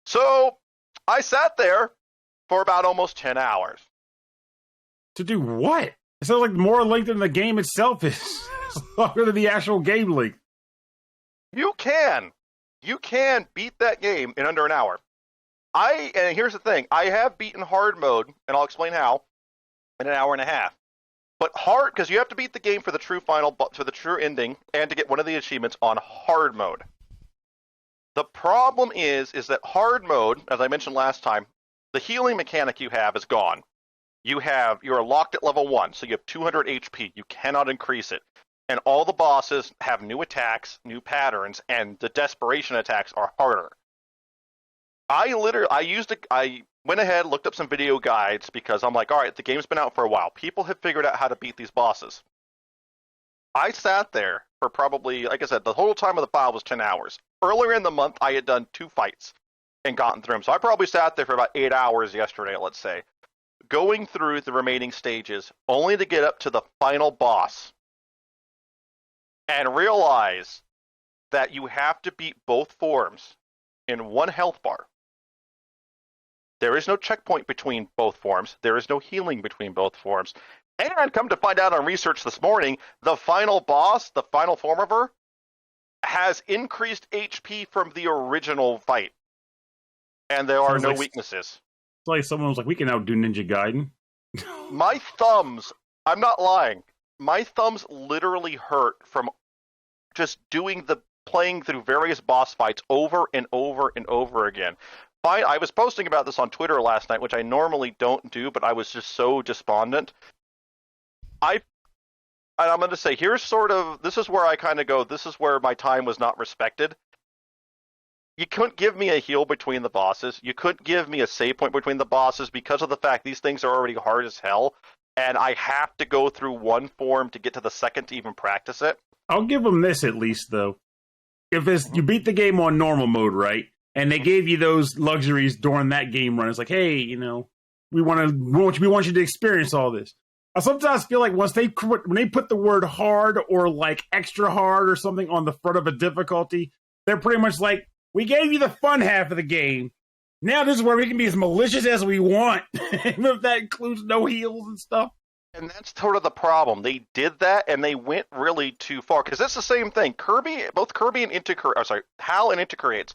So I sat there for about almost 10 hours. To do what? It sounds like more length than the game itself is. Longer than the actual game length. You can beat that game in under an hour. And here's the thing. I have beaten hard mode, and I'll explain how, in an hour and a half. But hard, because you have to beat the game for the true true ending, and to get one of the achievements on hard mode. The problem is that hard mode, as I mentioned last time, the healing mechanic you have is gone. You are locked at level 1, so you have 200 HP. You cannot increase it. And all the bosses have new attacks, new patterns, and the desperation attacks are harder. I went ahead, looked up some video guides because I'm like, all right, the game's been out for a while. People have figured out how to beat these bosses. I sat there for probably, like I said, the whole time of the file was 10 hours. Earlier in the month, I had done 2 fights and gotten through them. So I probably sat there for about 8 hours yesterday, let's say, going through the remaining stages, only to get up to the final boss and realize that you have to beat both forms in 1 health bar. There is no checkpoint between both forms. There is no healing between both forms. And come to find out on research this morning, the final boss, the final form of her, has increased HP from the original fight. And there are no weaknesses. It's like someone was like, we can outdo Ninja Gaiden. My thumbs, I'm not lying, my thumbs literally hurt from just playing through various boss fights over and over and over again. I was posting about this on Twitter last night, which I normally don't do, but I was just so despondent. I'm going to say, this is where I kind of go, this is where my time was not respected. You couldn't give me a heal between the bosses. You couldn't give me a save point between the bosses because of the fact these things are already hard as hell, and I have to go through one form to get to the second to even practice it. I'll give them this at least, though. If you beat the game on normal mode, right, and they gave you those luxuries during that game run, it's like, hey, we want you to experience all this. I sometimes feel like when they put the word hard or like extra hard or something on the front of a difficulty, they're pretty much like, we gave you the fun half of the game. Now this is where we can be as malicious as we want, even if that includes no heals and stuff. And that's sort of the problem. They did that, and they went really too far. Because it's the same thing. Both Kirby and HAL and Intercreates,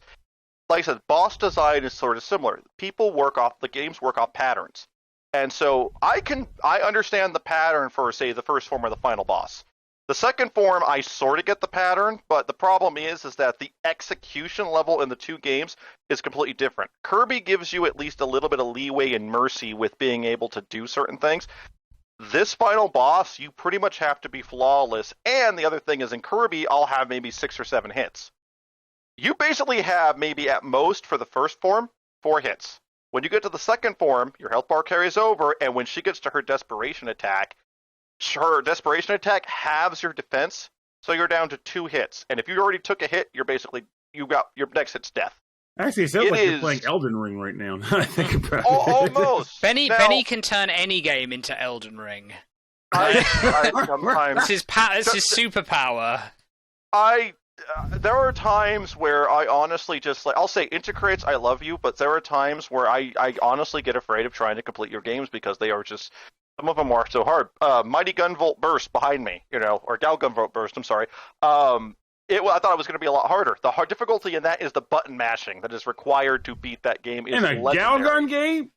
like I said, boss design is sort of similar. The games work off patterns. And so I understand the pattern for, say, the first form or the final boss. The second form, I sort of get the pattern, but the problem is that the execution level in the two games is completely different. Kirby gives you at least a little bit of leeway and mercy with being able to do certain things. This final boss, you pretty much have to be flawless, and the other thing is in Kirby, I'll have maybe 6 or 7 hits. You basically have maybe at most for the first form, 4 hits. When you get to the second form, your health bar carries over, and when she gets to her desperation attack halves your defense, so you're down to 2 hits. And if you already took a hit, your next hit's death. Actually, it sounds like you're playing Elden Ring right now. Now I think about it. Almost. Benny can turn any game into Elden Ring. Sometimes This is superpower. There are times where I honestly just I'll say Intercreates, I love you, but there are times where I honestly get afraid of trying to complete your games because they are just, some of them are so hard. Mighty Gunvolt Burst behind me, or Gal Gunvolt Burst, I'm sorry. I thought it was going to be a lot harder. The hard difficulty in that is the button mashing that is required to beat that game. In a Gal Gun game?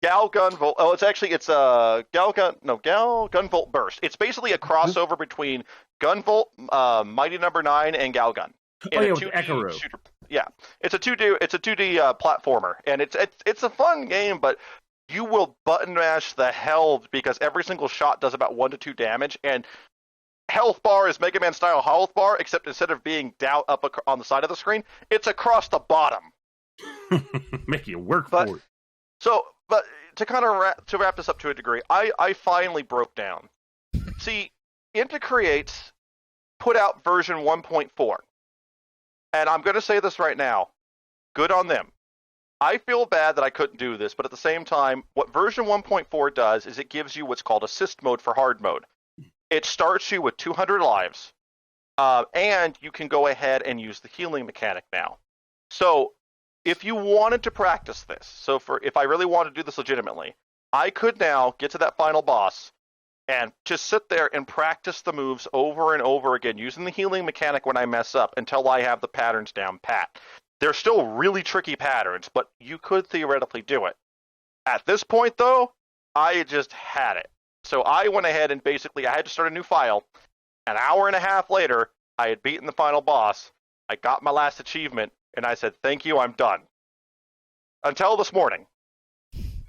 Gal Gunvolt. Oh, it's Gal Gunvolt Burst. It's basically a crossover between Gunvolt, Mighty Number 9, and Gal Gun. With Ekaro. Shooter. Yeah, it's a 2D platformer, and it's a fun game, but you will button mash the hell because every single shot does about 1 to 2 damage, and health bar is Mega Man style health bar, except instead of being down up on the side of the screen, it's across the bottom. Make you work for it. But to kind of wrap this up to a degree, I finally broke down. See, Intercreates put out version 1.4, and I'm going to say this right now. Good on them. I feel bad that I couldn't do this, but at the same time, what version 1.4 does is it gives you what's called assist mode for hard mode. It starts you with 200 lives, and you can go ahead and use the healing mechanic now. So if you wanted to practice this, if I really wanted to do this legitimately, I could now get to that final boss and just sit there and practice the moves over and over again using the healing mechanic when I mess up until I have the patterns down pat. They're still really tricky patterns, but you could theoretically do it. At this point, though, I just had it. So I went ahead and basically I had to start a new file. An hour and a half later, I had beaten the final boss. I got my last achievement, and I said, "Thank you, I'm done." Until this morning.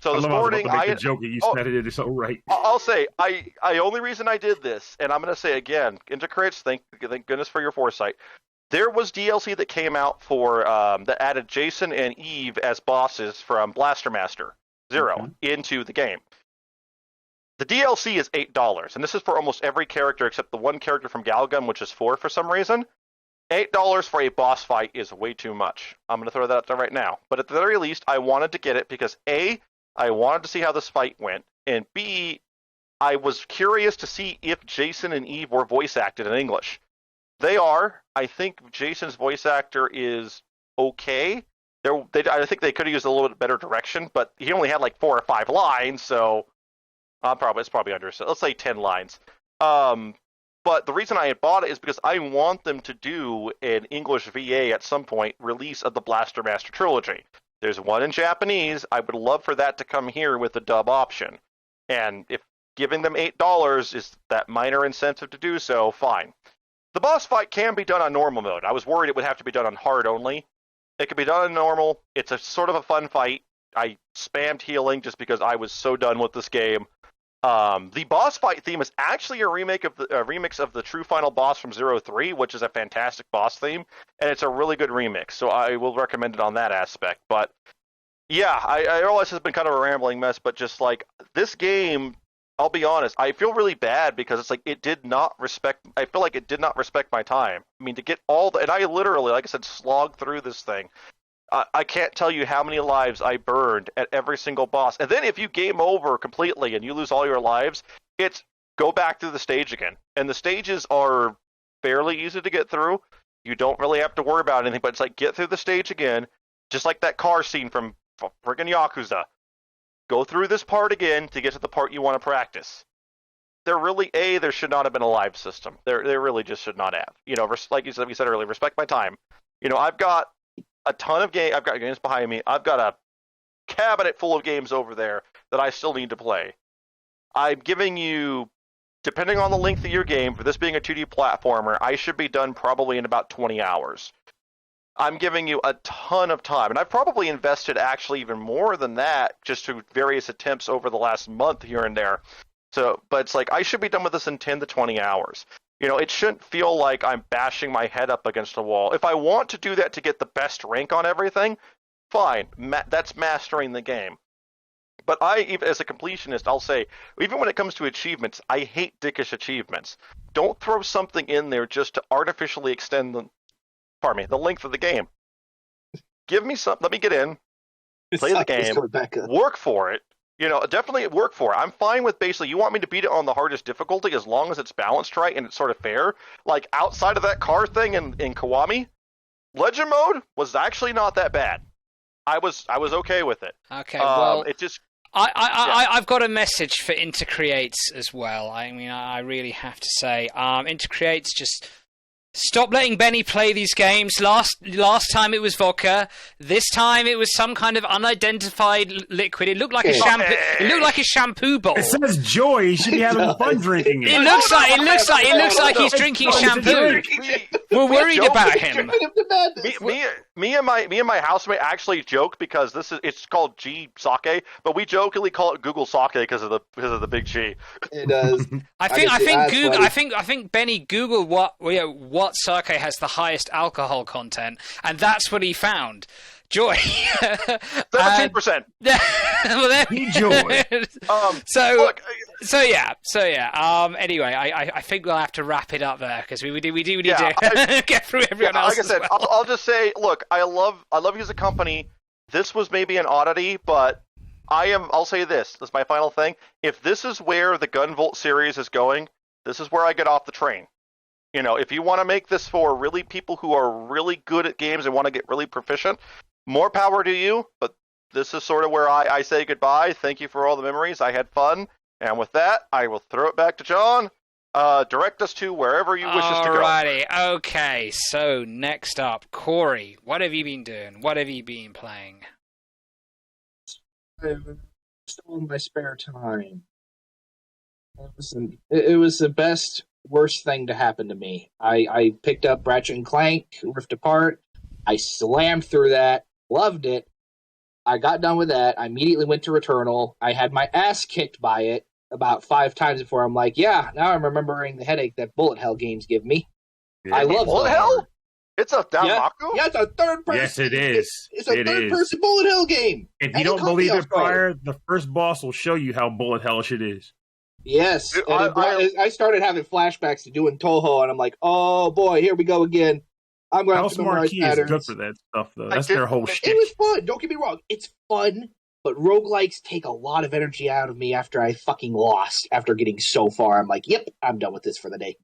So this morning, the joke you said it is so right. I'll say I only reason I did this, and I'm going to say again, Intercreates, thank goodness for your foresight. There was DLC that came out for that added Jason and Eve as bosses from Blaster Master Zero into the game. The DLC is $8, and this is for almost every character except the one character from Galgun, which is $4 for some reason. $8 for a boss fight is way too much. I'm going to throw that out there right now. But at the very least, I wanted to get it because A, I wanted to see how this fight went, and B, I was curious to see if Jason and Eve were voice acted in English. They are. I think Jason's voice actor is okay. I think they could have used a little bit better direction, but he only had like 4 or 5 lines, so it's probably under. So let's say 10 lines. But the reason I had bought it is because I want them to do an English VA at some point release of the Blaster Master trilogy. There's one in Japanese. I would love for that to come here with the dub option. And if giving them $8 is that minor incentive to do so, fine. The boss fight can be done on normal mode. I was worried it would have to be done on hard only. It can be done on normal. It's a sort of a fun fight. I spammed healing just because I was so done with this game. The boss fight theme is actually a remix of the True Final Boss from 03, which is a fantastic boss theme, and it's a really good remix, so I will recommend it on that aspect. But yeah, I realize it's been kind of a rambling mess, but just like this game, I'll be honest, I feel really bad because it's like I feel like it did not respect my time. I mean, to get and I literally, like I said, slogged through this thing. I can't tell you how many lives I burned at every single boss. And then if you game over completely and you lose all your lives, it's go back through the stage again. And the stages are fairly easy to get through. You don't really have to worry about anything, but it's like get through the stage again, just like that car scene from friggin' Yakuza. Go through this part again to get to the part you want to practice. There should not have been a live system. There really just should not have. Like we said earlier, respect my time. I've got a ton of games. I've got games behind me. I've got a cabinet full of games over there that I still need to play. I'm giving you, depending on the length of your game, for this being a 2D platformer, I should be done probably in about 20 hours. I'm giving you a ton of time, and I've probably invested actually even more than that just through various attempts over the last month here and there. But it's like I should be done with this in 10 to 20 hours. It shouldn't feel like I'm bashing my head up against a wall. If I want to do that to get the best rank on everything, fine. That's mastering the game. But even as a completionist, I'll say, even when it comes to achievements, I hate dickish achievements. Don't throw something in there just to artificially extend the length of the game. Give me something. Let me get in, play the game, work for it. Definitely work for it. I'm fine with basically, you want me to beat it on the hardest difficulty as long as it's balanced right and it's sort of fair. Like, outside of that car thing in Kiwami, Legend Mode was actually not that bad. I was okay with it. Okay, well, it just... I've got a message for Intercreates as well. I mean, I really have to say, Intercreates, just stop letting Benny play these games. Last time it was vodka. This time it was some kind of unidentified liquid. It looked like a shampoo. It looked like a shampoo bowl. It says joy. He should be having fun drinking it. It looks like he's drinking shampoo. We're worried about him. Me and my housemate actually joke because it's called G sake, but we jokingly call it Google sake because of the big G. It does. I think Benny Googled what sake has the highest alcohol content, and that's what he found. Joy. 17%. Well, Joy. Anyway, I think we'll have to wrap it up there because we do need to get through everyone else. Like I said, I'll just say, look, I love you as a company. This was maybe an oddity, but I'll say this. This is my final thing. If this is where the Gunvolt series is going, this is where I get off the train. If you want to make this for really people who are really good at games and want to get really proficient, more power to you. But this is sort of where I say goodbye. Thank you for all the memories. I had fun. And with that, I will throw it back to John. Direct us to wherever you wish us to go. Alrighty. Okay. So next up, Corey, what have you been doing? What have you been playing? Still in my spare time. It was the worst thing to happen to me. I picked up Ratchet & Clank, Rift Apart. I slammed through that. Loved it. I got done with that. I immediately went to Returnal. I had my ass kicked by it about 5 times before I'm like, yeah, now I'm remembering the headache that bullet hell games give me. Yeah. I love bullet hell? It's a Danmaku? Yeah, it's a third person. Yes, it is. It's a third-person bullet hell game. If you don't believe it prior, the first boss will show you how bullet hellish it is. Yes. Dude, I started having flashbacks to doing Toho, and I'm like, oh boy, here we go again. I'm going to have to memorize patterns. Is good for that stuff, though. That's their whole shit. It was fun. Don't get me wrong. It's fun, but roguelikes take a lot of energy out of me after I fucking lost. After getting so far, I'm like, yep, I'm done with this for the day.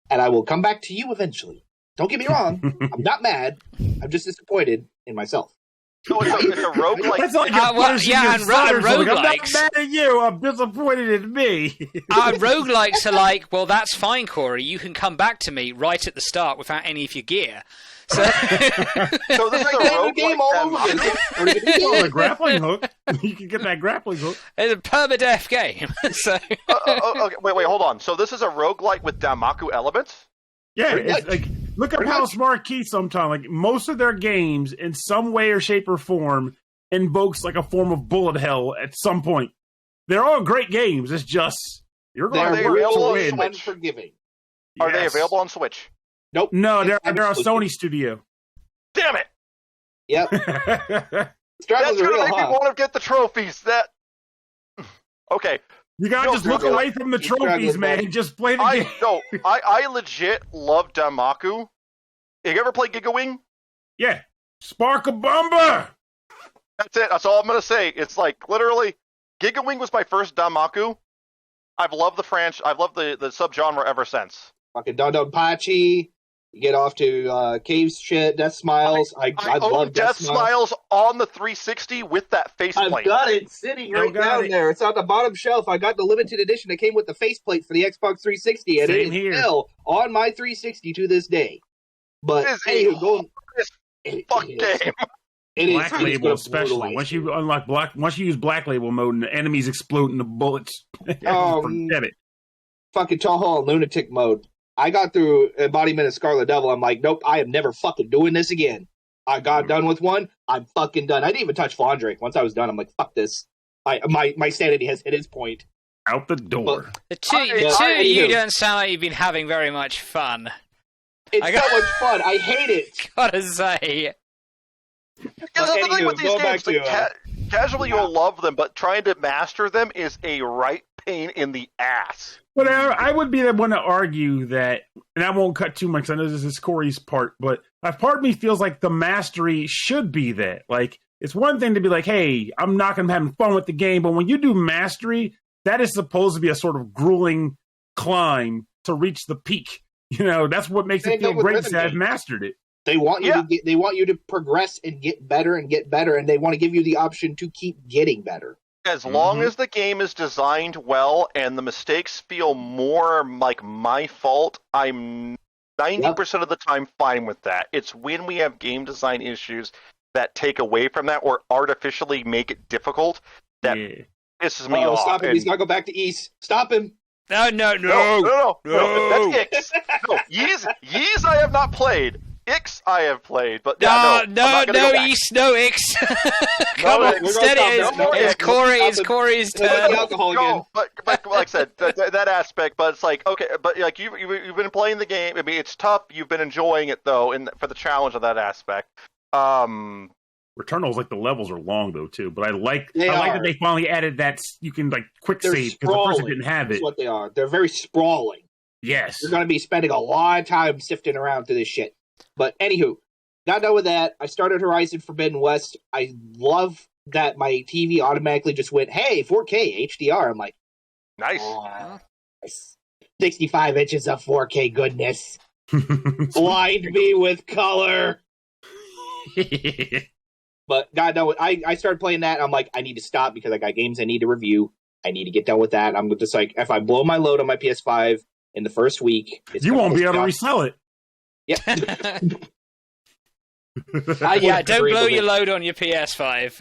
And I will come back to you eventually. Don't get me wrong. I'm not mad. I'm just disappointed in myself. No, it's a roguelike. That's like and roguelikes. I'm not roguelikes. mad at you. I'm disappointed in me. Roguelikes are like, well, that's fine, Corey. You can come back to me right at the start without any of your gear. So, So this is a roguelike game all over again. Well, a grappling hook. You can get that grappling hook. it's a permadeath game. So, okay, wait, hold on. So this is a roguelike with Damaku elements? Yeah, Pretty it's much. like look up Pretty how much. Smart Key sometimes like most of their games in some way or shape or form invokes like a form of bullet hell at some point. They're all great games. It's just you're going They're to work to available on really win. Switch? unforgiving. Are they Yes. available on Switch? Nope. No, they're a Exclusive. Sony studio. Damn it! Yep. That's Struggles are gonna real, make me huh? want to get the trophies. That okay. You gotta No, just look no, away from the you're trophies, struggling, man. buddy. And just play the game. I legit love Damaku. You ever play Gigawing? Yeah, Spark a Bomber. That's it. That's all I'm gonna say. It's like literally, Gigawing was my first Damaku. I've loved the I've loved the subgenre ever since. Fucking Dondonpachi. You get off to Caves shit, Death Smiles. I own love Death Smiles on the 360 with that I've faceplate. got it sitting Still right got down it. there. It's on the bottom shelf. I got the limited edition. It came with the faceplate for the Xbox 360, and Same it is here. still on my 360 to this day. But It is a anywho, going Fuck it is. game. It is. Black It's Label, gonna especially brutalize once you. you unlock once you use Black Label mode and the enemies explode in the bullets, forget it. Fucking Toho lunatic mode. I got through Embodiment of Scarlet Devil. I'm like, nope, I am never fucking doing this again. I got done with one. I'm fucking done. I didn't even touch Fondrick. Once I was done, I'm like, fuck this. My sanity has hit its point. Out the door. the two I of you do. don't sound like you've been having very much fun. It's I got- so much fun. I hate it. Gotta say. Because that's the thing anywho, with these going back games. Like, to, casually, you'll love them, but trying to master them is a right pain in the ass. But I would be the one to argue that, and I won't cut too much. 'Cause I know this is Corey's part, but a part of me feels like the mastery should be that. Like, it's one thing to be like, "Hey, I'm not going to having fun with the game," but when you do mastery, that is supposed to be a sort of grueling climb to reach the peak. You know, that's what makes Same it feel thing with great rhythm to have games. mastered it. They want you Yeah. to get. They want you to progress and get better, and they want to give you the option to keep getting better. As long Mhm. as the game is designed well and the mistakes feel more like my fault, I'm 90% of the time fine with that. It's when we have game design issues that take away from that or artificially make it difficult that Yeah. pisses me Oh, off. stop him! And- He's got to go back to East. Stop him! No. No, No. that's Ix. No, Yeez I have not played. Ix I have played, but yeah, I'm not gonna go back. East, no Ix. Come No, on, we're gonna steady. stop now. It's No, Corey. stop It's it. Corey's Take turn. the alcohol again. No, but like I said, that aspect. But it's like okay, but like you've been playing the game. I mean, it's tough. You've been enjoying it though, and for the challenge of that aspect. Returnal's like the levels are long though too, but I like They that are. they finally added that you can like quick They're save because the first it sprawling. didn't have That's it. what they are. They're very sprawling. Yes. You're going to be spending a lot of time sifting around through this shit. But anywho, got done with that. I started Horizon Forbidden West. I love that my TV automatically just went, hey, 4K HDR. I'm like, Nice. oh, 65 inches of 4K goodness. Blind me with color. But God, no, I started playing that. And I'm like, I need to stop because I got games I need to review. I need to get done with that. I'm just like, if I blow my load on my PS5 in the first week, You won't be able to resell it. Yep. Yeah, don't blow your load on your PS5.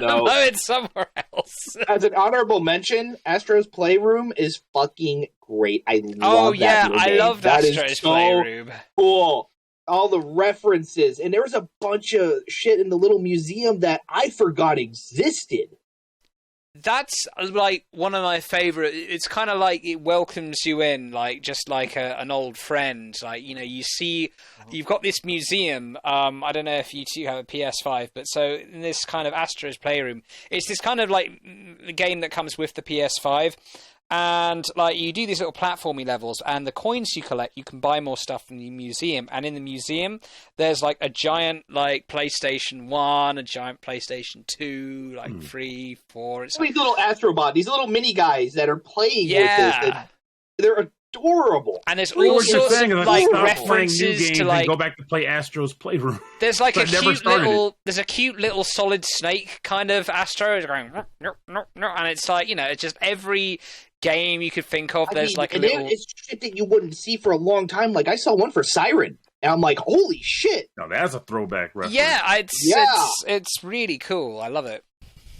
No. Blow it somewhere else. As an honorable mention, Astro's Playroom is fucking great. I love Oh that yeah, little I game. love That is Astro's so Playroom. cool. All the references, and there was a bunch of shit in the little museum that I forgot existed. That's like one of my favorite. It's kind of like it welcomes you in, like just like an old friend. Like you see, you've got this museum. I don't know if you two have a PS5, but so in this kind of Astro's Playroom, it's this kind of like game that comes with the PS5. And like you do these little platformy levels, and the coins you collect, you can buy more stuff from the museum. And in the museum, there's like a giant like PlayStation 1, a giant PlayStation 2, like 3, 4. It's These little Astrobot, these little mini guys that are playing with this. yeah. And they're adorable. And there's all What you're sorts saying of is like stop playing new references games to and like. go back to play Astro's Playroom. There's like I a never cute started little. There's a cute little Solid Snake kind of Astro going, no, and it's like it's just every game you could think of. There's like a little. It's shit that you wouldn't see for a long time. Like I saw one for Siren, and I'm like, holy shit! No, that's a throwback reference. Yeah, it's really cool. I love it.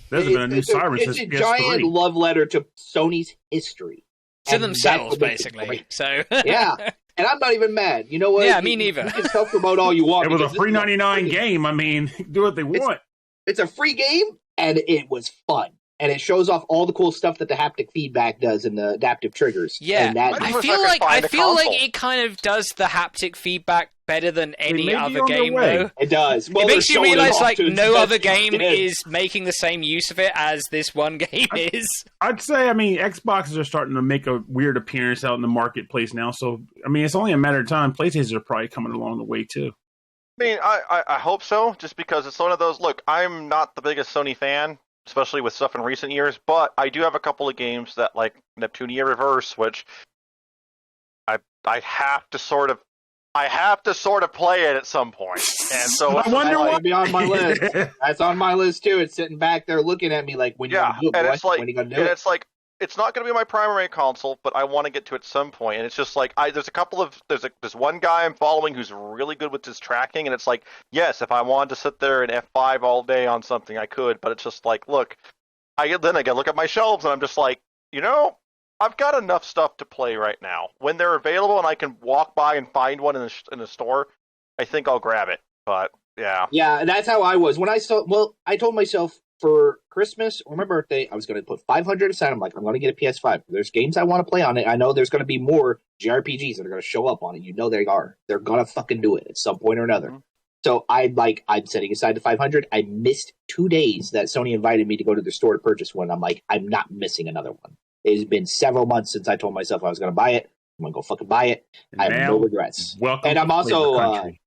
There's been a new Siren since It's a PS3. giant love letter to Sony's history. To And themselves, that makes it basically. great. So Yeah. And I'm not even mad. You know what? Yeah, me neither. You can self-promote all you want. It was a because free this is $3.99 game. I mean, do what they want. It's a free game, and it was fun. And it shows off all the cool stuff that the haptic feedback does and the adaptive triggers. yeah, And that, I I wish feel I could like find a console. it kind of does the haptic feedback better than any may be other on their game, way. though. it does. Well, It makes they're you showing it realize off like to its no best other game extent. is making the same use of it as this one game is. I'd say, I mean, Xboxes are starting to make a weird appearance out in the marketplace now. So, I mean, it's only a matter of time. PlayStation are probably coming along the way, too. I mean, I hope so, just because it's one of those. Look, I'm not the biggest Sony fan, especially with stuff in recent years, but I do have a couple of games that, like Neptunia Reverse, which I have to sort of play it at some point. And so I wonder That'll what. be on my list. That's on my list too. It's sitting back there looking at me like, when you yeah, gonna do it, and boy? it's like, When you gonna do and it? it's like, it's not going to be my primary console, but I want to get to it at some point. And it's just like, there's one guy I'm following who's really good with his tracking, and it's like, yes, if I wanted to sit there and F5 all day on something, I could, but it's just like, look, then I look at my shelves, and I'm just like, I've got enough stuff to play right now. When they're available and I can walk by and find one in the store, I think I'll grab it. But yeah, Yeah, that's how I was. When I saw, I told myself for Christmas or my birthday, I was going to put $500 aside. I'm like, I'm going to get a PS5. There's games I want to play on it. I know there's going to be more JRPGs that are going to show up on it. You know they are. They're going to fucking do it at some point or another. Mm-hmm. So I'm setting aside the $500. I missed 2 days that Sony invited me to go to the store to purchase one. I'm like, I'm not missing another one. It's been several months since I told myself I was going to buy it. I'm going to go fucking buy it. I have no regrets. Welcome. And I'm to also, Flavor Country.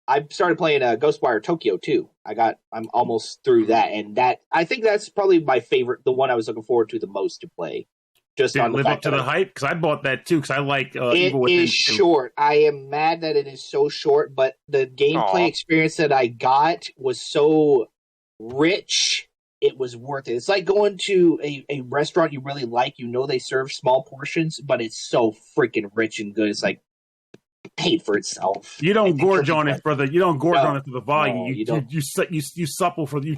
I started playing Ghostwire Tokyo too. I'm almost through that, and I think that's probably my favorite, the one I was looking forward to the most to play. Just Did on it the live fact up to that the hype? Because I bought that too. Because I like it Evil Within is 2. short. I am mad that it is so short, but the gameplay Aw. experience that I got was so rich. It was worth it. It's like going to a restaurant you really like. You know they serve small portions, but it's so freaking rich and good. It's like paid for itself. You don't gorge on it. it for the. You don't gorge No. on it for the volume. No, you you don't. you supple for you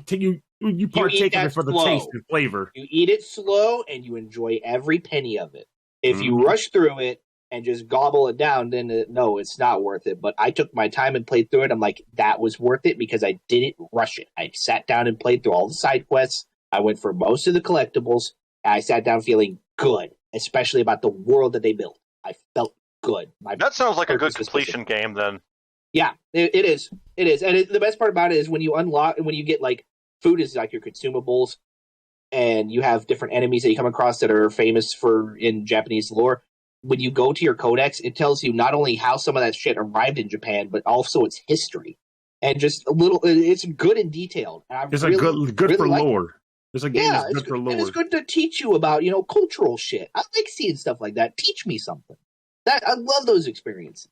partake of that it for the slow. taste and flavor. You eat it slow and you enjoy every penny of it. If you Mhm. rush through it and just gobble it down, then no, it's not worth it. But I took my time and played through it. I'm like, that was worth it because I didn't rush it. I sat down and played through all the side quests. I went for most of the collectibles. And I sat down feeling good, especially about the world that they built. I felt good. that sounds like a good purpose was completion game then. Yeah, it is. It is. And the best part about it is when you get like food is like your consumables, and you have different enemies that you come across that are famous for in Japanese lore. When you go to your codex, it tells you not only how some of that shit arrived in Japan, but also its history. And just a little, it's good and detailed. And It's really, a good really for like it. lore. It's a game Yeah, that's good for lore. and it's good to teach you about, cultural shit. I like seeing stuff like that. Teach me something. I love those experiences.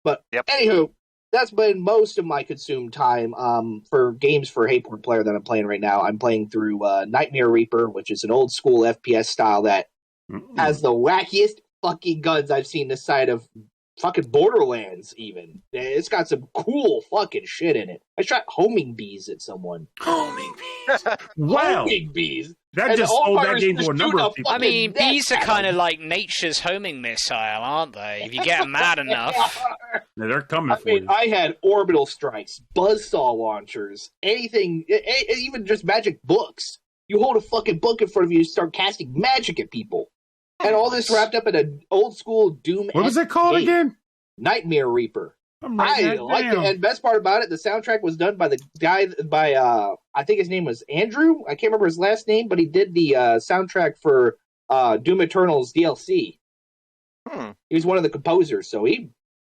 But Yep. anywho, that's been most of my consumed time for games for Hateboard Player that I'm playing right now. I'm playing through Nightmare Reaper, which is an old school FPS style that has the wackiest fucking guns I've seen this side of fucking Borderlands even. It's got some cool fucking shit in it. I shot homing bees at someone. Homing bees. Wow, Homing bees! that And just all sold that fighters game just to a number shoot of a people. I mean, fucking bees are death kind of metal. like nature's homing missile, aren't they? If you get them mad enough. Yeah, they're coming I for mean, you. I had orbital strikes, buzzsaw launchers, anything, even just magic books. You hold a fucking book in front of you, you start casting magic at people. And all this wrapped up in an old school Doom. What was it called game. again? Nightmare Reaper. I'm writing I that liked it. down. And best part about it, the soundtrack was done by the guy I think his name was Andrew. I can't remember his last name, but he did the soundtrack for Doom Eternal's DLC. He was one of the composers, so he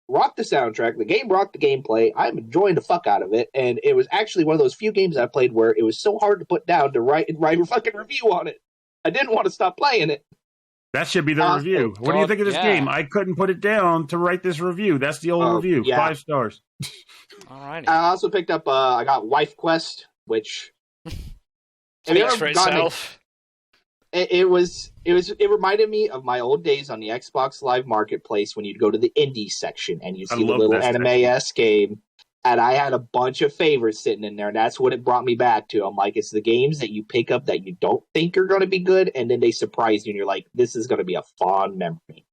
rocked the soundtrack. The game rocked the gameplay. I'm enjoying the fuck out of it, and it was actually one of those few games I played where it was so hard to put down to write a fucking review on it. I didn't want to stop playing it. That should be the review. What do you think of this game? I couldn't put it down to write this review. That's the old review. Yeah. 5 stars. Alrighty. I also picked up. I got Wife Quest, which speaks for itself. It reminded me of my old days on the Xbox Live Marketplace when you'd go to the indie section and you see the little anime-esque game. And I had a bunch of favorites sitting in there, and that's what it brought me back to. I'm like, it's the games that you pick up that you don't think are going to be good, and then they surprise you, and you're like, this is going to be a fond memory.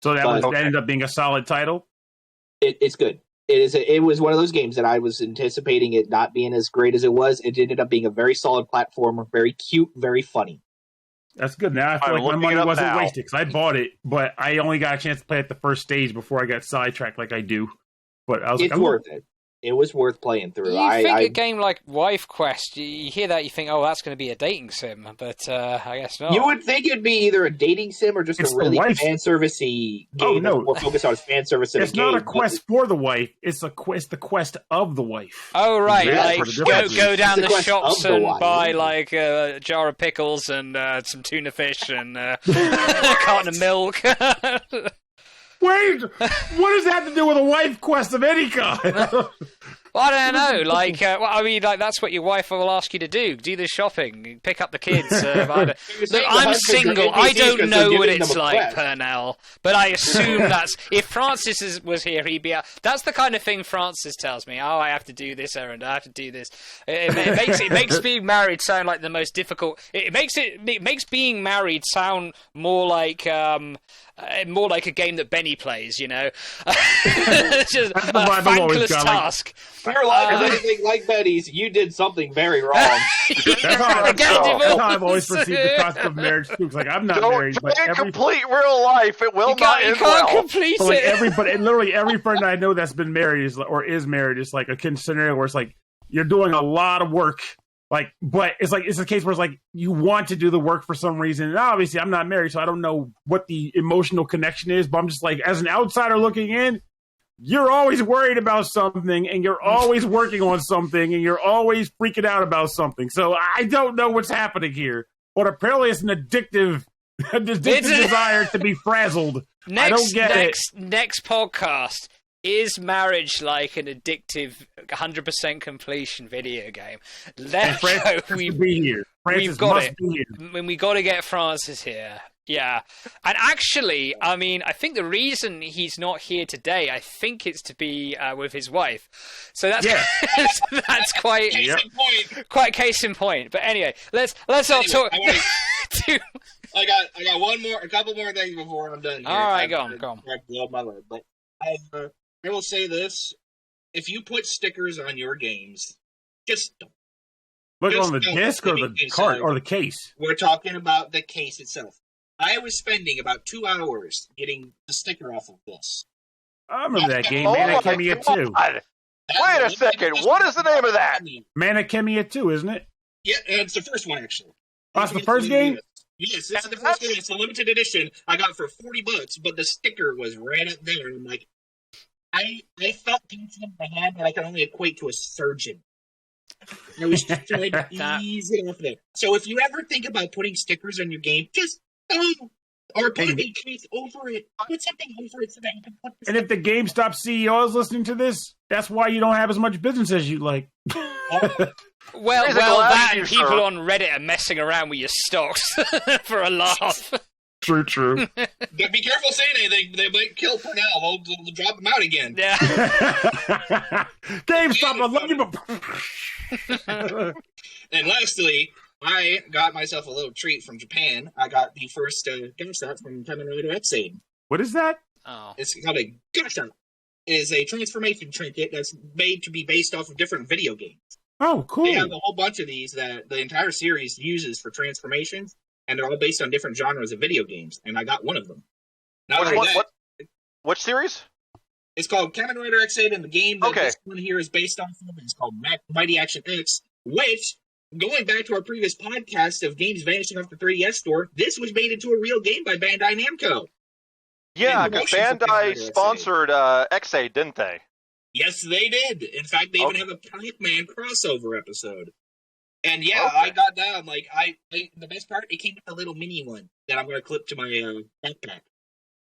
So that ended up being a solid title? It's good. It was one of those games that I was anticipating it not being as great as it was. It ended up being a very solid platformer, very cute, very funny. That's good. Now I feel like my money wasn't wasted because I bought it, but I only got a chance to play at the first stage before I got sidetracked like I do. But I was it's worth it. It was worth playing through. You think a game like Wife Quest, you hear that, you think, oh, that's going to be a dating sim, but I guess not. You would think it'd be either a dating sim or just a really fan-servicey game. Oh, no. More focused on fan service. It's not a quest for the wife. It's the quest of the wife. Oh, right. Like, go down the shops and buy, like, a jar of pickles and some tuna fish and a carton of milk. Wait, what does that have to do with a wife quest of any kind? Well, I don't know. Like, that's what your wife will ask you to do. Do the shopping, pick up the kids. Look, I'm single. I don't know what it's like, Pernell. But I assume that's... If Francis was here, he'd be... That's the kind of thing Francis tells me. Oh, I have to do this errand. I have to do this. It makes being married sound like the most difficult... It makes being married sound more like a game that Benny plays, you know? It's just a thankless task. If your life is anything like Betty's, you did something very wrong. That's how I've always perceived the concept of marriage, too. It's like, I'm not married, but complete real life. It will not end well. You can't complete it. Literally every friend I know that's been married is married is like a scenario where it's like, you're doing a lot of work. Like, but it's a case where it's like you want to do the work for some reason. And obviously, I'm not married, so I don't know what the emotional connection is. But I'm just like, as an outsider looking in, you're always worried about something, and you're always working on something, and you're always freaking out about something. So I don't know what's happening here. But apparently, it's an addictive desire to be frazzled. I don't get it. Next podcast. Is marriage like an addictive 100% completion video game? Let's go. We've got it. When we got to get Francis here. Yeah. And actually, I mean, I think the reason he's not here today, I think it's to be with his wife. So that's that's quite case in point. But anyway, let's all talk. I got a couple more things before I'm done here. All right, go on. But I will say this: if you put stickers on your games, just don't. Look on the disc or the cart or the case. We're talking about the case itself. I was spending about 2 hours getting the sticker off of this. I remember that game, Manakemia 2. Wait a second, what is the name of that? Manakemia 2, isn't it? Yeah, it's the first one, actually. Oh, that's the first game? Yes, this is the first game. It's a limited edition. I got it for $40, but the sticker was right up there. And I'm like, I felt things in my hand that I could only equate to a surgeon. I was just trying to ease it off there. So if you ever think about putting stickers on your game, just don't. Or put a case over it. Put something over it so that you can put this. And if the GameStop CEO is listening to this, that's why you don't have as much business as you'd like. Well, that and people on Reddit are messing around with your stocks for a laugh. True. Be careful saying anything. They might kill Pernell. They'll drop him out again. Yeah. GameStop, I love you. And lastly, I got myself a little treat from Japan. I got the first GameStop from Kamen Rider X-Aid. What is that? Oh. It's called a GameStop. It is a transformation trinket that's made to be based off of different video games. Oh, cool. They have a whole bunch of these that the entire series uses for transformations. And they're all based on different genres of video games, and I got one of them. Which series? It's called Kamen Rider X-Aid, and the game that this one here is based off of is called Mighty Action X, which, going back to our previous podcast of games vanishing off the 3DS store, this was made into a real game by Bandai Namco. Yeah, because Bandai sponsored X-Aid, didn't they? Yes, they did. In fact, they even have a Pac-Man crossover episode. And yeah, Okay. I got that. I'm like, the best part, it came with a little mini one that I'm going to clip to my backpack.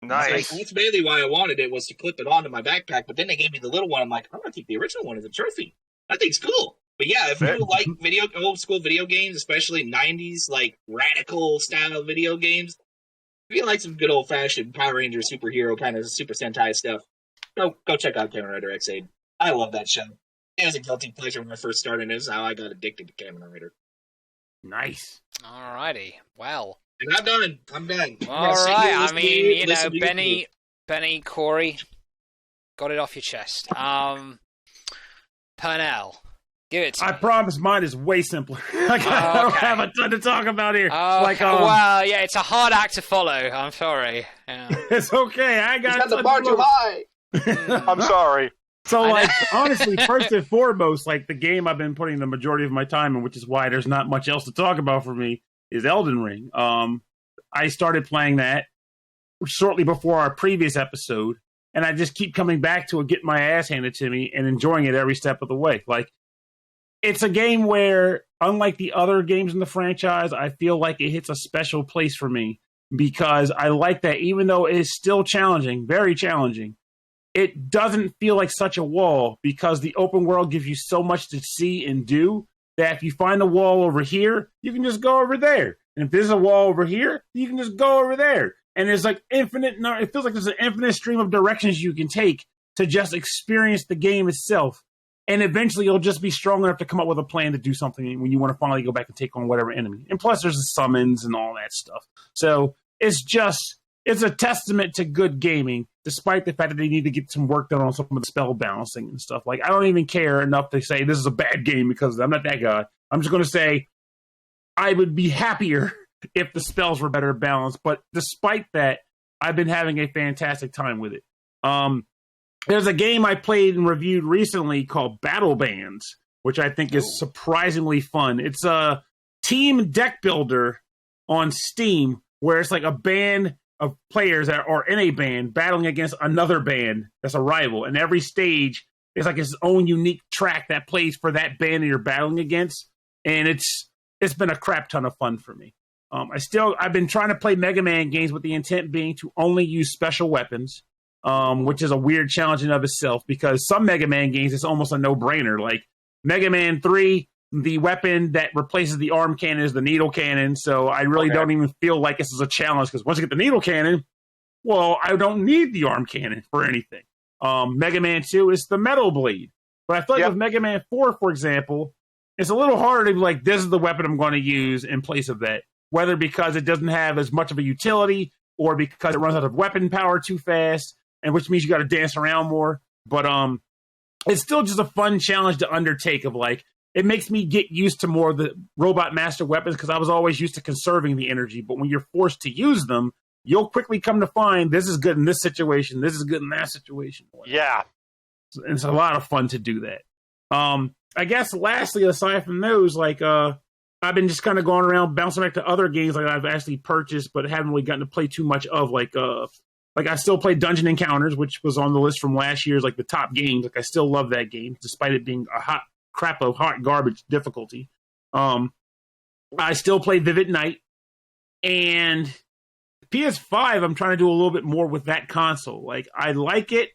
Nice. That's mainly why I wanted it, was to clip it onto my backpack. But then they gave me the little one. I'm like, I'm going to take the original one as a trophy. That thing's cool. But yeah, if you like old school video games, especially 90s, like radical style video games, if you like some good old fashioned Power Ranger superhero kind of Super Sentai stuff, go check out Kamen Rider X8. I love that show. It was a guilty pleasure when I first started. This is how I got addicted to Kamen Rider. Nice. Alrighty. Well. And I'm done. All right. I mean, you know, Benny, Corey, got it off your chest. Pernell, give it to me. I promise mine is way simpler. I don't have a ton to talk about here. Well, yeah, it's a hard act to follow. I'm sorry. Yeah. It's okay. I got the bar too high. I'm sorry. So, like, honestly, first and foremost, like, the game I've been putting the majority of my time in, which is why there's not much else to talk about for me, is Elden Ring. I started playing that shortly before our previous episode, and I just keep coming back to it, getting my ass handed to me, and enjoying it every step of the way. Like, it's a game where, unlike the other games in the franchise, I feel like it hits a special place for me, because I like that even though it is still challenging, very challenging, it doesn't feel like such a wall, because the open world gives you so much to see and do that if you find a wall over here, you can just go over there. And if there's a wall over here, you can just go over there. And there's like it feels like there's an infinite stream of directions you can take to just experience the game itself. And eventually you'll just be strong enough to come up with a plan to do something when you want to finally go back and take on whatever enemy. And plus there's the summons and all that stuff. So it's a testament to good gaming, despite the fact that they need to get some work done on some of the spell balancing and stuff. Like, I don't even care enough to say this is a bad game, because I'm not that guy. I'm just going to say I would be happier if the spells were better balanced. But despite that, I've been having a fantastic time with it. There's a game I played and reviewed recently called Battle Bands, which I think is surprisingly fun. It's a team deck builder on Steam, where it's like a band of players that are in a band battling against another band that's a rival. And every stage is like its own unique track that plays for that band that you're battling against. And it's been a crap ton of fun for me. I've been trying to play Mega Man games with the intent being to only use special weapons, which is a weird challenge in of itself, because some Mega Man games, it's almost a no-brainer. Like Mega Man 3, the weapon that replaces the arm cannon is the needle cannon, so I really don't even feel like this is a challenge, because once you get the needle cannon, well, I don't need the arm cannon for anything. Mega Man 2 is the metal blade. But I feel like with Mega Man 4, for example, it's a little harder to be like, this is the weapon I'm going to use in place of that. Whether because it doesn't have as much of a utility, or because it runs out of weapon power too fast, and which means you got to dance around more. But it's still just a fun challenge to undertake of like, it makes me get used to more of the Robot Master weapons, because I was always used to conserving the energy. But when you're forced to use them, you'll quickly come to find this is good in this situation, this is good in that situation. Yeah. And it's a lot of fun to do that. I guess lastly, aside from those, like I've been just kind of going around bouncing back to other games like I've actually purchased but haven't really gotten to play too much of. Like I still play Dungeon Encounters, which was on the list from last year's like the top games. Like I still love that game, despite it being a hot garbage difficulty. I still play Vivid Night, and PS5 I'm trying to do a little bit more with that console. Like I like it.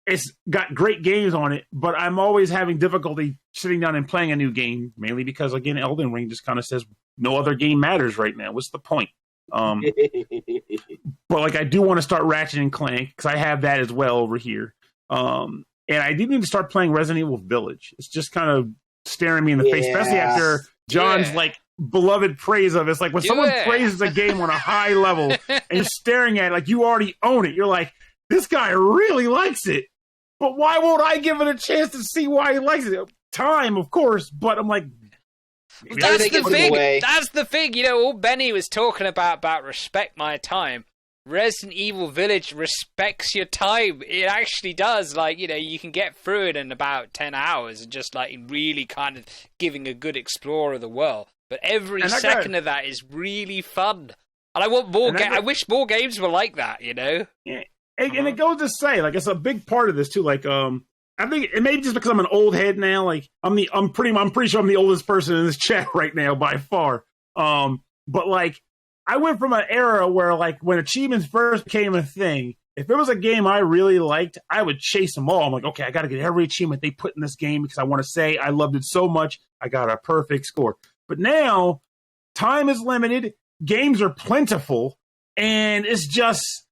It's got great games on it, but I'm always having difficulty sitting down and playing a new game, mainly because, again, Elden Ring just kind of says no other game matters right now. What's the point? But like I do want to start Ratchet and Clank, because I have that as well over here. And I do need to start playing Resident Evil Village. It's just kind of staring me in the face, especially after John's like beloved praise of it. It's like when someone praises a game on a high level and you're staring at it like you already own it, you're like, this guy really likes it. But why won't I give it a chance to see why he likes it? Time, of course, but I'm like... That's the thing. That's the thing. You know, all Benny was talking about respect my time. Resident Evil Village respects your time. It actually does. Like, you know, you can get through it in about 10 hours and just, like, really kind of giving a good explore of the world. But every second of that is really fun. And I want more I wish more games were like that, you know? Yeah. And it goes to say, like, it's a big part of this, too. Like, I think it may be just because I'm an old head now. Like I'm pretty sure I'm the oldest person in this chat right now by far. But like I went from an era where like when achievements first became a thing, if it was a game I really liked, I would chase them all. I'm like, okay, I got to get every achievement they put in this game because I want to say I loved it so much. I got a perfect score. But now time is limited, games are plentiful, and it's just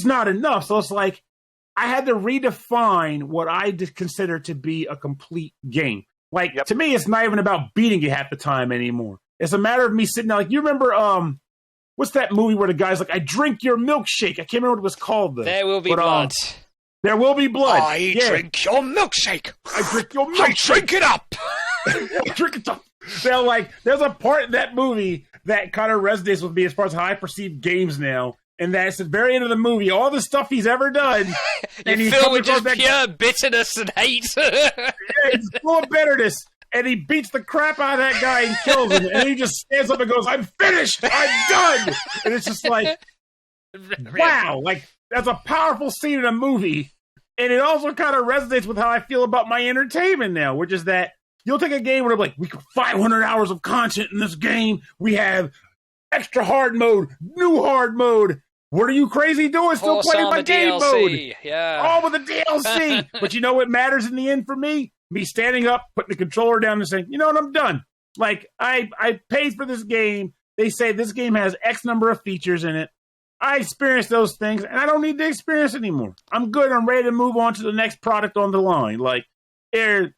not enough. So it's like I had to redefine what I consider to be a complete game. Like to me, it's not even about beating it half the time anymore. It's a matter of me sitting there. Like you remember, what's that movie where the guy's like, "I drink your milkshake." I can't remember what it was called though. There will be blood. There will be blood. I drink your milkshake. I drink your milkshake. I drink it up. Drink it up. So like, there's a part in that movie that kind of resonates with me as far as how I perceive games now. And that's at the very end of the movie, all the stuff he's ever done. And you feel with just pure bitterness and hate. Yeah, he's full of bitterness. And he beats the crap out of that guy and kills him. And he just stands up and goes, "I'm finished. I'm done." And it's just like, wow. Like, that's a powerful scene in a movie. And it also kind of resonates with how I feel about my entertainment now, which is that you'll take a game where I'm like, we got 500 hours of content in this game. We have extra hard mode, new hard mode. What are you crazy doing? Still playing my game DLC. mode. Yeah. All with the DLC. But you know what matters in the end for me? Me standing up, putting the controller down and saying, you know what, I'm done. Like, I paid for this game. They say this game has X number of features in it. I experienced those things, and I don't need to experience anymore. I'm good. I'm ready to move on to the next product on the line. Like, to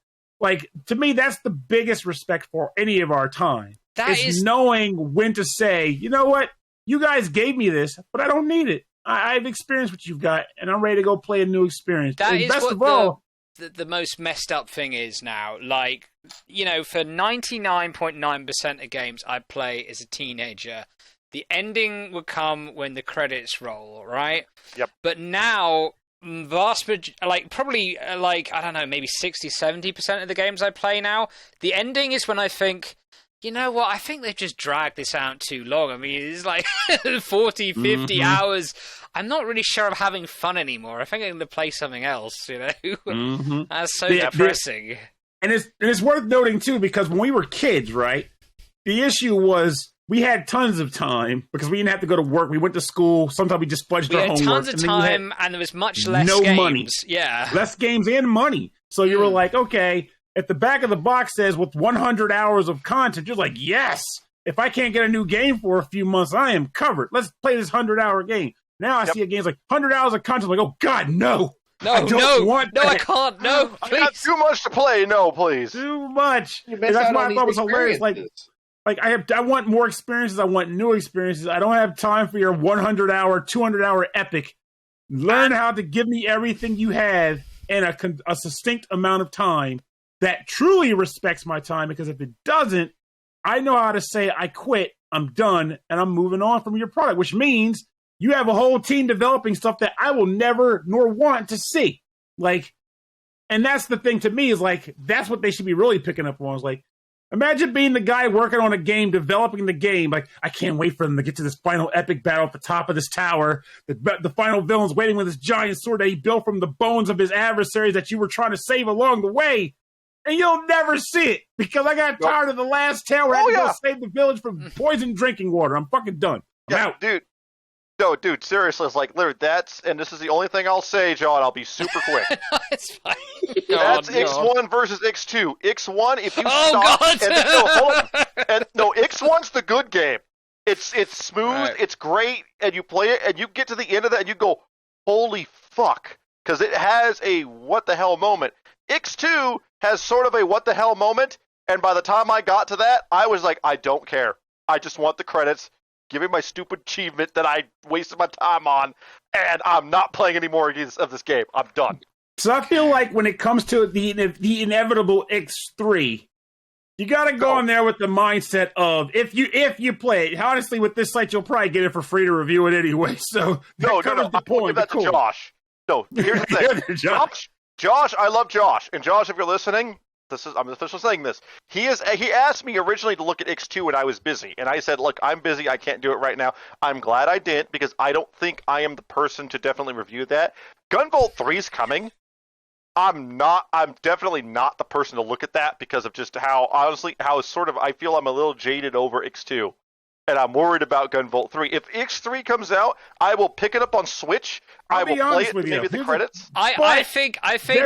me, that's the biggest respect for any of our time. That is knowing when to say, you know what? You guys gave me this, but I don't need it. I've experienced what you've got, and I'm ready to go play a new experience. That and is best what of all, the most messed up thing is now. Like, you know, for 99.9% of games I play as a teenager, the ending would come when the credits roll, right? Yep. But now, probably I don't know, maybe 60-70% of the games I play now, the ending is when I think, you know what, I think they've just dragged this out too long. I mean, it's like 40, 50 hours. I'm not really sure I'm having fun anymore. I think I'm going to play something else, you know? That's so depressing. And it's worth noting, too, because when we were kids, right, the issue was we had tons of time because we didn't have to go to work. We went to school. Sometimes we just fudged our homework. We had tons of time, and there was much less games. Money. Yeah. Less games and money. So you were like, okay, if the back of the box says with 100 hours of content, you're like, yes. If I can't get a new game for a few months, I am covered. Let's play this 100-hour game. Now I see a game's like 100 hours of content. I'm like, oh, God, no. I can't. No, please. I got too much to play. No, please. Too much. And that's why I thought it was hilarious. Like I want more experiences. I want new experiences. I don't have time for your 100-hour, 200-hour epic. Learn how to give me everything you have in a succinct amount of time that truly respects my time. Because if it doesn't, I know how to say I quit, I'm done, and I'm moving on from your product, which means you have a whole team developing stuff that I will never nor want to see. Like, and that's the thing to me is like, that's what they should be really picking up on. Is like, imagine being the guy working on a game, developing the game. Like, I can't wait for them to get to this final epic battle at the top of this tower. The final villain's waiting with this giant sword that he built from the bones of his adversaries that you were trying to save along the way. And you'll never see it because I got tired of the last tale where I had to go save the village from poisoned drinking water. I'm fucking done. I'm out. Dude. No, dude, seriously, it's like, literally, and this is the only thing I'll say, John, I'll be super quick. No, it's fine. That's X1 versus X2. X1, if you stop... God! X1's the good game. It's smooth, it's great, and you play it, and you get to the end of that, and you go, holy fuck, because it has a what-the-hell moment. X2 has sort of a what-the-hell moment, and by the time I got to that, I was like, I don't care. I just want the credits. Give me my stupid achievement that I wasted my time on, and I'm not playing any more of this game. I'm done. So I feel like when it comes to the inevitable X3, you got to go in there with the mindset of if you play it. Honestly, with this site, you'll probably get it for free to review it anyway. So no. I'm giving that to Josh. No, here's the thing. Josh, I love Josh, and Josh, if you're listening. I'm officially saying this. He asked me originally to look at X2 and I was busy. And I said, look, I'm busy. I can't do it right now. I'm glad I didn't because I don't think I am the person to definitely review that. Gunvolt 3's coming. I'm definitely not the person to look at that because of just how sort of I feel I'm a little jaded over X2. And I'm worried about Gunvolt 3. If X3 comes out, I will pick it up on Switch. I will play it, maybe the credits. I think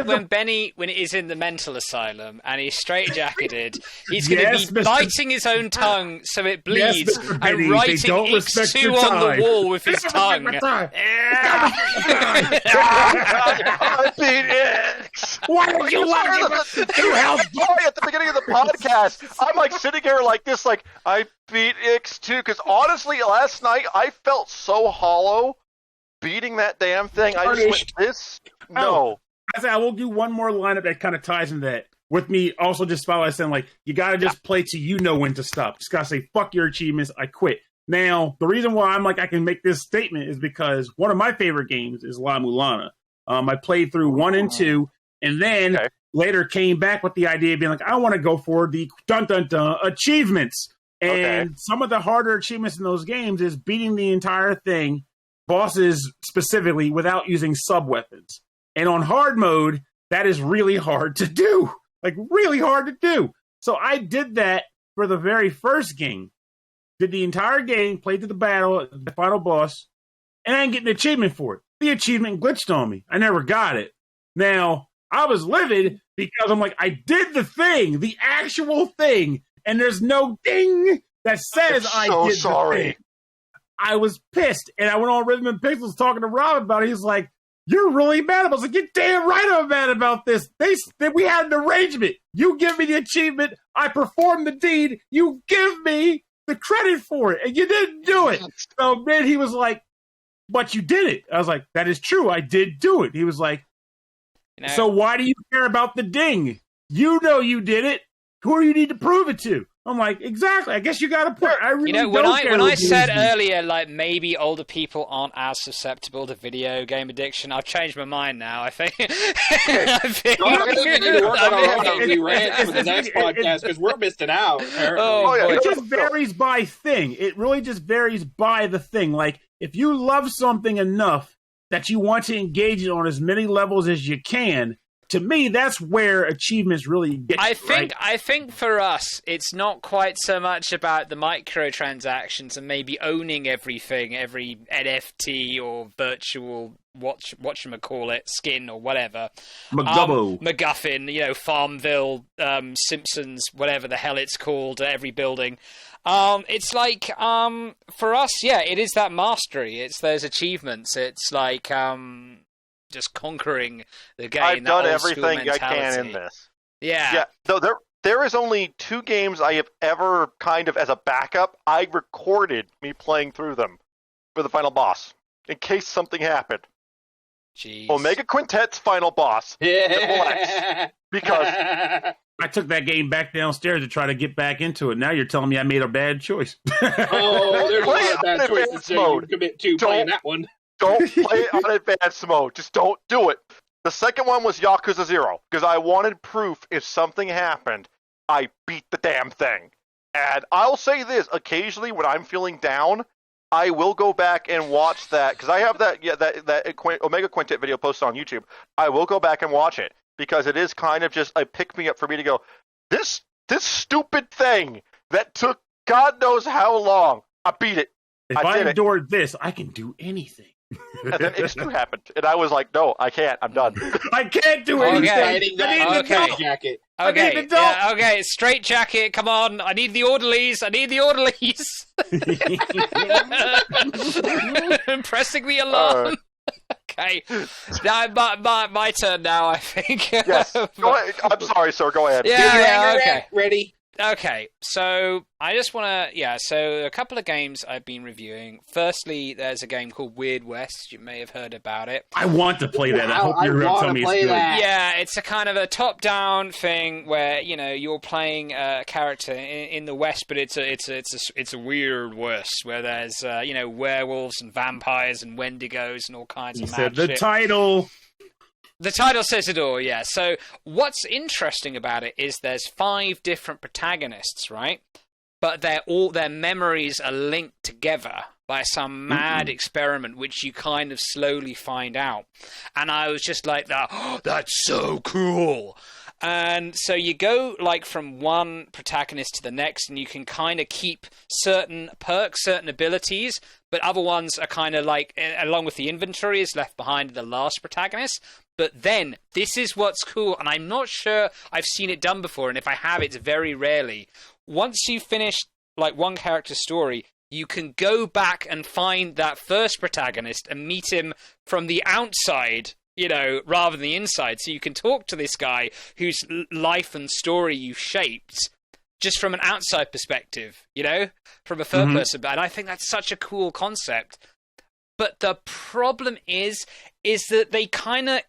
when Benny, when he's in the mental asylum and he's straitjacketed, he's going to be biting his own tongue so it bleeds and writing X2 on the wall with his tongue. I beat X! Why did you let me at the beginning of the podcast? I'm like sitting here like this, like, I beat X2, because honestly, last night I felt so hollow beating that damn thing. I just went, this? No. I will do one more lineup that kind of ties into that. With me, also just follow I saying, like, you got to just play till you know when to stop. Just got to say, fuck your achievements, I quit. Now, the reason why I'm like, I can make this statement is because one of my favorite games is La Mulana. I played through 1 and 2, and then later came back with the idea of being like, I want to go for the dun-dun-dun achievements. And some of the harder achievements in those games is beating the entire thing, bosses specifically, without using sub-weapons. And on hard mode, that is really hard to do. Like, really hard to do. So I did that for the very first game. Did the entire game, played to the battle, the final boss, and I didn't get an achievement for it. The achievement glitched on me. I never got it. Now, I was livid because I'm like, I did the thing, the actual thing, and there's no ding that says I did the thing. I was pissed, and I went on Rhythm and Pixels talking to Rob about it. He's like, you're really mad. I was like, you're damn right I'm mad about this. We had an arrangement. You give me the achievement. I perform the deed. You give me the credit for it, and you didn't do it. So then he was like, but you did it. I was like, that is true. I did do it. He was like, so why do you care about the ding? You know you did it. Who do you need to prove it to? I'm like, exactly. I guess you got to put. I really when I said earlier, like maybe older people aren't as susceptible to video game addiction, I've changed my mind now. I think. We need to work on our ugly rant for the next podcast because we're missing out. It just varies by thing. It really just varies by the thing. Like if you love something enough that you want to engage it on as many levels as you can. To me, that's where achievements really get. I think for us, it's not quite so much about the microtransactions and maybe owning everything, every NFT or virtual whatchamacallit skin or whatever. MacGuffin, Farmville, Simpsons, whatever the hell it's called, every building. It's like, for us, it is that mastery. It's those achievements. It's like, just conquering the game. I've done everything I can in this. Yeah. So there is only 2 games I have ever kind of as a backup. I recorded me playing through them for the final boss in case something happened. Jeez. Omega Quintet's final boss. Yeah. Because I took that game back downstairs to try to get back into it. Now you're telling me I made a bad choice. There's a lot of bad choices you commit to playing that one. Don't play it on advanced mode. Just don't do it. The second one was Yakuza 0, because I wanted proof if something happened, I beat the damn thing. And I'll say this, occasionally when I'm feeling down, I will go back and watch that, because I have that Omega Quintet video posted on YouTube. I will go back and watch it, because it is kind of just a pick-me-up for me to go, this stupid thing that took God knows how long, I beat it. If I endured this, I can do anything. And then X2 happened, and I was like, "No, I can't. I'm done. I can't do anything. I need the jacket. Okay, straight jacket. Come on, I need the orderlies. I'm pressing the alarm. Okay, now my turn now. I think. Yes. Go ahead. I'm sorry, sir. Go ahead. Yeah. Okay. Ready. Okay, so I just want to, so a couple of games I've been reviewing. Firstly, there's a game called Weird West. You may have heard about it. I want to play that. I hope you're going to tell me it's good. Yeah, it's a kind of a top-down thing where, you're playing a character in the West, but it's a weird West where there's, werewolves and vampires and wendigos and all kinds of mad shit. The title... The title says it all, yeah. So what's interesting about it is there's 5 different protagonists, right? But their memories are linked together by some mad experiment, which you kind of slowly find out. And I was just like, that's so cool. And so you go like from one protagonist to the next, and you can kind of keep certain perks, certain abilities, but other ones are kind of like, along with the inventory, is left behind the last protagonist. But then, this is what's cool, and I'm not sure I've seen it done before, and if I have, it's very rarely. Once you finish like one character's story, you can go back and find that first protagonist and meet him from the outside, you know, rather than the inside. So you can talk to this guy whose life and story you've shaped just from an outside perspective, you know, from a third person. And I think that's such a cool concept. But the problem is that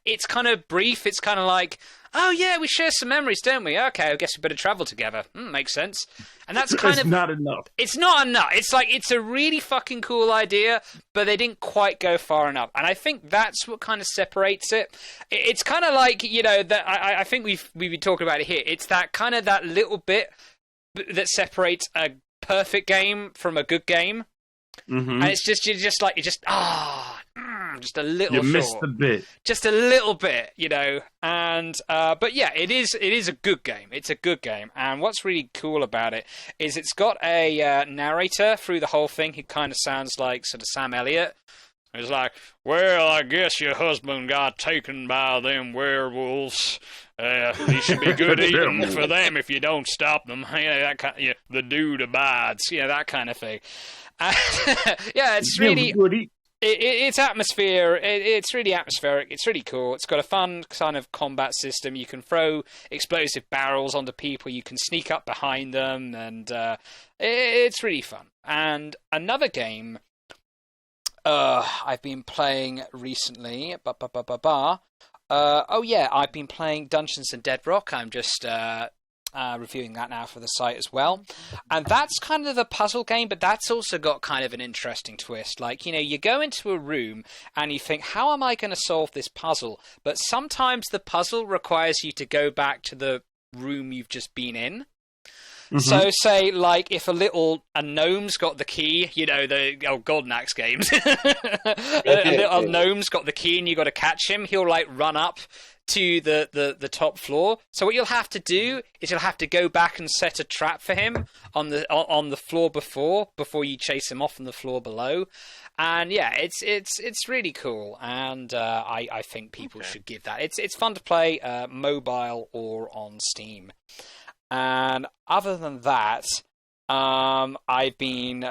it's kind of brief. It's kind of like, oh yeah, we share some memories, don't we? Okay, I guess we better travel together. Makes sense. And that's kind of not enough. It's not enough. It's like, it's a really fucking cool idea, but they didn't quite go far enough. And I think that's what kind of separates it. It's kind of like, you know, that I think we've been talking about it here. It's that kind of that little bit that separates a perfect game from a good game. And it's just a little short. You missed the bit. Just a little bit, you know. And but yeah, it is a good game. It's a good game. And what's really cool about it is it's got a narrator through the whole thing who kind of sounds like sort of Sam Elliott. It's like, well, I guess your husband got taken by them werewolves. They should be good eating for them if you don't stop them. You know, that kind of, the dude abides. You know, that kind of thing. Yeah, it's really... It's atmosphere. It's really atmospheric. It's really cool. It's got a fun kind of combat system. You can throw explosive barrels onto people. You can sneak up behind them, and it's really fun. And another game I've been playing recently. Oh yeah, I've been playing Dungeons and Dead Rock. I'm just reviewing that now for the site as well. And that's kind of the puzzle game, but that's also got kind of an interesting twist. Like, you know, you go into a room and you think, how am I going to solve this puzzle? But sometimes the puzzle requires you to go back to the room you've just been in. So, say, like, if a gnome's got the key, you know, the Golden Axe games, a little gnome's got the key and you got to catch him, he'll, like, run up to the top floor. So what you'll have to do is you'll have to go back and set a trap for him on the floor before you chase him off on the floor below. And yeah, it's really cool, and I think people should give that. It's fun to play, mobile or on Steam. And other than that, I've been...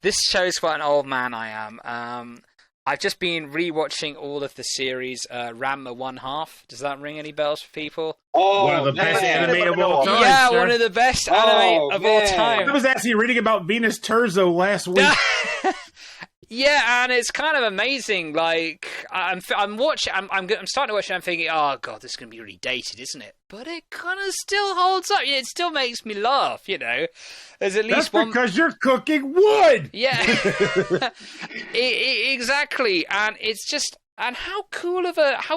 this shows what an old man I am. I've just been rewatching all of the series Ranma 1/2. Does that ring any bells for people? Oh, one of the best anime of all time. Yeah, one of the best anime of all time. I was actually reading about Venus Terzo last week. Yeah, and it's kind of amazing. Like, I'm starting to watch it, and I'm thinking, oh god, this is going to be really dated, isn't it? But it kind of still holds up. It still makes me laugh, you know. There's at least one... because you're cooking wood! Yeah. Exactly. And it's just... And how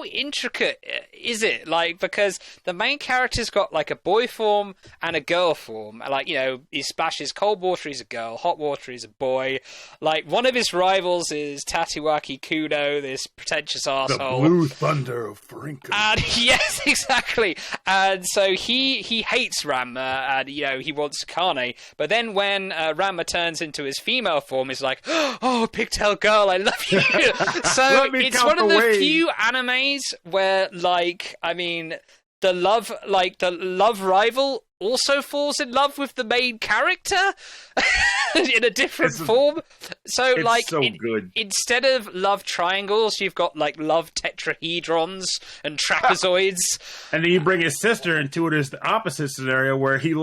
intricate is it? Like, because the main character's got, like, a boy form and a girl form. Like, you know, he splashes cold water, he's a girl. Hot water, he's a boy. Like, one of his rivals is Tatiwaki Kudo, this pretentious arsehole. The Blue Thunder of Frinka. And, yes, exactly. And so he hates Ranma, and, you know, he wants Kane. But then when Ranma turns into his female form, he's like, oh, pigtail girl, I love you. So it's one of the few animes where, like, I mean, the love rival also falls in love with the main character in a different form. So, like, so good. Instead of love triangles, you've got, like, love tetrahedrons and trapezoids. And then you bring his sister into it as the opposite scenario where she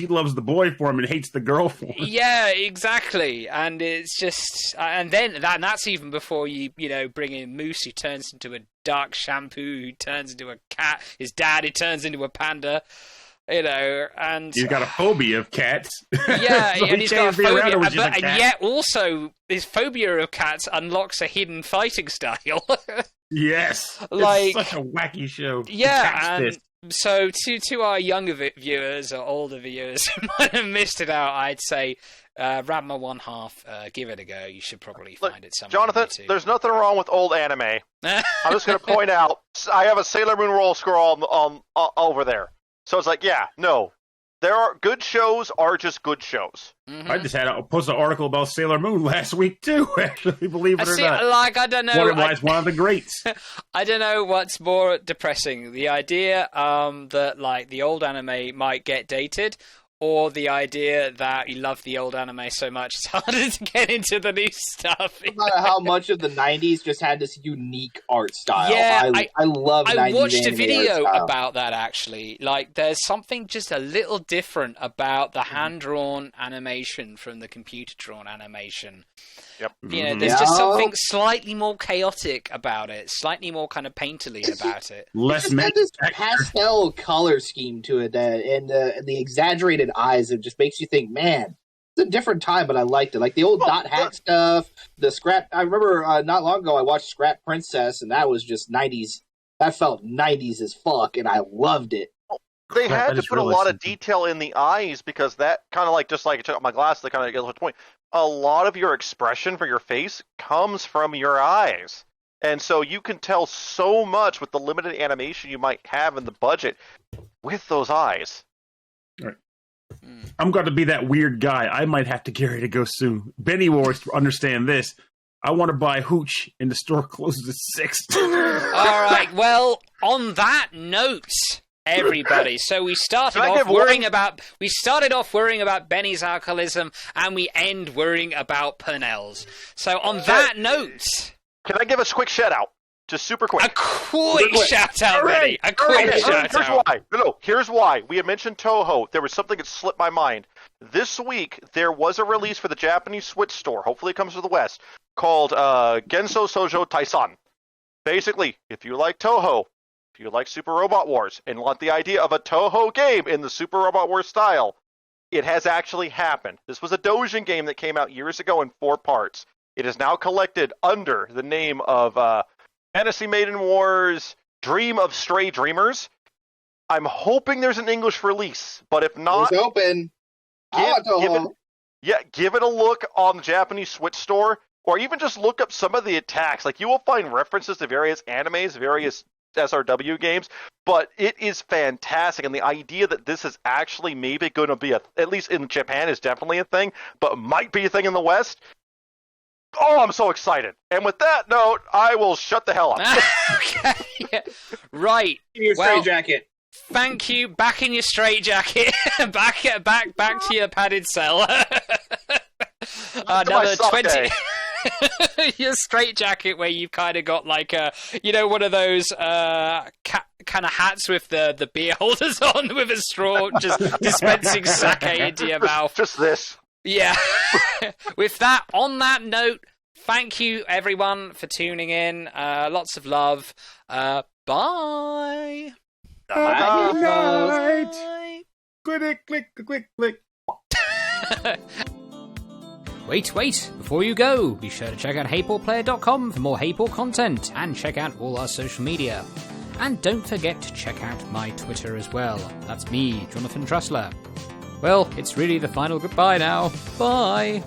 loves the boy form and hates the girl form. Yeah, exactly. And it's just, and that's even before you bring in Moose, who turns into a dark Shampoo, who turns into a cat, his dad, who turns into a panda. You know, and he's got a phobia of cats. Yeah, so and he's got a phobia, and yet also his phobia of cats unlocks a hidden fighting style. Yes, like, it's such a wacky show. Yeah, So to our younger viewers or older viewers who might have missed it out, I'd say Ranma 1/2, give it a go. You should probably find it somewhere. Jonathan, there's nothing wrong with old anime. I'm just going to point out, I have a Sailor Moon roll scroll on over there. So it's like, yeah, no. There are good shows are just good shows. Mm-hmm. I just had to post an article about Sailor Moon last week too. Actually, believe it or not, I don't know. One of the greats. I don't know what's more depressing: the idea that like the old anime might get dated, or the idea that you love the old anime so much it's harder to get into the new stuff. No matter how much of the 90s just had this unique art style. Yeah, I love 90s I watched a anime video art style. about that, actually. Like, there's something just a little different about the hand-drawn animation from the computer-drawn animation. Yep. You know, there's just something slightly more chaotic about it, slightly more kind of painterly about it. Less had this pastel color scheme to it, and the exaggerated eyes. It just makes you think, man, it's a different time, but I liked it. Like the old dot hack stuff, the scrap. I remember not long ago I watched Scrap Princess, and that was just 90s. That felt 90s as fuck, and I loved it. They had to put a lot of detail in the eyes because that kind of like, just like I took out my glasses, they kind of get to the point. A lot of your expression for your face comes from your eyes. And so you can tell so much with the limited animation you might have in the budget with those eyes. All right. I'm going to be that weird guy. I might have to get ready to go soon. Benny will understand this. I want to buy hooch, and the store closes at 6. All right. Well, on that note, everybody. So we started off worrying about Benny's alcoholism, and we end worrying about Purnell's. So on that note, can I give a quick shout out? Just super quick. A quick shout out, Benny. A quick shout out. Why. Here's why. We had mentioned Toho. There was something that slipped my mind. This week there was a release for the Japanese Switch store. Hopefully it comes to the West. Called Genso Sojo Taisan. Basically, if you like Toho, if you like Super Robot Wars, and want the idea of a Toho game in the Super Robot Wars style, it has actually happened. This was a Dojin game that came out years ago in 4 parts. It is now collected under the name of Fantasy Maiden Wars Dream of Stray Dreamers. I'm hoping there's an English release, but if not, it's open. Give it a look on the Japanese Switch store, or even just look up some of the attacks. Like, you will find references to various animes, various SRW games, but it is fantastic. And the idea that this is actually maybe going to be at least in Japan is definitely a thing, but might be a thing in the West. Oh, I'm so excited. And with that note, I will shut the hell up. Okay. Right. In your straitjacket. Thank you. Back in your straitjacket. back to your padded cell. Another 20. Your straitjacket where you've kind of got like a, one of those kind of hats with the beer holders on with a straw, just dispensing sake into your mouth. Just this. Yeah. With that, on that note, thank you everyone for tuning in. Lots of love. Bye. Bye. Night. Click, click, click, click. Wait, before you go, be sure to check out HeyPaulPlayer.com for more HeyPaul content, and check out all our social media. And don't forget to check out my Twitter as well. That's me, Jonathan Trussler. Well, it's really the final goodbye now. Bye!